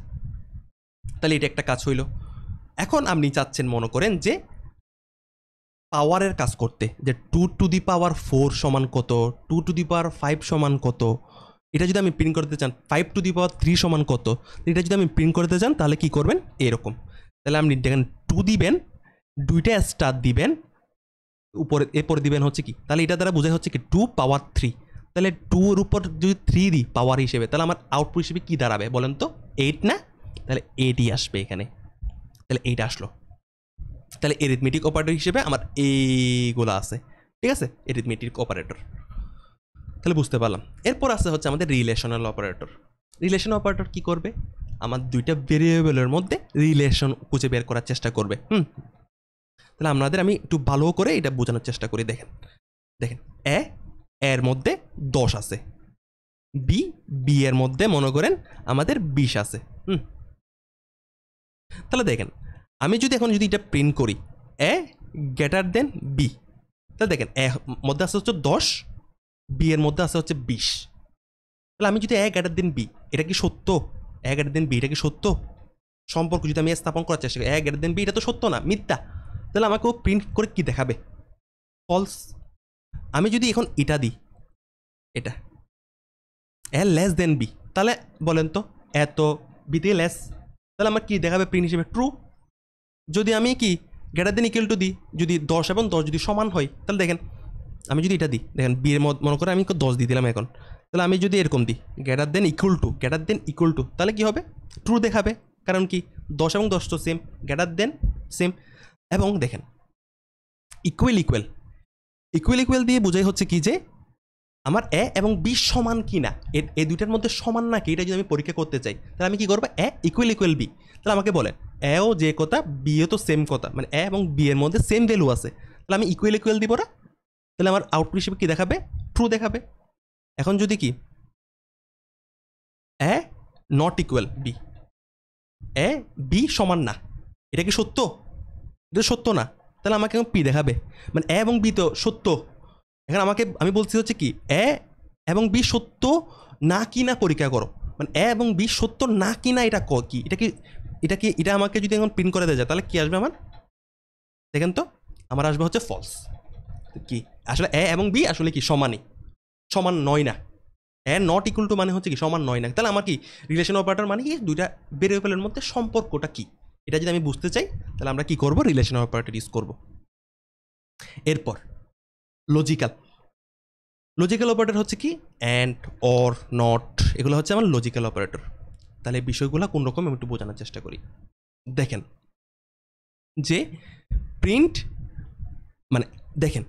তাহলে এটা একটা কাজ হইল। এখন আপনি চাচ্ছেন মনে করেন যে পাওয়ারের কাজ করতে, যে 2⁴ সমান কত, 2⁵ সমান কত, এটা যদি আমি প্রিন্ট করতে চান 5⁵ সমান কত, এটা যদি আমি প্রিন্ট করতে চান তাহলে কি করবেন এরকম। তাহলে আপনি দেখেন 2 দিবেন, 2টা স্টার দিবেন, উপরে এরপরে দিবেন হচ্ছে কি, তাহলে এটা দ্বারা বোঝায় হচ্ছে কি 2⁻3। তাহলে 2 এর উপর যদি 3 দিই পাওয়ার হিসেবে, তাহলে আমার আউটপুট হিসেবে কি দাঁড়াবে বলেন তো 8 না, তাহলে 8ই আসবে এখানে, তাহলে 8 আসলো। তাহলে এরিথমেটিক অপারেটর হিসেবে আমার এইগুলো আছে, ঠিক আছে, এরিথমেটিক অপারেটর। তাহলে বুঝতে পারলাম। এরপর আছে হচ্ছে আমাদের রিলেশনাল অপারেটর। রিলেশন অপারেটর কি করবে, আমার দুইটা ভেরিয়েবলের মধ্যে রিলেশন খুঁজে বের করার চেষ্টা করবে। তাহলে আমি একটু ভালো করে এটা বোঝানোর চেষ্টা করি। দেখেন এর মধ্যে 10 আছে, বি এর মধ্যে মনে করেন আমাদের 20 আছে। তাহলে দেখেন আমি যদি এখন এটা প্রিন্ট করি এ গ্রেটার দেন বি, তাহলে দেখেন এ মধ্যে আছে হচ্ছে 10, বি এর মধ্যে আছে হচ্ছে 20। তাহলে আমি যদি এ গ্রেটার দেন বি, এটা কি সত্য, এ গ্রেটার দেন বি এটা কি সত্য সম্পর্ক যদি আমি স্থাপন করার চেষ্টা করি, এ গ্রেটার দেন বি এটা তো সত্য না, মিথ্যা। তাহলে আমাকে ও প্রিন্ট করে কি দেখাবে, ফলস। আমি যদি এখন এটা দিই, এটা এ লেস দেন বি, তাহলে বলেন তো এত বিতে লেস, তাহলে আমার কি দেখাবে প্রিন্ট হিসেবে ট্রু। যদি আমি কি গ্রেটার দেন ইকুয়াল টু দিই, যদি 10 এবং 10 যদি সমান হয়, তাহলে দেখেন আমি যদি এটা দিই, দেখেন বি এর মনে করে আমি 10 দিয়ে দিলাম এখন, তাহলে আমি যদি এরকম দিই গ্রেটার দেন ইকুয়াল টু, তাহলে কি হবে ট্রু দেখাবে, কারণ কি 10 এবং 10 তো সেম, গ্রেটার দেন সেম। এবং দেখেন ইকুয়াল দিয়ে বোঝাই হচ্ছে কি যে আমার এ এবং বি সমান কি না, এই দুইটার মধ্যে সমান নাকি, এটা যদি আমি পরীক্ষা করতে চাই তাহলে আমি কি করবো, এ ইকুয়াল বি। তাহলে আমাকে বলেন এও যে কথা বিও তো সেম কথা, মানে এ এবং বি এর মধ্যে সেম ভ্যালু আছে, তাহলে আমি ইকুয়াল দিব না, তাহলে আমার আউটপুট হিসেবে কি দেখাবে ট্রু দেখাবে। এখন যদি কি A not equal B, A B সমান না, এটা কি সত্য, এটা সত্য না, তাহলে আমাকে পি দেখাবে, মানে এ এবং বি তো সত্য। এখন আমি বলছি হচ্ছে কি এ এবং বি সত্য না কি না পরীক্ষা করো, মানে এ এবং বি সত্য না কি না, এটা কি এটা আমাকে যদি এখন প্রিন্ট করে দেওয়া যায় তাহলে কি আসবে আমার, দেখেন তো আমার আসবে হচ্ছে ফলস। কি আসলে এ এবং বি আসলে কি সমান নয় না, অ্যান্ড নট ইকুয়াল টু মানে হচ্ছে কি সমান নয় না, তাহলে আমার কি রিলেশন অপারেটর মানে কি দুইটা ভেরিয়েবলের মধ্যে সম্পর্কটা কি এটা যদি আমি বুঝতে চাই তাহলে আমরা কি করব, রিলেশন অপারেটর ইউজ করব। এরপর লজিক্যাল অপারেটর হচ্ছে কি অ্যান্ড, অর, নট, এগুলো হচ্ছে আমার লজিক্যাল অপারেটর। তাহলে এই বিষয়গুলো কোন রকম আমি একটু বোঝানোর চেষ্টা করি। দেখেন যে প্রিন্ট মানে দেখেন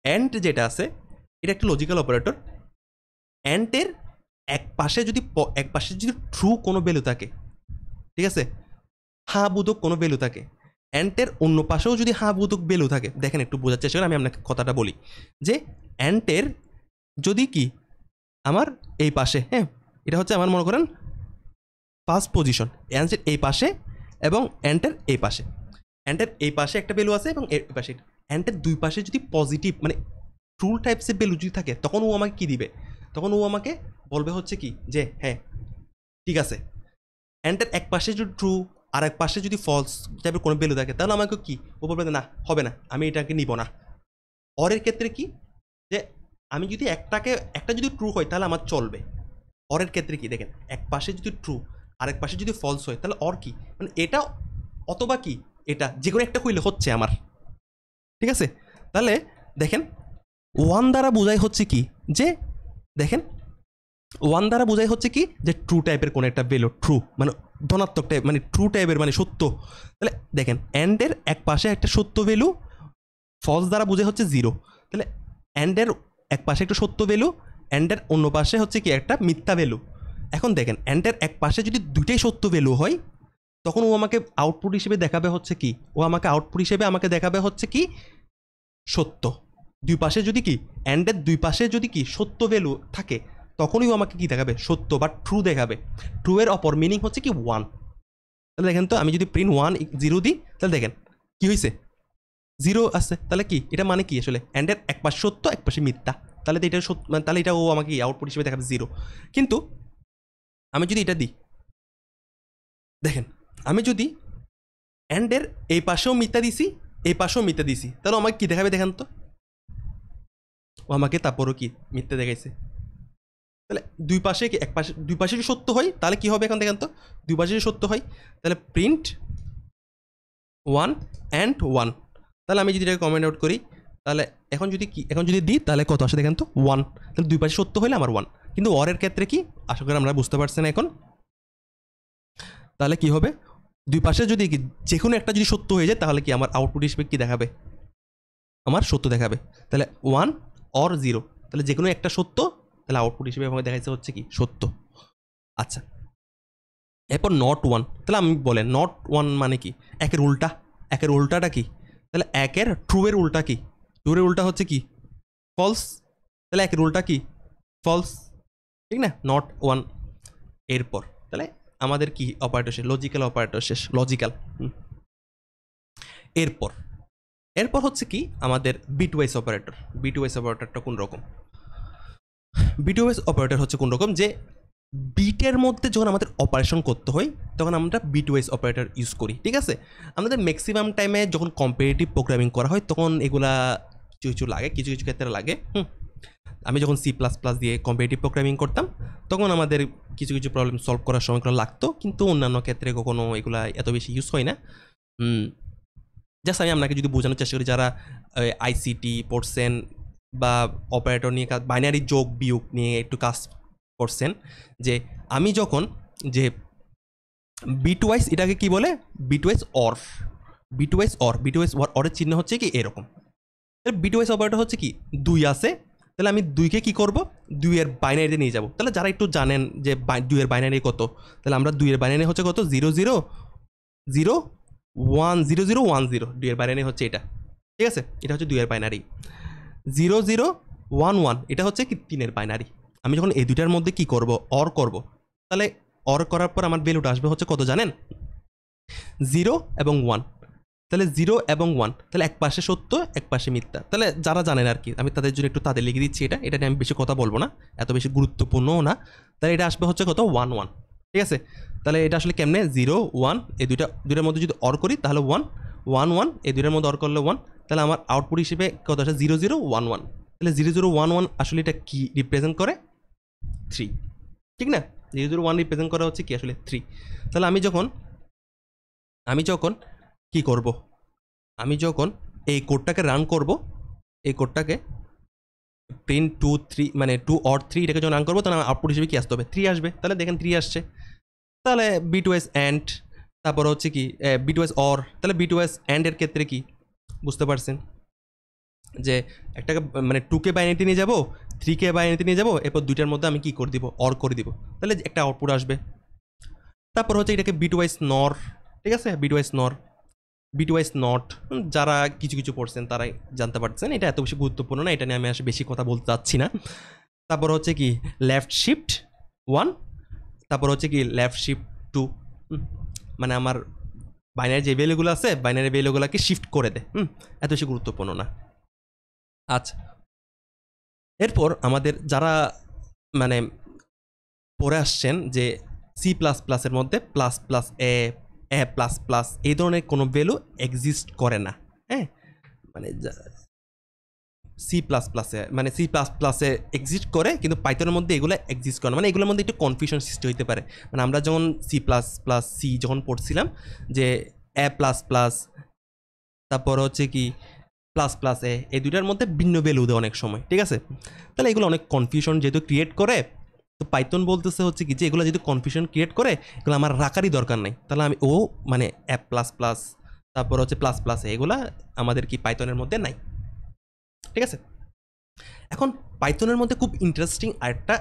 অ্যান্ড যেটা আছে এটা একটা লজিক্যাল অপারেটর। অ্যান্ডের এক পাশে যদি ট্রু কোনো ভ্যালু থাকে, ঠিক আছে, হ্যাঁ বোধক কোনো ভ্যালু থাকে, অ্যান্টের অন্য পাশেও যদি হ্যাঁ বোধক ভ্যালু থাকে, দেখেন একটু বোঝার চেষ্টা করি, আমি আপনাকে কথাটা বলি যে অ্যান্টের যদি কি আমার এই পাশে, হ্যাঁ এটা হচ্ছে আমার মনে করেন ফার্স্ট পজিশন, অ্যান্টের এই পাশে এবং অ্যান্টের এই পাশে, অ্যান্টের এই পাশে একটা ভ্যালু আছে এবং এই পাশে, অ্যান্টের দুই পাশে যদি পজিটিভ মানে ট্রু টাইপসের ভ্যালু যদি থাকে তখন ও আমাকে কি দিবে, তখন ও আমাকে বলবে হচ্ছে কি যে হ্যাঁ ঠিক আছে। অ্যান্টের এক পাশে যদি ট্রু আর এক পাশে যদি ফলস টাইপের কোনো ভ্যালু থাকে তাহলে আমাকে কি ও বলবে না হবে না, আমি এটাকে নিব না। অরের ক্ষেত্রে কি যে আমি যদি একটা যদি ট্রু হয় তাহলে আমার চলবে। অরের ক্ষেত্রে কি দেখেন এক পাশে যদি ট্রু আরেক পাশে যদি ফলস হয় তাহলে অর কি মানে এটা অথবা কি এটা যে কোনো একটা হইলে হচ্ছে আমার, ঠিক আছে। তাহলে দেখেন ওয়ান দ্বারা বোঝাই হচ্ছে কি যে দেখেন ওয়ান দ্বারা বোঝাই হচ্ছে কি যে ট্রু টাইপের কোনো একটা ভ্যালু, ট্রু মানে ধনাত্মক টাইপ মানে ট্রু টাইপের মানে সত্য। তাহলে দেখেন অ্যান্ডের এক পাশে একটা সত্য ভ্যালু, ফলস দ্বারা বোঝাই হচ্ছে জিরো। তাহলে অ্যান্ডের এক পাশে একটা সত্য ভ্যালু, অ্যান্ডের অন্য পাশে হচ্ছে কি একটা মিথ্যা ভ্যালু। এখন দেখেন অ্যান্ডের এক পাশে যদি দুইটাই সত্য ভ্যালু হয় তখন ও আমাকে আউটপুট হিসেবে দেখাবে হচ্ছে কি, ও আমাকে আউটপুট হিসেবে আমাকে দেখাবে হচ্ছে কি সত্য। দুই পাশে যদি কি অ্যান্ডের দুই পাশে যদি কি সত্য ভ্যালু থাকে তখনই ও আমাকে কি দেখাবে সত্য বা ট্রু দেখাবে। ট্রু এর অপর মিনিং হচ্ছে কি ওয়ান। তাহলে দেখেন তো আমি যদি প্রিন্ট 1 0 দিই তাহলে দেখেন কি হয়েছে, জিরো আসছে। তাহলে কি এটা মানে কি আসলে অ্যান্ডের এক পাশে সত্য এক পাশে মিথ্যা, তাহলে তো এটা সত্য মানে তাহলে এটা ও আমাকে আউটপুট হিসেবে দেখাবে জিরো। কিন্তু আমি যদি এটা দিই দেখেন আমি যদি অ্যান্ডের এই পাশেও মিথ্যা দিছি এই পাশেও মিথ্যা দিছি তাহলে আমাকে কি দেখাবে দেখেন তো, ও আমাকে তারপরও কি মিথ্যা দেখাইছে। তাহলে দুই পাশে কি এক পাশে দুই পাশে যদি সত্য হয় তাহলে কি হবে এখন দেখেন তো, দুই পাশে যদি সত্য হয় তাহলে প্রিন্ট 1 and 1। তাহলে আমি যদি এটাকে কমেন্ট আউট করি তাহলে এখন যদি দিই তাহলে কত আসে দেখেন তো 1। তাহলে দুই পাশে সত্য হলে আমার 1, কিন্তু অরের ক্ষেত্রে কি আশা করি আমরা বুঝতে পারছেন এখন। তাহলে কি হবে দুই পাশে যদি কি যে কোনো একটা যদি সত্য হয়ে যায় তাহলে কি আমার আউটপুট হিসেবে কি দেখাবে, আমার সত্য দেখাবে। তাহলে 1 or 0, তাহলে যে কোনো একটা সত্য, তাহলে আউটপুট হিসেবে আমাকে দেখাচ্ছে হচ্ছে কি সত্য। আচ্ছা এরপর নট 1, তাহলে আমি বলেন নট 1 মানে কি একের উল্টা, একের উল্টাটা কি, তাহলে একের ট্রু এর উল্টা কি, ট্রু এর উল্টা হচ্ছে কি ফলস, তাহলে একের উল্টা কি ফলস, ঠিক না, নট 1। এরপর তাহলে আমাদের কি অপারেটর শেষ, লজিক্যাল অপারেটর শেষ, লজিক্যাল। এরপর হচ্ছে কি আমাদের বিটওয়াইজ অপারেটর। বিটওয়াইজ অপারেটরটা কোন রকম, বিটওয়াইজ অপারেটর হচ্ছে কোন রকম যে বিটের মধ্যে যখন আমাদের অপারেশন করতে হয় তখন আমরা বিটওয়াইজ অপারেটর ইউজ করি, ঠিক আছে। আমাদের ম্যাক্সিমাম টাইমে যখন কম্পিটিটিভ প্রোগ্রামিং করা হয় তখন এগুলা কিছু লাগে, কিছু ক্ষেত্রে লাগে। আমি যখন C++ দিয়ে কম্পিটিটিভ প্রোগ্রামিং করতাম তখন আমাদের কিছু প্রবলেম সলভ করার সময় লাগতো, কিন্তু অন্যান্য ক্ষেত্রে কখনো এগুলা এত বেশি ইউজ হয় না। জাস্ট আমি আপনাকে যদি বোঝানোর চেষ্টা করি যারা আইসিটি পড়ছেন বা অপারেটর নিয়ে কাজ, বাইনারি যোগ বিয়োগ নিয়ে একটু কাজ করছেন, যে আমি যখন যে বিটওয়াইজ এটাকে কি বলে বিটওয়াইজ অরের চিহ্ন হচ্ছে কি এরকম। বিটওয়াইজ অপারেটর হচ্ছে কি 2 আছে, তাহলে আমি 2কে কি করব 2 এর বাইনারিতে নিয়ে যাব। তাহলে যারা একটু জানেন যে 2 এর বাইনারি কত, তাহলে আমরা 2 এর বাইনারি হচ্ছে কত 0 0 0 1 0 0 1 0, 2 এর বাইনারি হচ্ছে এটা, ঠিক আছে, এটা হচ্ছে 2 এর বাইনারি। 0 0 1 1 এটা হচ্ছে কি 3 এর বাইনারি। আমি যখন এই দুইটার মধ্যে কি করব অর করব, তাহলে অর করার পর আমার ভ্যালুটা আসবে হচ্ছে কত জানেন 0 এবং 1। তাহলে 0 এবং 1, তাহলে এক পাশে সত্য এক পাশে মিথ্যা। তাহলে যারা জানেন আর কি আমি তাদের জন্য একটু তাদের লিখে দিচ্ছি, এটা নিয়ে আমি বেশি কথা বলবো না, এত বেশি গুরুত্বপূর্ণও না। তাহলে এটা আসবে হচ্ছে কত 1 1, ঠিক আছে। তাহলে এটা আসলে কেমনে 0 1 এই দুইটার মধ্যে যদি অর করি তাহলে 1 1 1, এই দুইটার মধ্যে অর করলে 1, তাহলে আমার আউটপুট হিসেবে কত আসে 0 0 1 1। তাহলে 0 0 1 1 আসলে এটা কি রিপ্রেজেন্ট করে 3, ঠিক না? 001 রিপ্রেজেন্ট করা হচ্ছে কি আসলে 3। তাহলে আমি যখন কি করব, আমি যখন এই কোডটাকে রান করব, এই কোডটাকে প্রিন্ট 2 3 মানে 2 or 3 এটাকে যখন রান করবো তাহলে আমার আউটপুট হিসেবে কি আসতে হবে, 3 আসবে। তাহলে দেখেন 3 আসছে। তাহলে বিটওয়াইজ অ্যান্ড, তারপর হচ্ছে কি বিটওয়াইজ অর। তাহলে বিটওয়াইজ অ্যান্ডের ক্ষেত্রে কি বুঝতে পারছেন যে একটাকে মানে 2কে বাইনারিতে নিয়ে যাবো, 3কে বাইনারিতে নিয়ে যাবো, এরপর দুইটার মধ্যে আমি কি করে দিব, অর করে দিব, তাহলে একটা আউটপুট আসবে। তারপর হচ্ছে এটাকে বিটওয়াইজ নর, ঠিক আছে, বিটওয়াইজ নর, বিটওয়াইজ নট। যারা কিছু কিছু পড়ছেন তারাই জানতে পারছেন, এটা এত বেশি গুরুত্বপূর্ণ না, এটা নিয়ে আমি আসলে বেশি কথা বলতে চাচ্ছি না। তারপর হচ্ছে কি লেফট শিফট 1, তারপর হচ্ছে কি লেফট শিফট 2, মানে আমার বাইনারি যে ভ্যালুগুলো আছে বাইনারি ভ্যালুগুলোকে শিফট করে দেয়। এত বেশি গুরুত্বপূর্ণ না। আচ্ছা, এরপর আমাদের যারা মানে পড়ে আসছেন যে সি প্লাস প্লাসের মধ্যে প্লাস প্লাস এ, এ প্লাস প্লাস এই ধরনের কোনো ভ্যালু এক্সিস্ট করে না। হ্যাঁ, মানে সি প্লাস প্লাসে মানে সি প্লাস প্লাসে এক্সিস্ট করে, কিন্তু পাইথনের মধ্যে এগুলো এক্সিস্ট করে না। মানে এগুলোর মধ্যে একটু কনফিউশন সৃষ্টি হতে পারে। মানে আমরা যখন সি প্লাস প্লাস সি যখন পড়ছিলাম যে এ প্লাস প্লাস, তারপর হচ্ছে কি প্লাস প্লাস এ, এই দুইটার মধ্যে ভিন্ন ভ্যালু দেয় অনেক সময়, ঠিক আছে? তাহলে এগুলো অনেক কনফিউশন যেহেতু ক্রিয়েট করে, তো পাইথন বলতেছে হচ্ছে কি যে এগুলো যেহেতু কনফিউশন ক্রিয়েট করে, এগুলো আমার রাখারই দরকার নাই। তাহলে আমি মানে এ প্লাস প্লাস, তারপর হচ্ছে প্লাস প্লাস এ, এগুলা আমাদের কি পাইথনের মধ্যে নাই, ঠিক আছে? এখন পাইথনের মধ্যে খুব ইন্টারেস্টিং আরেকটা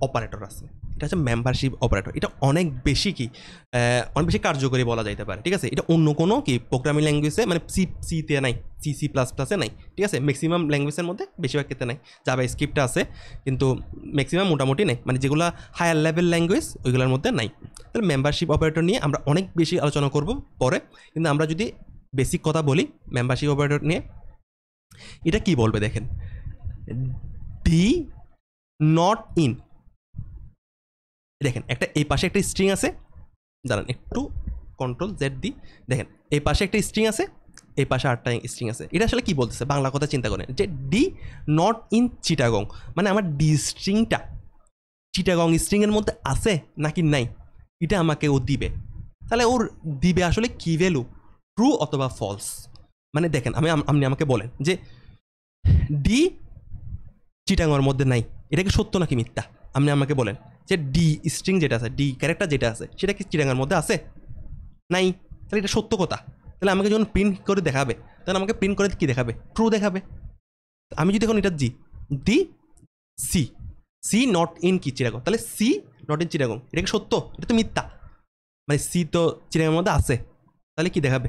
অপারেটর আছে, এটা হচ্ছে মেম্বারশিপ অপারেটর। এটা অনেক বেশি কার্যকরী বলা যাইতে পারে, ঠিক আছে? এটা অন্য কোনো কি প্রোগ্রামিং ল্যাঙ্গুয়েজে মানে সিতে নাই, সি প্লাস প্লাসে নাই, ঠিক আছে? ম্যাক্সিমাম ল্যাঙ্গুয়েজের মধ্যে বেশিরভাগ ক্ষেত্রে নাই। জাভা স্ক্রিপ্ট আছে কিন্তু ম্যাক্সিমাম মোটামুটি নেই, মানে যেগুলো হায়ার লেভেল ল্যাঙ্গুয়েজ ওইগুলোর মধ্যে নাই। তাহলে মেম্বারশিপ অপারেটর নিয়ে আমরা অনেক বেশি আলোচনা করব পরে, কিন্তু আমরা যদি বেসিক কথা বলি মেম্বারশিপ অপারেটর নিয়ে, এটা কি বলবে দেখেন, ডি নট ইন, দেখেন একটা এই পাশে একটা স্ট্রিং আছে, দাঁড়ান একটু কন্ট্রোল জেড দি, দেখেন এই পাশে একটা স্ট্রিং আছে, এই পাশে আটটা স্ট্রিং আছে। এটা আসলে কি বলতেছে বাংলা কথা চিন্তা করেন, যে ডি নট ইন চিটাগং, মানে আমার ডি স্ট্রিংটা চিটাগং স্ট্রিংয়ের মধ্যে আছে নাকি নাই, এটা আমাকে ও দিবে। তাহলে ওর দিবে আসলে কি ভ্যালু, ট্রু অথবা ফলস। মানে দেখেন আপনি আমাকে বলেন যে ডি চিটাগংয়ের মধ্যে নাই, এটা কি সত্য নাকি মিথ্যা? আপনি আমাকে বলেন যে ডি স্ট্রিং যেটা আছে, ডি ক্যারেক্টার যেটা আছে, সেটা কি চিটাগংয়ের মধ্যে আছে, নাই। তাহলে এটা সত্য কথা। তাহলে আমাকে যখন প্রিন্ট করে দেখাবে, তাহলে আমাকে প্রিন্ট করে কি দেখাবে, ট্রু দেখাবে। আমি যদি এখন এটা D C, C not in কি চিটাগং, তাহলে সি নট ইন চিটাগং, এটা কি সত্য? এটা তো মিথ্যা, মানে সি তো চিটাগংয়ের মধ্যে আছে, তাহলে কি দেখাবে,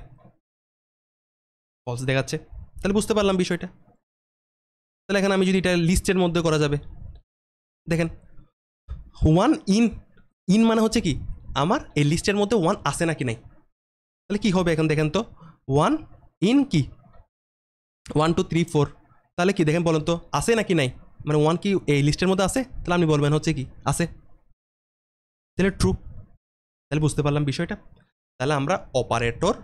ফলস দেখাচ্ছে। তাহলে বুঝতে পারলাম বিষয়টা। তাহলে এখানে আমি যদি এটা লিস্টের মধ্যে করা যাবে, দেখেন ওয়ান ইন মানে হচ্ছে কি আমার এই লিস্টের মধ্যে ওয়ান আসে নাকি নাই। তাহলে কি হবে এখন দেখেন তো, ওয়ান ইন কি 1 2 3 4, তাহলে কি দেখেন বলেন তো আসে নাকি নাই, মানে ওয়ান কি এই লিস্টের মধ্যে আসে, তাহলে আপনি বলবেন হচ্ছে কি আসে, তাহলে ট্রু। তাহলে বুঝতে পারলাম বিষয়টা। তাহলে আমরা অপারেটর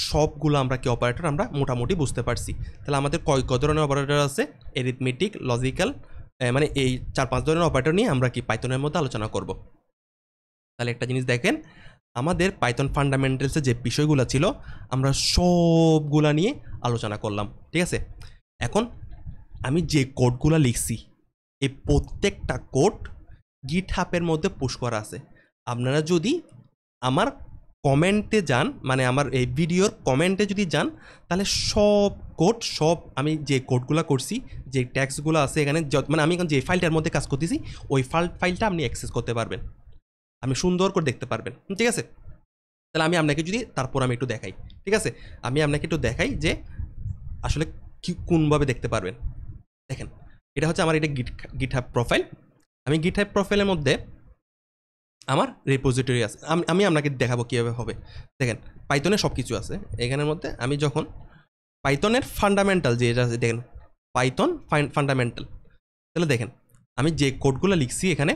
সবগুলো আমরা কি অপারেটর আমরা মোটামুটি বুঝতে পারছি। তাহলে আমাদের কয় ধরনের অপারেটর আছে, এরিথমেটিক, লজিক্যাল, মানে এই 4-5 ধরনের অপারেটর নিয়ে আমরা কি পাইথনের মধ্যে আলোচনা করব। তাহলে একটা জিনিস দেখেন, আমাদের পাইথন ফান্ডামেন্টালসে যে বিষয়গুলো ছিল আমরা সবগুলা নিয়ে আলোচনা করলাম, ঠিক আছে? এখন আমি যে কোডগুলো লিখছি এই প্রত্যেকটা কোড গিটহাবের মধ্যে পুশ করা আছে। আপনারা যদি আমার কমেন্টে যান, মানে আমার এই ভিডিওর কমেন্টে যদি যান, তাহলে সব আমি যে কোডগুলো করছি, যে ট্যাক্সগুলো আছে এখানে, মানে আমি এখন যে ফাইলটার মধ্যে কাজ করতেছি ওই ফাইলটা আপনি অ্যাক্সেস করতে পারবেন, আপনি সুন্দর করে দেখতে পারবেন, ঠিক আছে? তাহলে আমি আপনাকে যদি তারপর আমি একটু দেখাই, ঠিক আছে, আমি আপনাকে একটু দেখাই যে আসলে কি কোনভাবে দেখতে পারবেন। দেখেন এটা হচ্ছে আমার এটা গিটহাব প্রোফাইল। আমি গিটহাব প্রোফাইলের মধ্যে আমার রেপোজিটরি আছে, আমি আপনাকে দেখাবো কীভাবে হবে। দেখেন পাইথনের সব কিছু আছে এখানের মধ্যে। আমি যখন পাইথনের ফান্ডামেন্টাল যে এটা আছে, দেখেন পাইথন ফান্ডামেন্টাল, তাহলে দেখেন আমি যে কোডগুলো লিখছি এখানে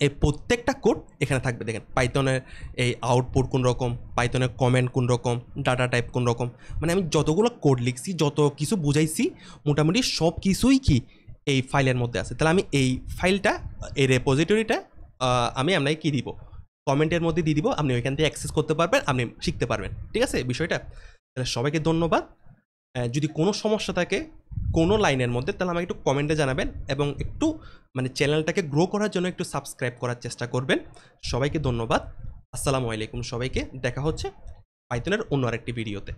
এই প্রত্যেকটা কোড এখানে থাকবে। দেখেন পাইথনের এই আউটপুট কোন রকম, পাইথনের কমেন্ট কোন রকম, ডাটা টাইপ কোন রকম, মানে আমি যতগুলো কোড লিখছি, যত কিছু বুঝাইছি মোটামুটি সব কিছুই কি এই ফাইলের মধ্যে আছে। তাহলে আমি এই ফাইলটা, এই রেপোজিটরিটা আমি আপনাকে কী দিব, কমেন্টের মধ্যে দিয়ে দিব, আপনি ওইখান থেকে অ্যাক্সেস করতে পারবেন, আপনি শিখতে পারবেন। ঠিক আছে বিষয়টা? তাহলে সবাইকে ধন্যবাদ। যদি কোনো সমস্যা থাকে কোনো লাইনের মধ্যে, তাহলে আমাকে একটু কমেন্টে জানাবেন এবং একটু মানে চ্যানেলটাকে গ্রো করার জন্য একটু সাবস্ক্রাইব করার চেষ্টা করবেন। সবাইকে ধন্যবাদ। আসসালামু আলাইকুম সবাইকে। দেখা হচ্ছে পাইথনের অন্য আরেকটি ভিডিওতে।